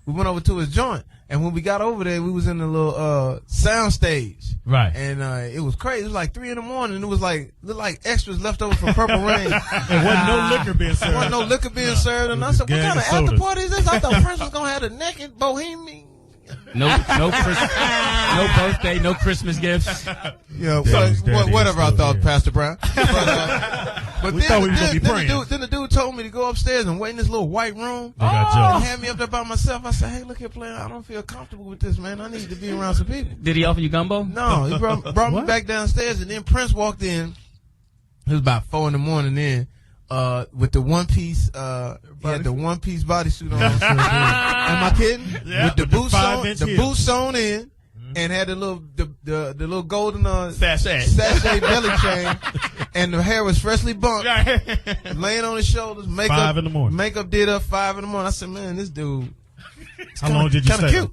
S1: We went over to his joint, and when we got over there, we was in the little sound stage.
S4: Right.
S1: And it was crazy. It was like 3 a.m, and it was looked like extras left over from Purple Rain.
S4: There wasn't no liquor being served.
S1: There wasn't no liquor being served. And I said, what kind of after party is this? I thought Prince was going to have a naked bohemian.
S15: No birthday, no Christmas gifts.
S1: Yeah, whatever I thought, Pastor Brown. But
S4: we thought we were going to be praying.
S1: Then the dude told me to go upstairs and wait in this little white room.
S4: And
S1: had me up there by myself. I said, hey, look here, player. I don't feel comfortable with this, man. I need to be around some people.
S15: Did he offer you gumbo?
S1: No, he brought me back downstairs, and then Prince walked in. It was about 4 a.m. then. With the one piece, he had the one piece bodysuit on. Am I kidding?
S4: Yeah,
S1: with the boots on,
S4: heels.
S1: Boots sewn in, and had the little golden
S10: sachet
S1: belly chain, and the hair was freshly bumped, laying on his shoulders. Makeup
S4: 5 a.m.
S1: Makeup did up 5 a.m. I said, man, this dude.
S4: How long did you stay?
S1: Kind of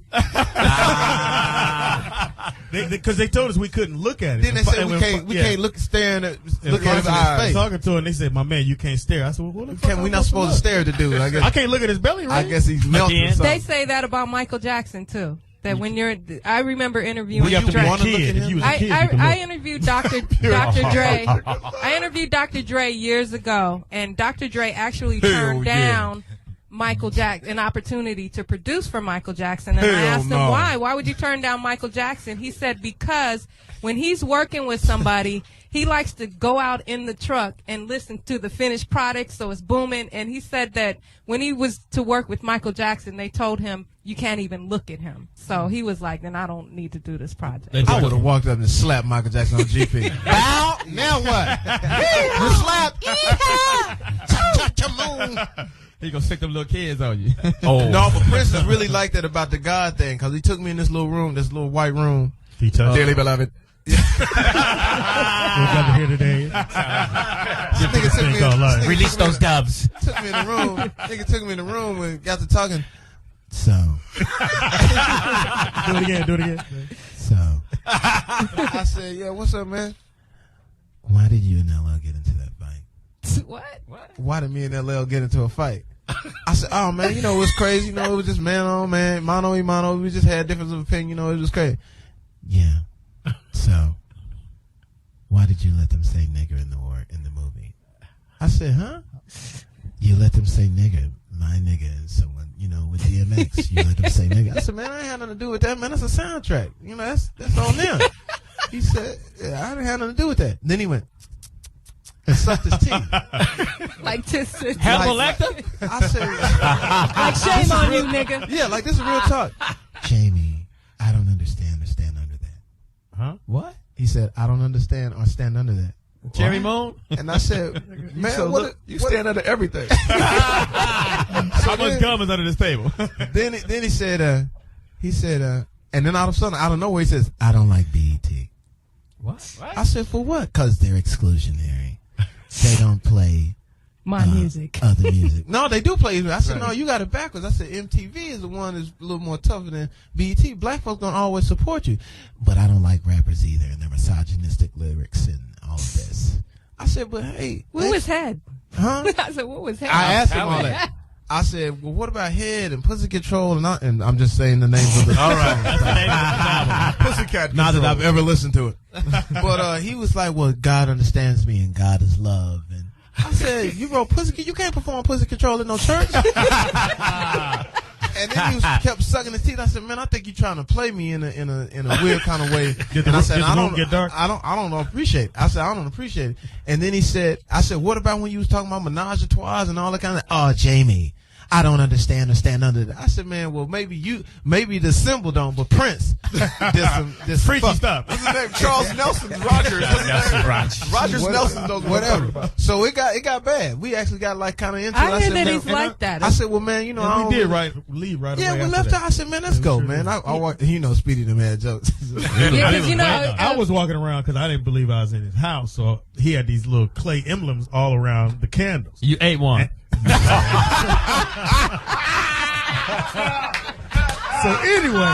S1: cute.
S4: Because they told us we couldn't look at it.
S1: Then they said we can't look staring at look at his eyes.
S4: Talking to him, they said, "My man, you can't stare." I said, "Well, what the fuck?
S1: We not supposed to stare at the dude. I guess
S4: I can't look at his belly. Right?
S1: I guess he's melting.
S5: They say that about Michael Jackson too. That when I remember interviewing
S4: Dre.
S5: I interviewed Dr. Dre. I interviewed Dr. Dre years ago, and Dr. Dre actually turned down Michael Jackson, an opportunity to produce for Michael Jackson. And I asked him why. Why would you turn down Michael Jackson? He said because when he's working with somebody, he likes to go out in the truck and listen to the finished product, so it's booming. And he said that when he was to work with Michael Jackson, they told him you can't even look at him. So he was like, then I don't need to do this project.
S1: I would have walked up and slapped Michael Jackson on GP. Now what? You slapped.
S10: He gonna stick them little kids on you.
S1: No, but Prince is really like that about the God thing, because he took me in this little room, this little white room.
S4: He touched
S1: dearly beloved.
S4: We're here today.
S15: Release those doves.
S1: Took me in the room. Nigga took me in the room and got to talking. So.
S4: Do it again.
S1: So. I said, yeah, what's up, man? Why did you and LL get into that fight?
S5: What?
S1: Why did me and LL get into a fight? I said, oh, man, it was crazy. It was just man on man, mano y mano. We just had difference of opinion. It was crazy. Yeah. So, why did you let them say nigger in the movie? I said, huh? You let them say nigger, my nigga, and someone, with DMX. You let them say nigga. I said, man, I ain't had nothing to do with that, man. That's a soundtrack. That's on them. He said, yeah, I didn't have nothing to do with that. Then he went and sucked his teeth.
S5: Like this.
S15: Hannibal Lecter?
S1: I said,
S5: like shame on you, nigga.
S1: Yeah, like this is real talk. Jamie, I don't understand or stand under that.
S4: Huh?
S10: What?
S1: He said, I don't understand or stand under that.
S10: Cherry Moon?
S1: And I said, man,
S7: you stand under everything.
S4: How much gum is under this table?
S1: Then he said, and then all of a sudden, out of nowhere, he says, I don't like BET.
S10: What?
S1: I said, for what? Because they're exclusionary. They don't play
S5: my music.
S1: Other music. No, they do play. I said, no, you got it backwards. I said, MTV is the one that's a little more tougher than BET. Black folks don't always support you. But I don't like rappers either, and their misogynistic lyrics and all of this. I said, but hey.
S5: What was Head?
S1: Huh?
S5: I said, what was Head?
S1: I asked him all that. I said, well, what about Head and Pussy Control? And I'm just saying the names of the
S10: all right. That's the name of the album.
S7: Pussycat
S1: Not that I've ever listened to it. But he was like, well, God understands me and God is love. And I said, you wrote Pussy, you can't perform Pussy Control in no church. And then he kept sucking his teeth. I said, man, I think you're trying to play me in a weird kind of way. And I said, I don't appreciate it. I said, I don't appreciate it. And then he said, I said, what about when you was talking about menage a trois and all that kind of, oh, Jamie, I don't understand or stand under that. I said, man, well, maybe the symbol don't, but Prince did some
S4: freaky stuff.
S7: What's his name? Charles Nelson Rogers. Rogers Nelson.
S1: Whatever. So it got bad. We actually got like kind of into it.
S5: I hear that he's like that.
S1: I said, well, man, you know,
S4: we did leave right away.
S1: Yeah, we left out. I said, man, let's go, man. I walked, you know, Speedy them had jokes.
S5: Yeah, because you know,
S4: I was walking around because I didn't believe I was in his house, so he had these little clay emblems all around the candles.
S10: You ate one.
S4: So anyway.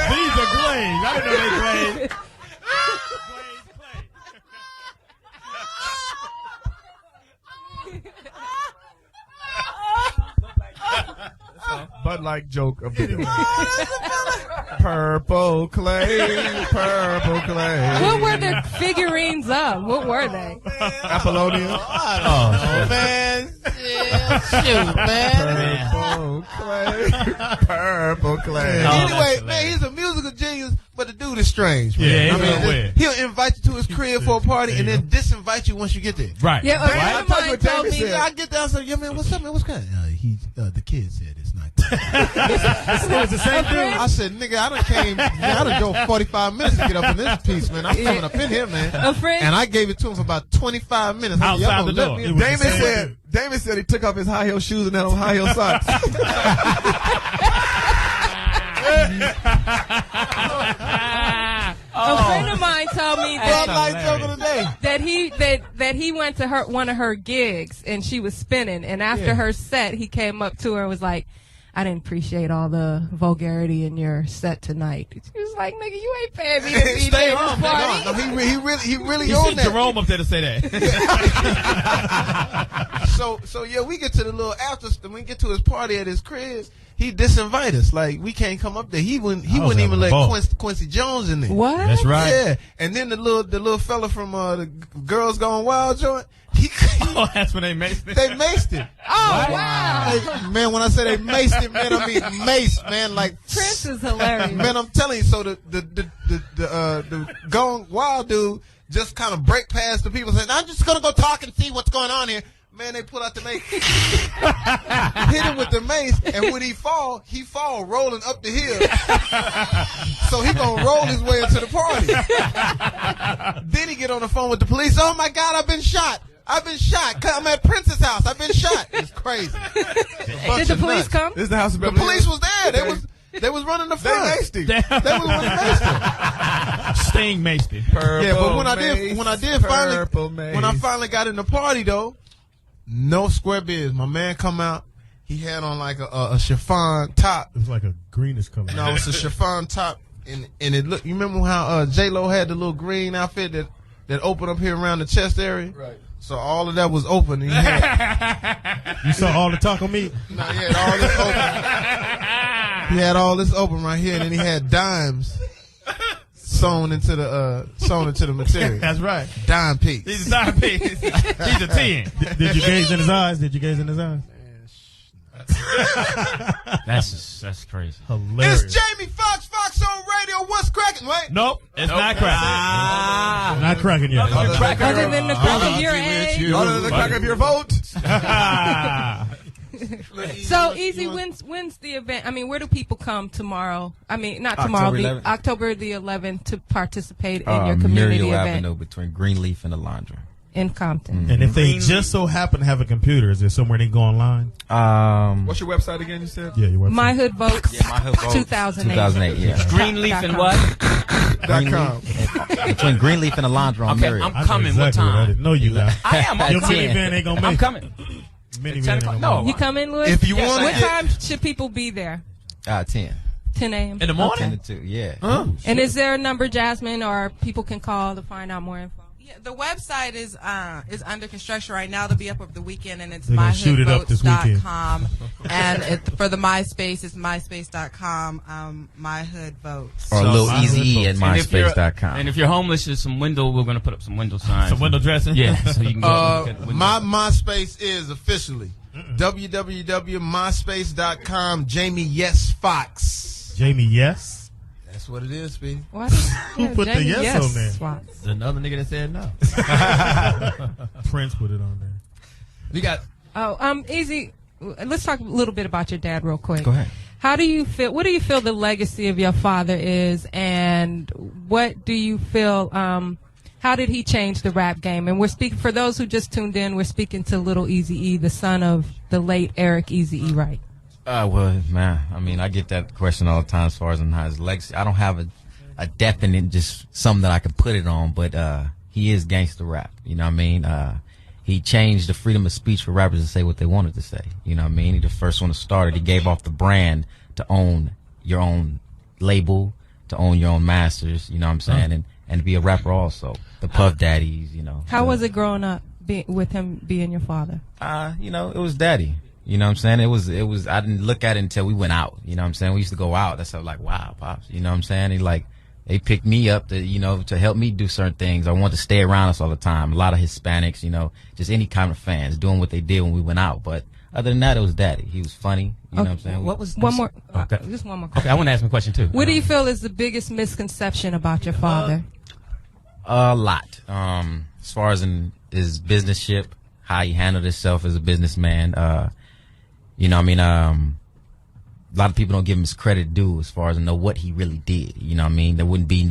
S4: These are glazed. I didn't know they glazed.
S7: Bud like joke of the purple clay, purple clay.
S5: What were the figurines of? What were they?
S7: Apollonia.
S6: Oh, man. Shoot, man.
S7: Purple clay, purple clay.
S1: Anyway, man, he's a musical genius, but the dude is strange. Man.
S4: Yeah,
S1: I mean, he'll invite you to his crib for a party and then disinvite you once you get there.
S4: Right.
S5: Yeah, a friend of mine told me.
S1: I get there, I said, yeah, man, what's up, man? What's going on? The kid said it's not.
S4: It's the same thing.
S1: I said, nigga, I done drove 45 minutes to get up in this piece, man. I'm coming up in here, man. And I gave it to him for about 25 minutes.
S4: Outside the door.
S7: Damon said he took off his high heel shoes and had on high heel socks.
S5: A friend of mine told me that he went to one of her gigs and she was spinning, and after her set he came up to her and was like, I didn't appreciate all the vulgarity in your set tonight. She was like, nigga, you ain't paying me to be there at this party.
S1: No, he really
S10: You
S1: on
S10: see
S1: that.
S10: Jerome up there to say that.
S1: So yeah, we get to the little after. When we get to his party at his crib, he disinvite us. Like, we can't come up there. He wouldn't even let Quincy Jones in there.
S5: What?
S10: That's right.
S1: Yeah. And then the little fella from the Girls Gone Wild joint.
S10: Oh, that's when they maced it.
S1: They maced it.
S5: Oh, wow.
S1: Hey, man, when I say they maced it, man, I mean maced, man. Like,
S5: Prince is hilarious.
S1: Man, I'm telling you. So the Gone Wild dude just kind of break past the people, saying, I'm just gonna go talk and see what's going on here. Man, they pull out the mace, hit him with the mace, and when he fall rolling up the hill. So he gonna roll his way into the party. Then he get on the phone with the police. Oh my God, I've been shot. I'm at Prince's house. I've been shot. It's crazy.
S5: Did the police come?
S7: This is the house of
S1: The police was there. They was running the front.
S7: They maced him.
S1: They was running maced him.
S10: Sting maced him.
S1: Yeah, but when I finally got in the party though, no square biz. My man come out. He had on like a chiffon top.
S4: It was like a greenish color.
S1: No, it's a chiffon top, and it look. You remember how J-Lo had the little green outfit that opened up here around the chest area?
S7: Right.
S1: So all of that was open. And
S4: you saw all the taco meat?
S1: No, he had all this open. He had all this open right here, and then he had dimes sewn into the material.
S10: That's right.
S1: Dime piece.
S10: He's a dime piece. He's a 10.
S4: Did you gaze in his eyes?
S10: That's crazy.
S4: Hilarious.
S1: It's Jamie Foxx, Foxxhole Radio. What's cracking? Wait.
S10: Nope, it's not cracking.
S4: Not cracking yet.
S5: Other than the crack of your egg.
S7: Other than the crack of your vote.
S5: So Easy, when's the event? I mean, where do people come tomorrow? I mean, not tomorrow, October the 11th to participate in your community
S13: Muriel
S5: event
S13: Avenue between Greenleaf and the Laundry
S5: in Compton.
S4: Mm-hmm. And if they just so happen to have a computer, is there somewhere they go online?
S7: What's your website again? You said
S4: your website.
S5: My Hood Votes.
S13: Yeah, My Hood Votes.
S5: 2008.
S13: Yeah.
S15: Greenleaf and what?
S7: .com.
S13: Between Greenleaf and the Laundry on Muriel.
S15: I'm coming. What time?
S4: No, you not.
S15: I am.
S4: Your minivan ain't gonna make.
S15: I'm coming.
S5: No, you come in, Louis?
S1: If you want,
S5: what time should people be there?
S13: 10.
S5: 10 a.m.
S10: In the morning?
S13: 10 to 2, yeah.
S5: And is there a number, Jasmine, or people can call to find out more info?
S14: Yeah, the website is under construction right now. It'll be up over the weekend, and it's
S4: myhoodvotes.com.
S14: And for the MySpace, it's myspace.com. MyHoodVotes.
S13: Or Lil Eazy-E at myspace.com.
S15: And if you're homeless, there's some window. We're going to put up some window signs.
S4: Some window dressing.
S15: Yeah. So you can go.
S1: My MySpace is officially www.myspace.com. Jamie Foxx.
S4: Jamie Yes.
S1: That's what it is, Speedy.
S5: What?
S4: Who put the yes on there?
S10: Another nigga that said no.
S4: Prince put it on there.
S10: We got.
S5: Easy. Let's talk a little bit about your dad real quick.
S13: Go ahead.
S5: How do you feel? What do you feel the legacy of your father is, and what do you feel? How did he change the rap game? And we're speaking for those who just tuned in. We're speaking to Lil Eazy-E, the son of the late Eric Eazy-E Wright.
S13: Well, man, I mean, I get that question all the time as far as on his legacy. I don't have a definite, just something that I could put it on, but he is gangster rap. You know what I mean? He changed the freedom of speech for rappers to say what they wanted to say. You know what I mean? He the first one to start it. He gave off the brand to own your own label, to own your own masters. You know what I'm saying? And to be a rapper also. The Puff Daddies, you know.
S5: How was it growing up with him being your father?
S13: You know, it was daddy. You know what I'm saying? It was, I didn't look at it until we went out. You know what I'm saying? We used to go out. That's how, like, wow, Pops. You know what I'm saying? They picked me up to, you know, to help me do certain things. I wanted to stay around us all the time. A lot of Hispanics, you know, just any kind of fans doing what they did when we went out. But other than that, it was daddy. He was funny. You know what I'm saying?
S5: What was one more?
S15: Okay.
S5: Just one more question.
S15: Okay, I want to ask him a question too.
S5: What do you feel is the biggest misconception about your father?
S13: A lot. As far as in his businessship, how he handled himself as a businessman, you know what I mean? A lot of people don't give him his credit due as far as know what he really did. You know what I mean? There wouldn't be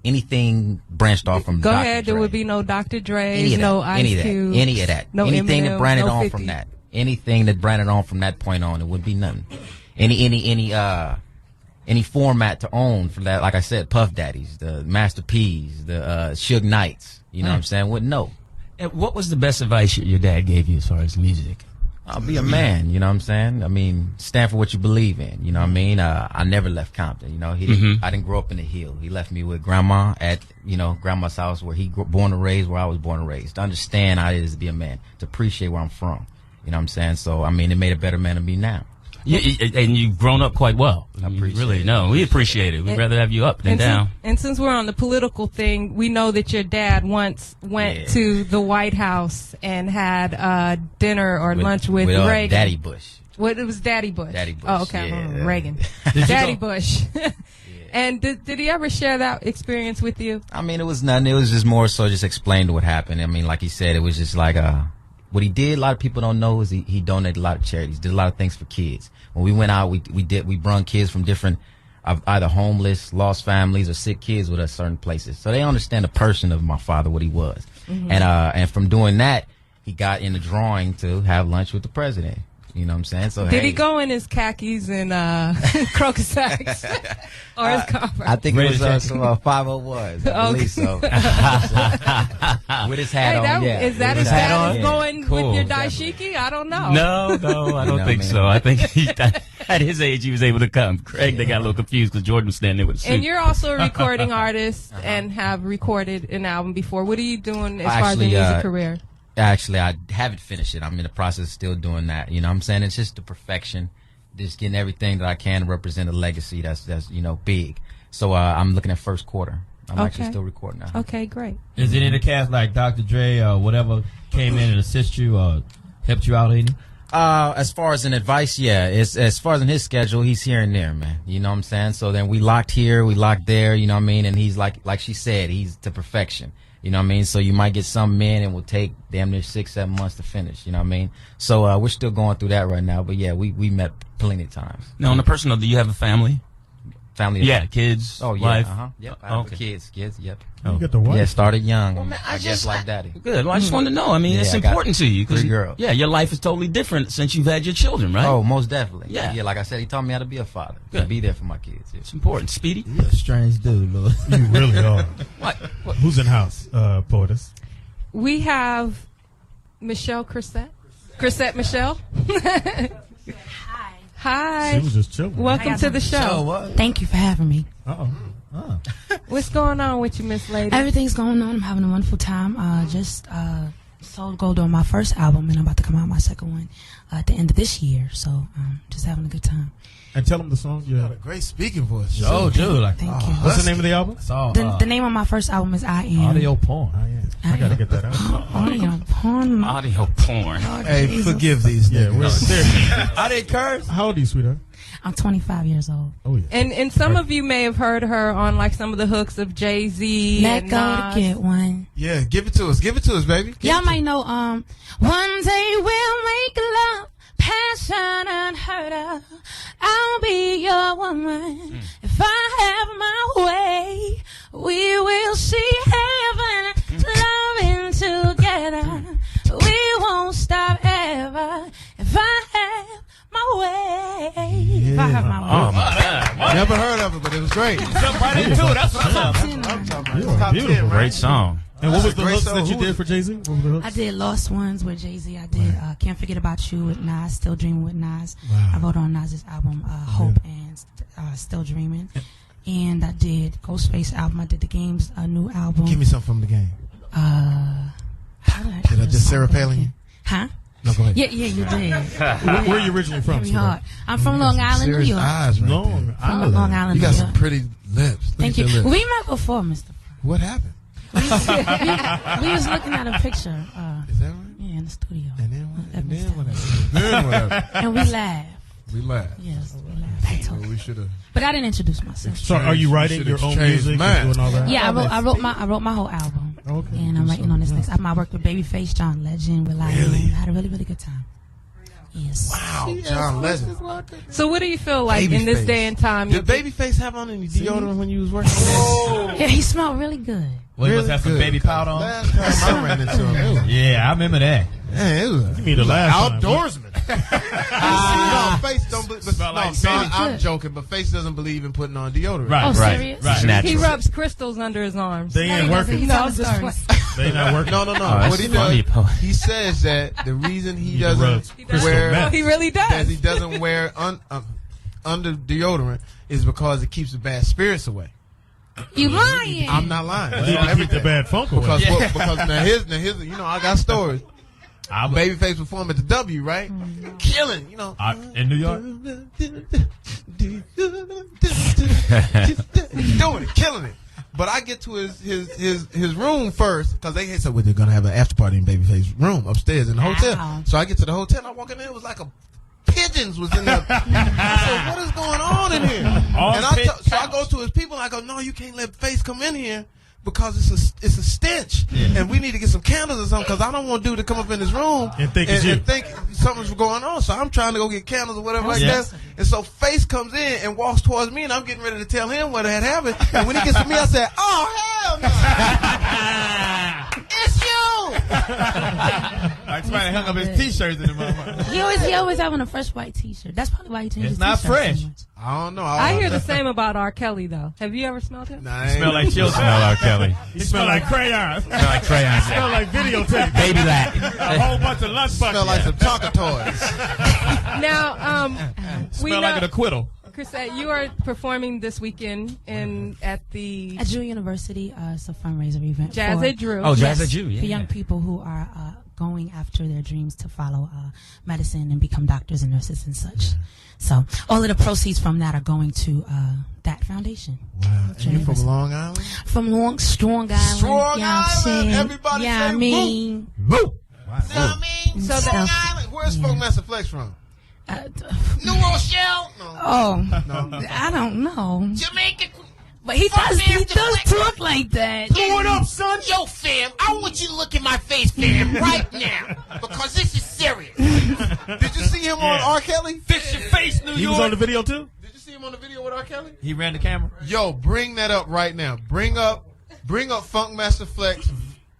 S13: anything branched off from
S5: Go
S13: Dr.
S5: ahead.
S13: Dre.
S5: There would be no Dr. Dre's, no Ice Cube.
S13: Any of that.
S5: No
S13: Anything
S5: Eminem,
S13: that branded
S5: no
S13: on
S5: 50.
S13: from that. Anything that branded on from that point on, it wouldn't be nothing. Any format to own for that, like I said, Puff Daddies, the Master P's, the Suge Knights. You know what I'm saying? Wouldn't know.
S15: And what was the best advice your dad gave you as far as music?
S13: I'll be a man, you know what I'm saying? I mean, stand for what you believe in, you know what I mean? I never left Compton, you know. I didn't grow up in the hill. He left me with grandma at, you know, grandma's house where he born and raised, where I was born and raised. To understand how it is to be a man, to appreciate where I'm from, you know what I'm saying? So, I mean, it made a better man of me now.
S15: And you've grown up quite well. I appreciate it. No, we appreciate it. We'd rather have you up than down.
S5: And since we're on the political thing, we know that your dad once went to the White House and had dinner or lunch with Reagan.
S13: Daddy Bush.
S5: What, it was Daddy Bush.
S13: Daddy Bush.
S5: Oh, okay.
S13: Yeah.
S5: Reagan. Daddy Bush. And did he ever share that experience with you?
S13: I mean, it was nothing. It was just more so just explained what happened. I mean, like he said, it was just like what he did. A lot of people don't know is he donated a lot of charities, did a lot of things for kids. When we went out, we brung kids from different, either homeless, lost families, or sick kids with us certain places. So they understand the person of my father, what he was. And from doing that, he got in the drawing to have lunch with the president. You know what I'm saying? So
S5: did he go in his khakis and croaker sacks or his Converse?
S13: I think it was some 501s. I believe so. With his hat on. Yeah.
S5: Is that his hat on? Going with your dashiki? I don't know.
S15: No, I don't think so. I think at his age he was able to come. Craig, they got a little confused because Jordan was standing there with a suit.
S5: And you're also a recording artist and have recorded an album before. What are you doing as far as your music career?
S13: Actually, I haven't finished it. I'm in the process of still doing that. You know what I'm saying? It's just the perfection. Just getting everything that I can to represent a legacy that's you know, big. So I'm looking at first quarter. I'm actually still recording now.
S5: Okay, great.
S10: Is it in the cast like Dr. Dre or whatever came in and assist you or helped you out any?
S13: As far as an advice, yeah. As far as in his schedule, he's here and there, man. You know what I'm saying? So then we locked here, we locked there, you know what I mean? And he's like she said, he's to perfection. You know what I mean? So you might get some men and will take damn near 6-7 months to finish. You know what I mean? So we're still going through that right now. But yeah, we met plenty of times.
S15: Now, on the personal, do you have a family?
S13: Family?
S15: Yeah, kids.
S13: Oh yeah.
S15: Wife.
S13: Yep. I have kids. Yep.
S4: You got the wife.
S13: Yeah, started young.
S15: Well, man, I
S13: guess
S15: just
S13: like daddy.
S15: Good. Well, I just wanted to know. I mean, it's important to you.
S13: 3 girls.
S15: Yeah, your life is totally different since you've had your children, right?
S13: Oh, most definitely.
S15: Yeah.
S13: Yeah, like I said, he taught me how to be a father.
S15: Good.
S13: To be there for my kids. Yeah.
S15: It's important. Speedy?
S10: You're a strange dude, Lord.
S4: You really are.
S15: What?
S4: Who's in house, Poetess?
S5: We have Michele Chrisette Michele.
S6: Hi.
S5: Hi.
S4: She was just chilling.
S5: Welcome to the show.
S6: Thank you for having me.
S4: Uh-oh.
S5: What's going on with you, Miss Lady?
S16: Everything's going on. I'm having a wonderful time. Just sold gold on my first album, and I'm about to come out my second one at the end of this year. So just having a good time.
S4: And tell them the song.
S1: You had a great speaking voice.
S10: Oh, dude.
S16: Thank you.
S4: What's the name of the album?
S16: The name of my first album is I Am.
S10: Audio porn.
S4: I gotta get that out.
S16: Audio porn.
S15: Audio porn.
S1: Hey, forgive these niggas.
S4: We're serious.
S10: I didn't curse.
S4: How old are you, sweetheart?
S16: I'm 25 years old.
S4: Oh, yeah.
S5: And some of you may have heard her on like some of the hooks of Jay-Z.
S16: Let go to get one.
S1: Yeah, give it to us. Give it to us, baby.
S16: Y'all might know, one day we'll make love, passion unheard of. I'll be your woman. If I have my way, we will see heaven, loving together. We won't stop ever. If I have my way.
S1: Yeah.
S16: If I have my way.
S1: Oh, my God. Never heard of it, but it was great.
S10: Jump right into it. That's what I'm talking
S1: Top 10, right?
S15: Great song.
S4: And what was the hooks that you did for Jay-Z? What were the hooks?
S16: I did Lost Ones with Jay-Z. I did Can't Forget About You with Nas, Still Dreaming with Nas.
S1: Wow.
S16: I wrote on Nas's album Hope and Still Dreaming. And I did Ghostface album. I did The Game's new album.
S1: Give me something from The Game. Did I just Sarah Palin you?
S16: Huh?
S1: No, go ahead.
S16: Yeah, you did.
S4: Where are you originally from?
S16: Very hard. I'm from Long Island, New York.
S1: Eyes right
S4: Long
S16: Island. Long Island,
S1: You got
S16: New
S1: some
S16: York.
S1: pretty lips. Look
S16: Thank
S1: at
S16: you.
S1: your lips.
S16: We met before, Mr.
S1: What happened?
S16: We was looking at a picture.
S1: Is that right?
S16: Yeah, in the studio.
S1: And then whatever.
S16: And we laughed.
S1: We laughed.
S16: Yes, we laughed. I told
S1: Well, we should have.
S16: But I didn't introduce myself.
S4: So are you writing your own music and doing all that?
S16: Yeah, I wrote my whole album.
S4: Okay.
S16: And I'm writing on this next album. I worked with Babyface, John Legend, with Lion.
S1: Really?
S16: Had a really, really good time. Yes.
S1: Wow, John Legend.
S5: So what do you feel like in this day and time?
S1: Did Babyface have on any deodorant when you was working?
S16: Yeah, he smelled really good.
S10: Well, he must have some baby powder on.
S1: Last time I ran into him.
S10: Yeah, I remember that.
S1: Man, it was
S4: You mean the last time?
S1: outdoorsman. No, Face don't believe. I'm joking, but Face doesn't believe in putting on deodorant.
S16: Oh, serious?
S10: Right.
S5: He rubs crystals under his arms.
S4: They ain't working.
S16: He knows the stories.
S4: They not working.
S1: No. What he does, he says that the reason he doesn't wear,
S5: He really does.
S1: that he doesn't wear under deodorant is because it keeps the bad spirits away.
S16: You lying?
S1: I'm not lying.
S4: Well, you keep the bad funk away.
S1: Because now his, you know, I got stories. Babyface performed at the W, right? Killing, you know.
S10: In New York?
S1: Doing it, killing it. But I get to his room first because they said, well, they're going to have an after party in Babyface's room upstairs in the hotel. So I get to the hotel and I walk in there. It was like pigeons was in there. I said, what is going on in here? So I go to his people and I go, no, you can't let Face come in here because it's a stench. Yeah. And we need to get some candles or something because I don't want dude to come up in his room
S4: and think
S1: something's going on. So I'm trying to go get candles or whatever like that. And so Face comes in and walks towards me and I'm getting ready to tell him what had happened. And when he gets to me, I said, oh, hell no. It's you.
S10: Like somebody hung up his t-shirts in the motherfucker.
S16: He always having a fresh white t-shirt. That's probably why he changed his
S10: It's not
S16: t-shirt
S10: fresh.
S16: so much.
S1: I don't know.
S5: I hear the same about R. Kelly, though. Have you ever smelled him?
S1: Nah,
S10: Smell like children.
S13: Smell R. Kelly.
S4: He smell like crayons.
S13: Smell like crayons.
S4: Smell like videotape.
S13: Baby lack.
S4: A whole bunch of lunch buckets.
S1: Smell like some Tonka toys.
S5: Now, we
S10: Smell
S5: know,
S10: like an acquittal.
S5: Chrisette, you are performing this weekend at
S16: Drew University. It's a fundraiser event.
S5: Jazz
S16: for,
S5: at Drew.
S15: Oh, Jazz at Drew, yeah.
S16: For young people who are going after their dreams to follow medicine and become doctors and nurses and such. So all of the proceeds from that are going to that foundation.
S1: Wow. And you're from Long Island?
S16: From Strong Island.
S1: Strong Island. Everybody say
S16: I mean.
S1: Woo. Wow. I mean?
S16: So
S1: Strong Island. Where's Funkmaster Flex from?
S6: New Rochelle?
S1: No.
S16: Oh.
S1: No.
S16: I don't know.
S6: Jamaica?
S16: But he does talk like that.
S6: Blow it up, son. Yo, fam, I want you to look in my face, fam, right now. Because this is serious.
S1: Did you see him on R. Kelly?
S6: Fix your face, New York.
S4: He was on the video, too?
S1: Did you see him on the video with R. Kelly?
S10: He ran the camera.
S1: Yo, bring that up right now. Bring up Funkmaster Flex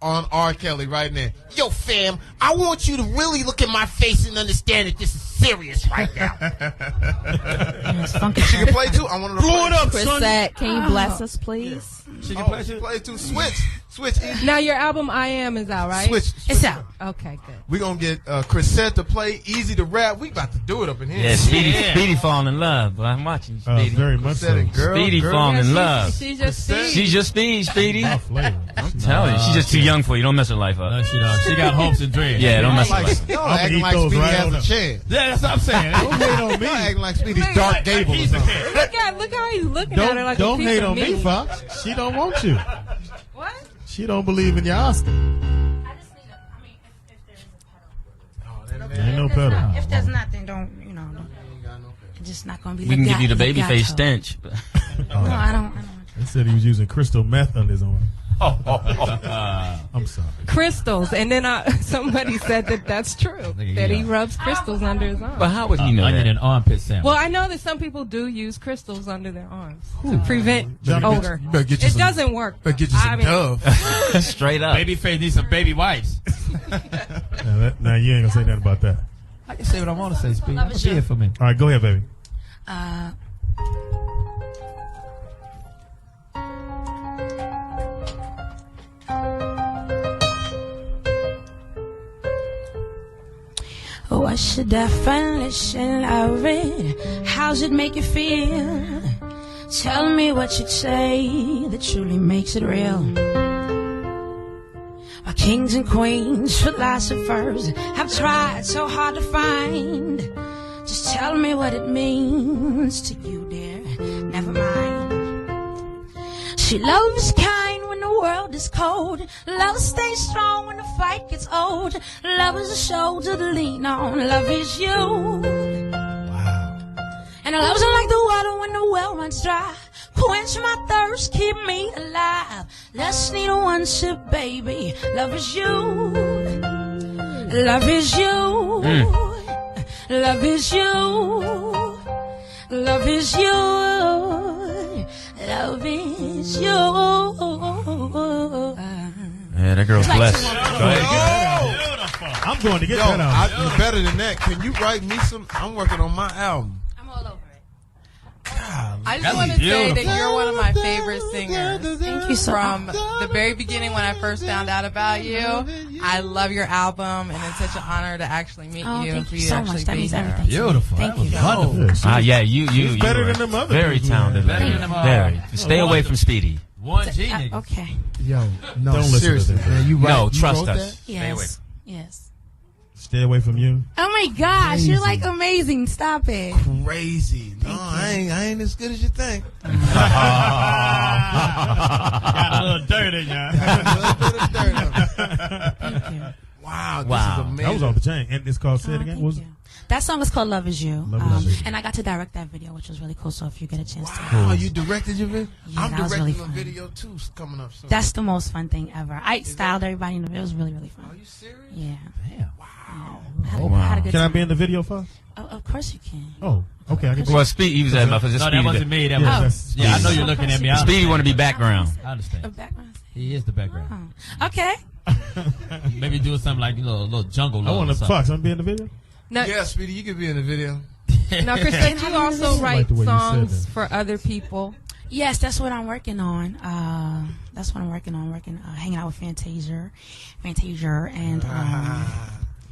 S1: on R. Kelly right now.
S6: Yo, fam, I want you to really look in my face and understand that this is serious right now.
S1: She can play too. I want her to
S4: blow it up,
S16: Chrisette, can you bless us, please?
S1: She can play too. She play too. Switch.
S5: Now your album I Am is out, right?
S1: Switch.
S16: It's out.
S5: Okay, good.
S1: We're going to get Chrisette to play, Easy to rap. We about to do it up in here.
S15: Yeah, Speedy falling in love. I'm watching Speedy.
S4: Very much so.
S15: Speedy falling in love.
S5: She's just Speedy.
S15: She's just Speedy.
S4: My flavor.
S15: I'm telling you, she's just too young for you. Don't mess her life up.
S10: No, she don't. She got hopes and dreams.
S15: Yeah, don't mess her life up.
S1: Y'all acting like Speedy has a chance.
S10: Yeah, that's what I'm saying.
S4: Don't hate on me.
S1: Y'all acting like Speedy's Dark Gable or something.
S5: Look how he's looking at her like
S4: Don't
S5: a piece
S4: hate
S5: of
S4: on me,
S5: meat.
S4: Fox. She don't want you.
S5: What?
S4: She don't believe in your Oscar. Ain't no pedal.
S16: If there's not, then don't, it's just not going to be
S15: We can give you the baby face stench.
S16: No, I don't.
S4: They said he was using crystal meth on his arm. I'm sorry.
S5: Crystals, and then somebody said that's true. That he rubs crystals under his arm.
S15: But how would he know
S10: Onion
S15: that?
S10: and armpit sandwich.
S5: Well, I know that some people do use crystals under their arms to prevent
S1: Johnny,
S5: odor.
S1: you better get you
S5: It
S1: some-
S5: doesn't work.
S1: Better get you some Dove.
S15: Straight up.
S10: Baby face needs some baby wipes.
S4: Now you ain't gonna say nothing about that.
S10: I can say what I want to say, Speedy.
S16: Love is
S10: Be
S16: you.
S10: here for me.
S4: All right, go ahead, baby.
S16: What should definition of it? How's it make you feel? Tell me what you'd say that truly makes it real. Our kings and queens, philosophers have tried so hard to find. Just tell me what it means to you, dear. Never mind. See, love is kind when the world is cold. Love stays strong when the fight gets old. Love is a shoulder to lean on. Love is you. Wow. And love's like the water when the well runs dry. Quench my thirst, keep me alive. Let's need a one sip, baby. Love is you. Love is you. Love is you. Love is you. Love is you.
S15: Yeah, that girl's blessed. Go ahead.
S4: Beautiful. I'm going to get
S1: Yo,
S4: that out.
S1: better than that. Can you write me some? I'm working on my album.
S14: I'm all over it.
S1: God,
S14: I just want to say that you're one of my favorite singers.
S16: Thank you so
S14: From the very beginning when I first found out about you, I love your album, and it's such an honor to actually meet you and
S16: Thank
S14: for
S16: you
S14: you to
S16: so
S14: actually
S16: much. That
S14: be
S16: means
S14: here.
S16: everything.
S10: Beautiful.
S16: Thank
S10: That was
S16: you.
S10: wonderful.
S15: Yeah, you
S4: better
S15: were
S4: than them other
S15: very
S4: people,
S15: talented.
S10: man. Better than them all.
S15: Very. Stay away from Speedy.
S10: One G nigga.
S16: Okay.
S1: Yo, no,
S4: Don't listen
S1: seriously,
S4: to that.
S1: man. You right?
S15: No,
S1: you
S15: trust
S1: wrote
S15: us.
S1: that?
S15: Stay away.
S16: Yes. Yes.
S4: Stay away from you.
S16: Oh my gosh, you're like amazing. Stop it.
S1: Crazy. No, I ain't as good as you think.
S10: Got a little dirt in ya.
S16: Thank you.
S1: Wow, this
S15: Wow.
S1: is amazing.
S4: That was off the chain. And it's called, say it again.
S16: Thank
S4: What was
S16: you. That song is called Love Is You.
S4: Love Is You.
S16: And I got to direct that video, which was really cool. So if you get a chance to.
S1: Wow, you directed your video?
S16: Yeah,
S1: I'm
S16: that was
S1: directing
S16: really
S1: a
S16: fun.
S1: video too coming up soon.
S16: That's the most fun thing ever. I styled everybody in the video. It was really, really fun.
S1: Are you serious?
S16: Yeah.
S10: Damn.
S16: Wow. I had a good
S4: Can I
S16: time.
S4: be in the video, Fox?
S16: Oh, of course you can.
S4: Oh, okay. I can
S15: Well, Speedy, he was at my just
S10: No,
S15: Speedy.
S10: that wasn't me. That
S4: Yeah,
S10: was.
S4: that's-
S10: Yeah, I know you're looking at me. I
S15: Speedy want to be background.
S10: I understand.
S16: A background.
S10: He is the background.
S16: Oh. Okay.
S10: Maybe doing something like a little jungle.
S4: I want
S10: love or
S4: to
S10: something.
S4: Fox. I'm be in the video.
S5: Now,
S1: Yeah, Speedy, you could be in the video.
S5: now Chrisette, you also write
S4: the way you said
S5: songs
S4: that.
S5: for other people.
S16: Yes, that's what I'm working on. That's what I'm working on. Hanging out with Fantasia, and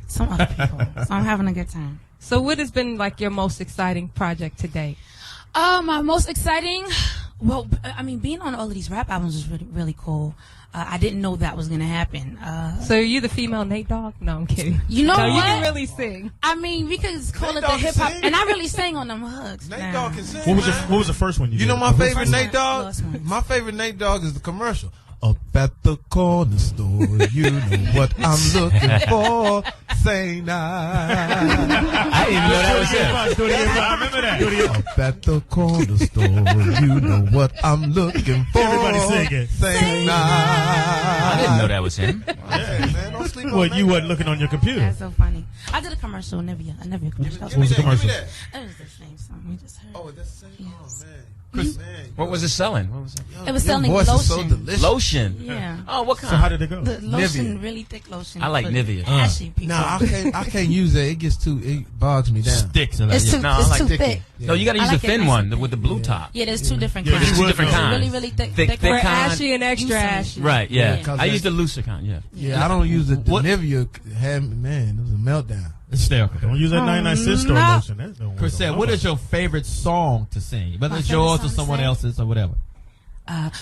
S16: some other people. So I'm having a good time.
S5: So what has been like your most exciting project to date?
S16: My most exciting, well, I mean, being on all of these rap albums is really, really cool. I didn't know that was gonna happen.
S5: So are you the female Nate Dogg? No, I'm kidding.
S16: You know
S5: no,
S16: what?
S5: you can really sing.
S16: I mean, we could call
S1: Nate
S16: it the
S1: Dogg can
S16: hip hop,
S1: sing.
S16: and I really sang on them hooks.
S1: Nate
S16: now.
S1: Dogg can sing.
S4: What was the first one you did?
S1: You know my favorite
S16: First
S1: Nate
S16: one,
S1: Dogg?
S16: last one.
S1: My favorite Nate Dogg is the commercial. Up at the corner store, you know what I'm looking for. Say night.
S15: I didn't even know that was him.
S4: Do it again, Fox. I remember that. Do it again.
S1: Up at the corner store, you know what I'm looking for.
S4: Everybody sing it.
S1: Say night.
S15: I didn't know that was him.
S1: Hey, man, don't sleep on
S4: Well,
S1: Nate
S4: you
S1: Dogg.
S4: wasn't looking on your computer.
S16: That's so funny. I did a commercial, Nivea commercial.
S1: Give me
S4: the
S1: that,
S4: commercial?
S1: Give me that.
S16: It was the same song we just heard.
S1: Oh, that's the same.
S16: Yes.
S1: Oh, man.
S15: Chris,
S1: Man,
S15: what was it selling? What was it?
S16: It was
S1: your
S16: selling
S1: voice
S16: lotion.
S1: is so delicious.
S15: Lotion.
S16: Yeah.
S15: Oh, what kind?
S4: So how did it go?
S16: The lotion,
S1: Nivea.
S16: really thick lotion.
S15: I like
S16: for
S15: Nivea.
S16: Ashy people.
S1: Now, I can't use that. It bogs me down.
S10: Sticks.
S16: It's too thick.
S15: No, you got to use the thin one with the blue top.
S16: Yeah, there's two different
S15: kinds.
S16: kinds.
S15: Two different kinds.
S16: Really, really thick.
S5: We're ashy and extra ashy.
S15: Right, yeah. I use the looser kind,
S1: Yeah, I don't use the Nivea. Man, it was a meltdown.
S4: Hysterical. Don't use that 99 cent store lotion. That's no
S10: Chrisette, what is your favorite song to sing? Whether it's yours or someone else's or whatever.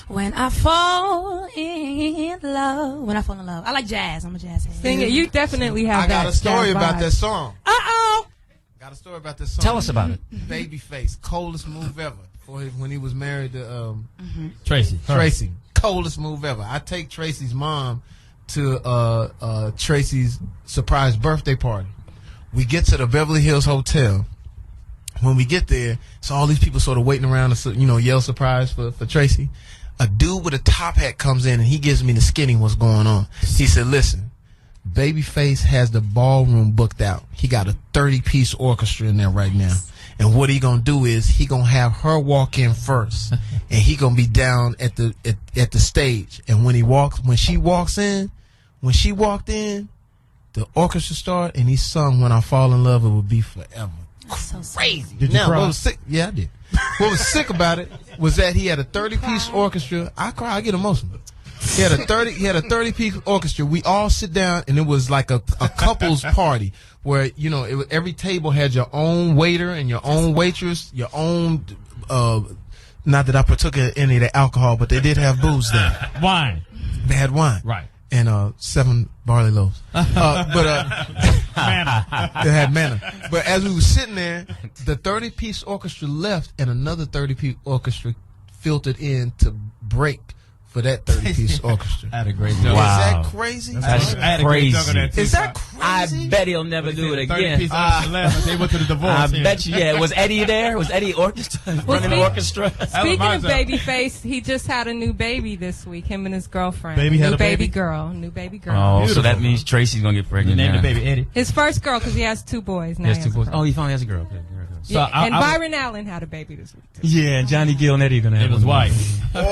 S16: When I fall in love. When I fall in love. I like jazz. I'm a jazz head.
S5: Sing it. You definitely have
S1: I got a story about that song.
S16: Uh-oh.
S1: Got a story about that song.
S15: Tell us about it.
S1: Babyface, coldest move ever. When he was married to
S10: Tracy.
S1: Coldest move ever. I take Tracy's mom to Tracy's surprise birthday party. We get to the Beverly Hills Hotel. When we get there, so all these people sort of waiting around to, yell surprise for Tracy. A dude with a top hat comes in and he gives me the skinny what's going on. He said, listen, Babyface has the ballroom booked out. He got a 30-piece orchestra in there right now. And what he gonna do is he gonna have her walk in first, and he gonna be down at the stage. And when she walked in, the orchestra started, and he sung "When I Fall in Love, It Will Be Forever." Crazy.
S4: Did you cry?
S1: What was sick? Yeah, I did. What was sick about it was that he had a 30-piece orchestra. I cry. I get emotional. He had a 30-piece orchestra. We all sit down, and it was like a couples party where every table had your own waiter and your own waitress, your own. Not that I partook in any of the alcohol, but they did have booze there.
S10: Wine.
S1: They had wine.
S10: Right.
S1: And 7 barley loaves.
S4: Manna.
S1: They had manna. But as we were sitting there, the 30-piece orchestra left, and another 30-piece orchestra filtered in to break for that 30-piece orchestra.
S10: I had a great joke.
S15: Wow.
S1: Is that crazy?
S15: That's crazy.
S1: Is that crazy?
S15: I bet he'll never do it again.
S4: They went to the divorce.
S15: I bet you. Yeah, was Eddie there? Was Eddie running the orchestra?
S5: Speaking of Babyface, he just had a new baby this week. Him and his girlfriend.
S1: Baby had a baby?
S5: New baby girl.
S15: Oh,
S10: Beautiful.
S15: so that means Tracy's gonna get pregnant.
S10: Named
S15: now.
S10: the baby Eddie.
S5: His first girl, because he has 2 boys now.
S15: He has 2 boys. Oh, he finally has a girl. Okay, there it goes.
S10: So
S5: and Byron Allen had a baby this week.
S15: Yeah, and Johnny Gill and Eddie are gonna have
S10: his wife.
S4: What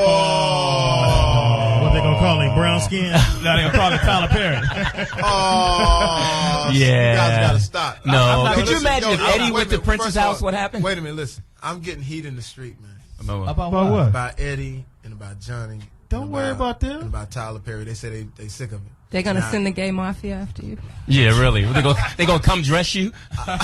S4: they gonna call him? Brown skin?
S10: No, they gonna call him Tyler Perry.
S1: Oh,
S15: yeah.
S1: You guys gotta stop.
S15: No, could you imagine if Eddie went to Prince's house? What happened?
S1: Wait a minute, listen. I'm getting heat in the street, man.
S10: About what?
S1: About Eddie and about Johnny.
S4: Don't worry about them.
S1: And about Tyler Perry. They say they sick of it.
S5: They're gonna send the gay mafia after you.
S15: Yeah, really. They gonna come dress you.
S4: They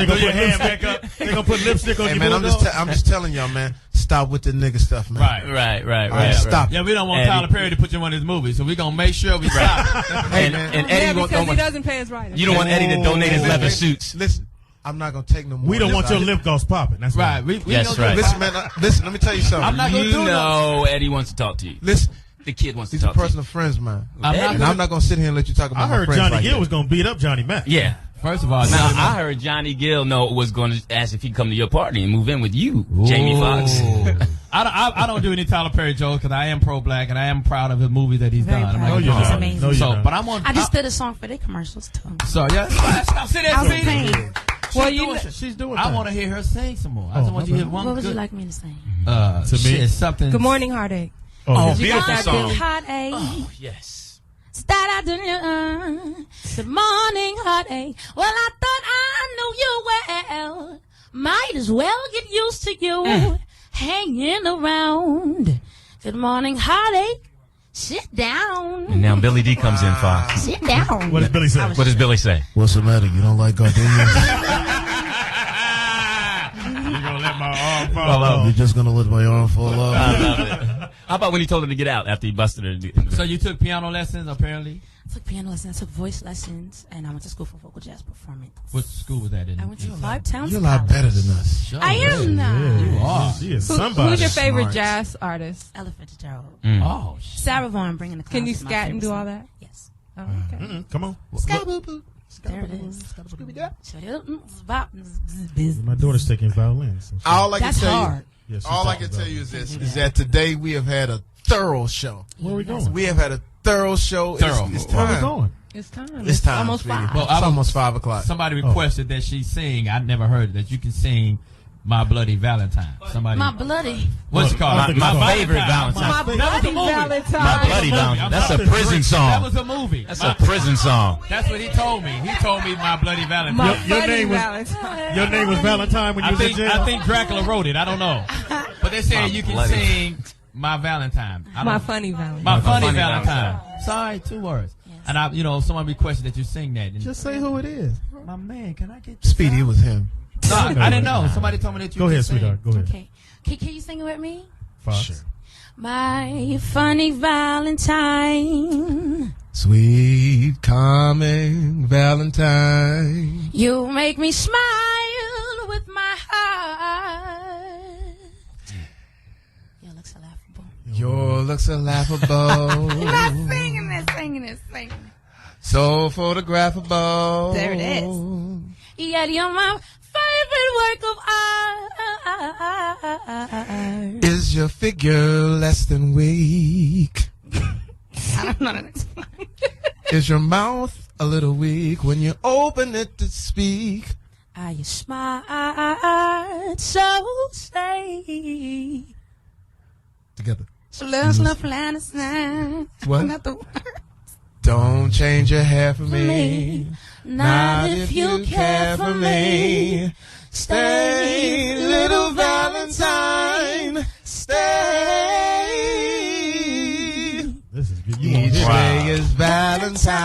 S4: gonna put lipstick up. They gonna put lipstick on
S1: hey,
S4: you.
S1: Man, I'm just telling y'all, man. Stop with the nigga stuff, man.
S15: Right.
S1: Stop.
S10: Yeah, we don't want Tyler Perry to put you in one of his movies, so we gonna make sure we stop.
S1: Hey, man.
S15: And Eddie
S5: because he doesn't pay his writers.
S15: You don't want Eddie to donate his leather suits.
S1: Listen, I'm not gonna take no more.
S4: We don't want your lip gloss popping. That's
S10: right.
S15: That's right.
S1: Listen, man. Listen, let me tell you something.
S10: I'm not gonna do
S15: no. Eddie wants to talk to you.
S1: Listen.
S15: The kid wants
S1: He's
S15: to talk
S1: a personal friend of mine.
S15: I'm
S1: not gonna sit here and let you talk about
S4: I
S1: my
S4: heard
S1: friends
S4: Johnny
S1: like
S4: Gill
S1: that.
S4: was gonna beat up Johnny Mack.
S15: Yeah.
S10: First of all,
S15: now I heard Johnny Gill was going to ask if he'd come to your party and move in with you, Jamie Foxx.
S10: I don't do any Tyler Perry jokes because I am pro-black and I am proud of his movie that he's done.
S16: He's amazing.
S10: No, so, but I'm on.
S16: I just did a song for their commercials too.
S10: So yeah, stop sitting there, Speedy.
S5: Well,
S10: she's doing. I want to hear her sing some more. I just want you to hear one.
S16: What would you like me to sing?
S10: To me, it's something.
S5: Good Morning, Heartache.
S15: Oh, beautiful song.
S16: Heartache.
S15: Oh, yes.
S16: Start out doing good morning, heartache. Well, I thought I knew you well. Might as well get used to you hanging around. Good morning, heartache. Sit down.
S15: And now Billy D comes in, Fox.
S16: Sit down.
S4: What does Billy say?
S15: What does Billy say?
S1: What's the matter? You don't like gardenias?
S4: You're gonna let my arm fall off.
S1: You're just gonna let my arm fall off.
S15: I love it. How about when he told her to get out after he busted her?
S10: So you took piano lessons, apparently?
S16: I took piano lessons, I took voice lessons, and I went to school for vocal jazz performance.
S10: What school was that in?
S16: I went to 5 Towns.
S1: You're a lot better than us.
S10: Sure.
S16: I am now.
S10: You are.
S4: She is somebody.
S5: Who's your favorite
S1: Smart.
S5: jazz artist?
S16: Ella Fitzgerald.
S10: Oh,
S16: Sarah Vaughan bringing the clouds.
S5: Can you
S16: is my
S5: scat and
S16: favorite
S5: do all
S16: song.
S5: that?
S16: Yes.
S5: Oh, okay.
S4: Come on.
S16: There it is.
S4: My daughter's taking violin. So
S1: All I can
S16: That's
S1: tell
S16: hard.
S1: you,
S4: Yeah, she's
S1: all I
S4: talking
S1: can tell
S4: about
S1: you
S4: it.
S1: is this: is that today we have had a thorough show.
S4: Where are we going?
S1: We have had a thorough show.
S10: Thorough.
S1: It's
S4: Where are we
S1: time.
S4: going?
S5: It's time.
S1: It's time.
S5: Almost
S1: sweetie.
S5: 5.
S10: Well,
S1: It's almost 5 o'clock.
S10: Somebody requested that she sing. I never heard that you can sing My Bloody Valentine. Somebody.
S16: My bloody.
S10: What's it called?
S15: My favorite Valentine.
S16: My bloody Valentine.
S15: My Bloody Valentine. That's a prison song.
S10: That was a movie.
S15: That's a prison song.
S10: That's what he told me. He told me My Bloody Valentine.
S4: Your name was Valentine when you was in jail?
S10: I think Dracula wrote it. I don't know. But they said you can sing My Valentine.
S5: My Funny Valentine.
S10: My Funny Valentine. Sorry, 2 words. And someone requested that you sing that. And
S1: Just say who it is.
S10: my man, can I get
S1: Speedy? It was him.
S10: No, I didn't know. Somebody told me that you
S4: Go ahead,
S10: sing.
S4: sweetheart. Go ahead.
S16: Okay. Can you sing it with me?
S4: Fox.
S1: Sure.
S16: My funny Valentine.
S1: Sweet, calming Valentine.
S16: You make me smile with my heart. Your looks are laughable.
S1: Your looks are laughable.
S16: Not singing this.
S1: So photographable.
S16: There it is. Yeah, you're my favorite work of art.
S1: Is your figure less than weak?
S16: I don't know the next one.
S1: Is your mouth a little weak when you open it to speak?
S16: Are you smart? So say.
S1: Together.
S16: What?
S1: What? Don't change your hair for me.
S16: Not if you care for me.
S1: Stay, little Valentine. Stay.
S4: This is good.
S1: Each day is Valentine's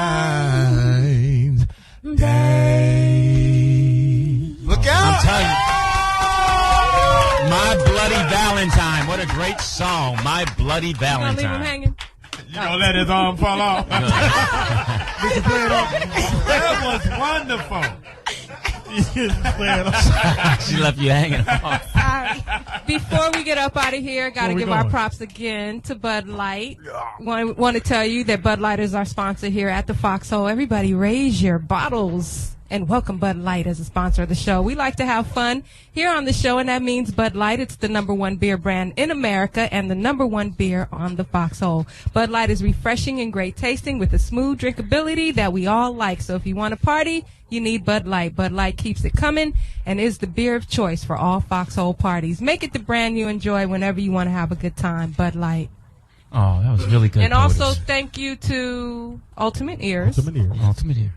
S1: Day. Look out!
S15: I'm telling you. My Bloody Valentine. What a great song. My Bloody
S5: You gonna leave him
S15: Valentine.
S5: hanging?
S4: You gonna let his arm fall off? That was wonderful.
S15: She left you hanging.
S5: Sorry. Before we get up out of here, got to
S4: Where we
S5: give our
S4: going?
S5: props again to Bud Light. Want to tell you that Bud Light is our sponsor here at the Foxxhole. Everybody raise your bottles and welcome Bud Light as a sponsor of the show. We like to have fun here on the show, and that means Bud Light. It's the #1 beer brand in America and the #1 beer on the Foxxhole. Bud Light is refreshing and great tasting with a smooth drinkability that we all like. So if you want to party, you need Bud Light. Bud Light keeps it coming and is the beer of choice for all Foxxhole parties. Make it the brand you enjoy whenever you want to have a good time. Bud Light.
S15: Oh, that was really good.
S5: And also thank you to Ultimate Ears.
S15: Ultimate Ears.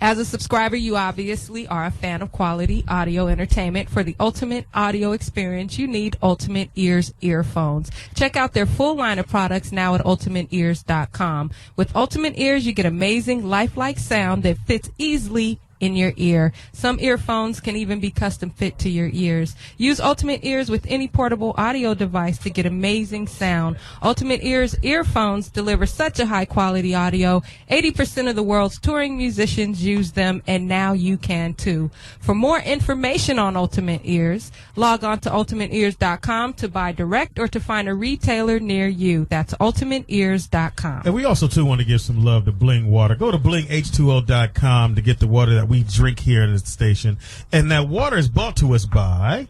S5: As a subscriber, you obviously are a fan of quality audio entertainment. For the ultimate audio experience, you need Ultimate Ears earphones. Check out their full line of products now at ultimateears.com. With Ultimate Ears, you get amazing lifelike sound that fits easily in your ear. Some earphones can even be custom fit to your ears. Use Ultimate Ears with any portable audio device to get amazing sound. Ultimate Ears earphones deliver such a high quality audio. 80% of the world's touring musicians use them, and now you can too. For more information on Ultimate Ears, log on to ultimateears.com to buy direct or to find a retailer near you. That's ultimateears.com.
S4: And we also, too, want to give some love to Bling Water. Go to blingh2o.com to get the water that we drink here at the station. And that water is brought to us by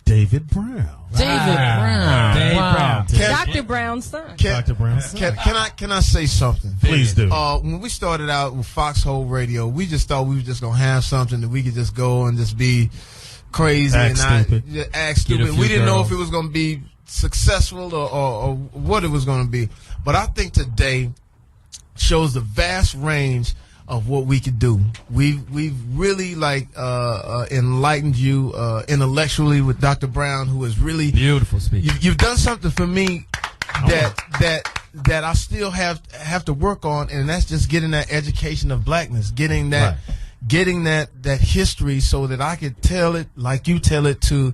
S4: David Brown.
S15: David Brown.
S10: Dave Brown.
S5: Dr. Brown's son.
S4: Dr. Brown's son.
S1: Can I say something?
S4: Please do.
S1: When we started out with Foxxhole Radio, we just thought we were just gonna have something that we could just go and just be crazy
S4: Act stupid.
S1: act stupid. We didn't know if it was gonna be successful or what it was gonna be. But I think today shows the vast range of what we could do. We've really enlightened you intellectually with Dr. Brown, who is really
S10: beautiful speaker.
S1: You've done something for me that I still have to work on, and that's just getting that education of blackness, getting that history so that I could tell it like you tell it to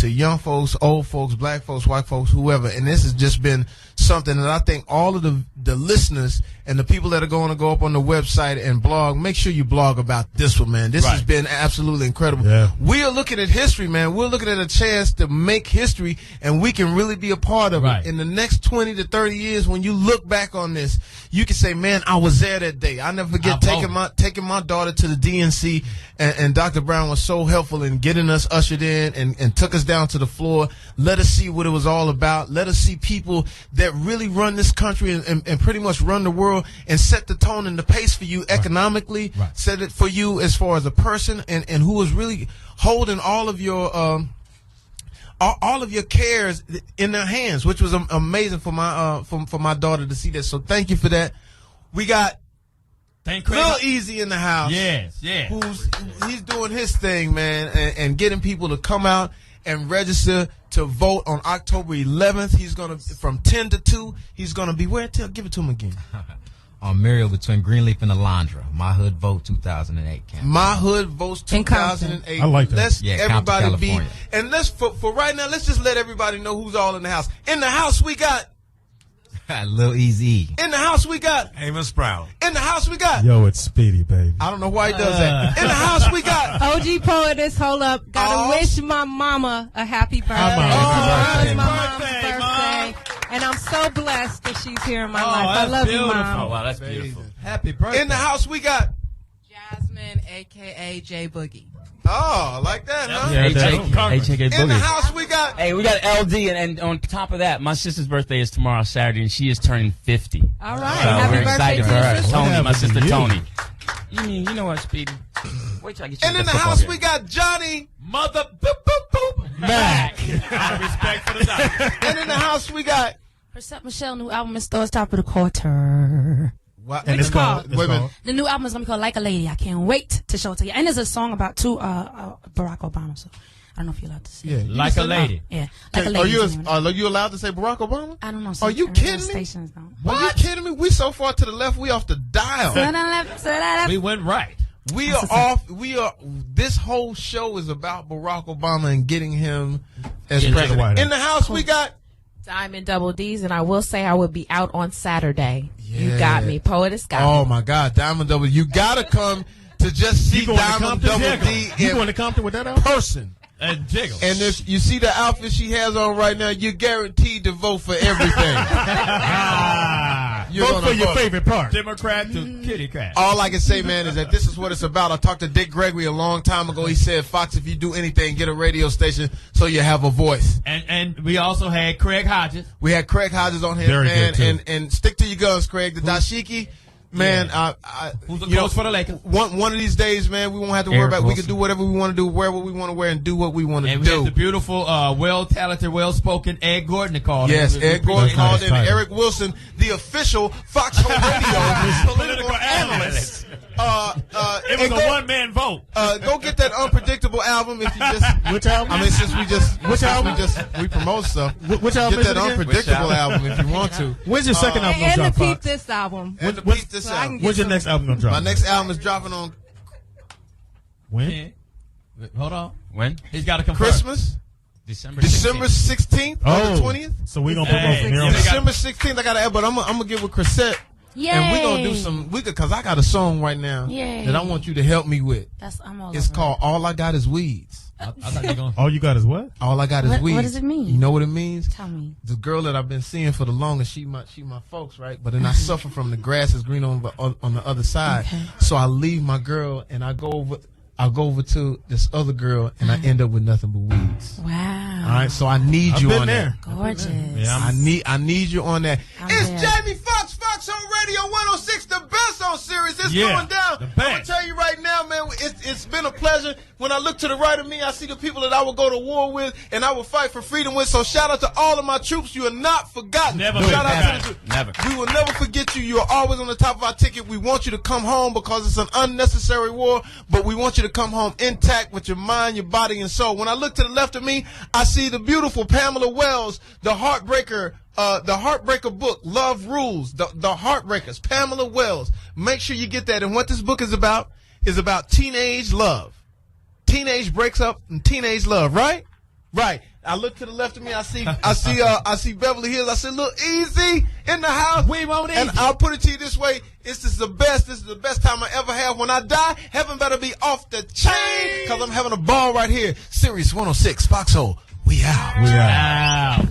S1: young folks, old folks, black folks, white folks, whoever. And this has just been something that I think all of the listeners and the people that are going to go up on the website and blog, make sure you blog about this one, man. This has been absolutely incredible. Yeah. We are looking at history, man. We're looking at a chance to make history, and we can really be a part of it. In the next 20 to 30 years, when you look back on this, you can say, man, I was there that day. I never forget taking my daughter to the DNC, and Dr. Brown was so helpful in getting us ushered in and took us down to the floor, let us see what it was all about, let us see people that really run this country and pretty much run the world and set the tone and the pace for you economically, set it for you as far as a person, and who is really holding all of your all of your cares in their hands, which was amazing for my for my daughter to see that. So thank you for that. We got Lil Eazy in the house.
S10: Yes.
S1: He's doing his thing, man, and getting people to come out and register to vote on October 11th. He's gonna from 10 to 2. He's gonna be where? Give it to him again.
S13: On Muriel between Greenleaf and Alondra. My Hood Vote 2008 campaign.
S1: My Hood Votes 2008.
S4: I like that.
S1: Let's everybody
S13: Compton,
S1: be,
S13: California.
S1: and let's for right now. Let's just let everybody know who's all in the house. In the house we got
S13: Lil Eazy-E.
S1: In the house we got
S9: Amos Brown.
S1: In the house we got.
S4: Yo, it's Speedy, baby.
S1: I don't know why he does that. In the house we got
S5: OG Poetess. Hold up, gotta wish my mama a happy birthday.
S4: Happy
S5: It's my mom's birthday. And I'm so blessed that she's here in my life. I love you, Mom.
S15: Oh, wow, that's beautiful.
S10: Happy birthday.
S1: In the house we got
S14: Jasmine, a.k.a. J Boogie.
S1: Oh, I like that, huh?
S10: Yeah,
S15: HK
S1: In the
S15: Boogie.
S1: house we got
S15: Hey, we got LD, and on top of that, my sister's birthday is tomorrow, Saturday, and she is turning 50.
S5: All right.
S15: So
S5: Happy
S15: we're excited for
S5: birthday
S15: her.
S5: to your
S15: Tony, my sister
S4: you?
S15: Tony. You know what, Speedy? Wait till I get you
S1: And
S15: to
S1: in the
S15: football
S1: house
S15: game.
S1: we got Johnny
S10: Mother boop boop boop Mack. Out of respect for the doctor.
S1: And in the house we got
S16: Chrisette Michele, new album in stores, top of the quarter.
S1: what?
S4: And it's called.
S1: Wait a minute.
S16: The new album is gonna be called Like a Lady. I can't wait to show it to you. And there's a song about Barack Obama. So I don't know if you're allowed to say.
S1: Yeah,
S10: Like a lady.
S16: Yeah, Like a
S1: Are
S16: Lady.
S1: you allowed to say Barack Obama?
S16: I don't know.
S1: Are you kidding me?
S16: Stations don't.
S1: Are you kidding me? We so far to the left, we off the dial.
S10: We went right.
S1: We are off. We are. This whole show is about Barack Obama and getting him as
S10: Into the
S1: president.
S10: White House.
S1: In the house, we got
S17: Diamond Double D's, and I will say I will be out on Saturday. You
S1: Yeah.
S17: got me. Poetess got me.
S1: Oh my God, Diamond Double. You gotta come to just see
S4: You going to
S1: Diamond
S4: Compton?
S1: Double
S4: Jiggle.
S1: D
S4: You
S1: in
S4: going to Compton with that outfit?
S1: person.
S10: And jiggle.
S1: And if you see the outfit she has on right now, you're guaranteed to vote for everything. You're
S4: Vote
S1: gonna
S4: for your
S1: vote.
S4: favorite part.
S10: Democrat to kitty cat.
S1: All I can say, man, is that this is what it's about. I talked to Dick Gregory a long time ago. He said, Fox, if you do anything, get a radio station so you have a voice.
S10: And we also had Craig Hodges.
S1: We had Craig Hodges on here,
S4: Very
S1: man,
S4: good, too.
S1: and stick to your guns, Craig. The dashiki, man.
S10: Who's the
S1: you know,
S10: coach for the Lakers?
S1: One of these days, man, we won't have to worry
S13: Eric
S1: about. We
S13: Wilson.
S1: can do whatever we want to do, wear what we want to wear, and do what we want to
S10: And we had
S1: do.
S10: the beautiful, well-talented, well-spoken Ed Gordon that called
S1: Yes,
S10: in.
S1: Ed Gordon called in.
S4: title.
S1: Eric Wilson, the official Foxxhole Radio political analyst.
S10: It was
S1: and
S10: a one-man vote.
S1: Go get that Unpredictable album if you just.
S4: Which album?
S1: I mean, since we just.
S4: Which album?
S1: We promote stuff.
S4: Which album
S1: Get
S4: is
S1: that
S4: it again?
S1: Unpredictable album if you want to.
S4: When's your second album gonna
S5: And
S4: drop,
S5: to peep
S4: Fox?
S5: this album.
S1: And to
S4: When's-
S1: beat this
S5: so I
S1: album.
S5: can
S4: When's your next album gonna drop?
S1: My next album is dropping on
S4: When?
S10: Yeah. Hold on.
S15: When?
S10: He's got to come
S1: Christmas,
S15: December
S1: December 16th or the 20th.
S4: So we gonna promote
S10: Hey,
S4: from here
S10: yeah,
S4: on
S10: they
S4: out.
S10: got-
S1: December 16th, I got to, but I'm gonna get with Chrisette.
S16: Yay.
S1: And we're gonna do some. Cause I got a song right now
S16: Yay.
S1: that I want you to help me with.
S16: I'm all
S1: It's
S16: over
S1: called "All I Got Is Weeds."
S10: I thought you were going.
S4: All you got is what?
S1: All I got is
S16: What
S1: weeds.
S16: does it mean?
S1: You know what it means?
S16: it. Tell me.
S1: The girl that I've been seeing for the longest, she my folks, right? But then I suffer from the grass is green on the other side.
S16: Okay.
S1: So I leave my girl and I go over to this other girl and I end up with nothing but weeds.
S16: Wow.
S1: All right, so I need
S4: I've
S1: you
S4: been
S1: on
S4: there.
S1: that.
S16: Gorgeous.
S4: Yeah,
S1: I need you on that.
S16: I'm
S1: It's
S16: there.
S1: Jamie Foxx, Foxxhole Radio 106, the best on series. It's
S10: Yeah,
S1: going down.
S10: the
S1: I'm
S10: best.
S1: gonna tell you right now, man. It's been a pleasure. When I look to the right of me, I see the people that I will go to war with and I will fight for freedom with. So shout out to all of my troops. You are not forgotten.
S10: Never
S1: shout out
S10: forgotten.
S1: to the troops.
S15: Never.
S1: We will never forget you. You are always on the top of our ticket. We want you to come home because it's an unnecessary war, but we want you to come home intact with your mind, your body, and soul. When I look to the left of me, I see the beautiful Pamela Wells, the Heartbreaker book, Love Rules, the Heartbreakers, Pamela Wells. Make sure you get that. And what this book is about teenage love. Teenage breaks up and teenage love, right? Right. I look to the left of me, I see Beverly Hills. I see Lil Eazy in the house.
S10: We won't
S1: And I'll put it to you this way. This is the best time I ever have. When I die, heaven better be off the chain because I'm having a ball right here. Series 106, Foxxhole. We out.
S10: Wow.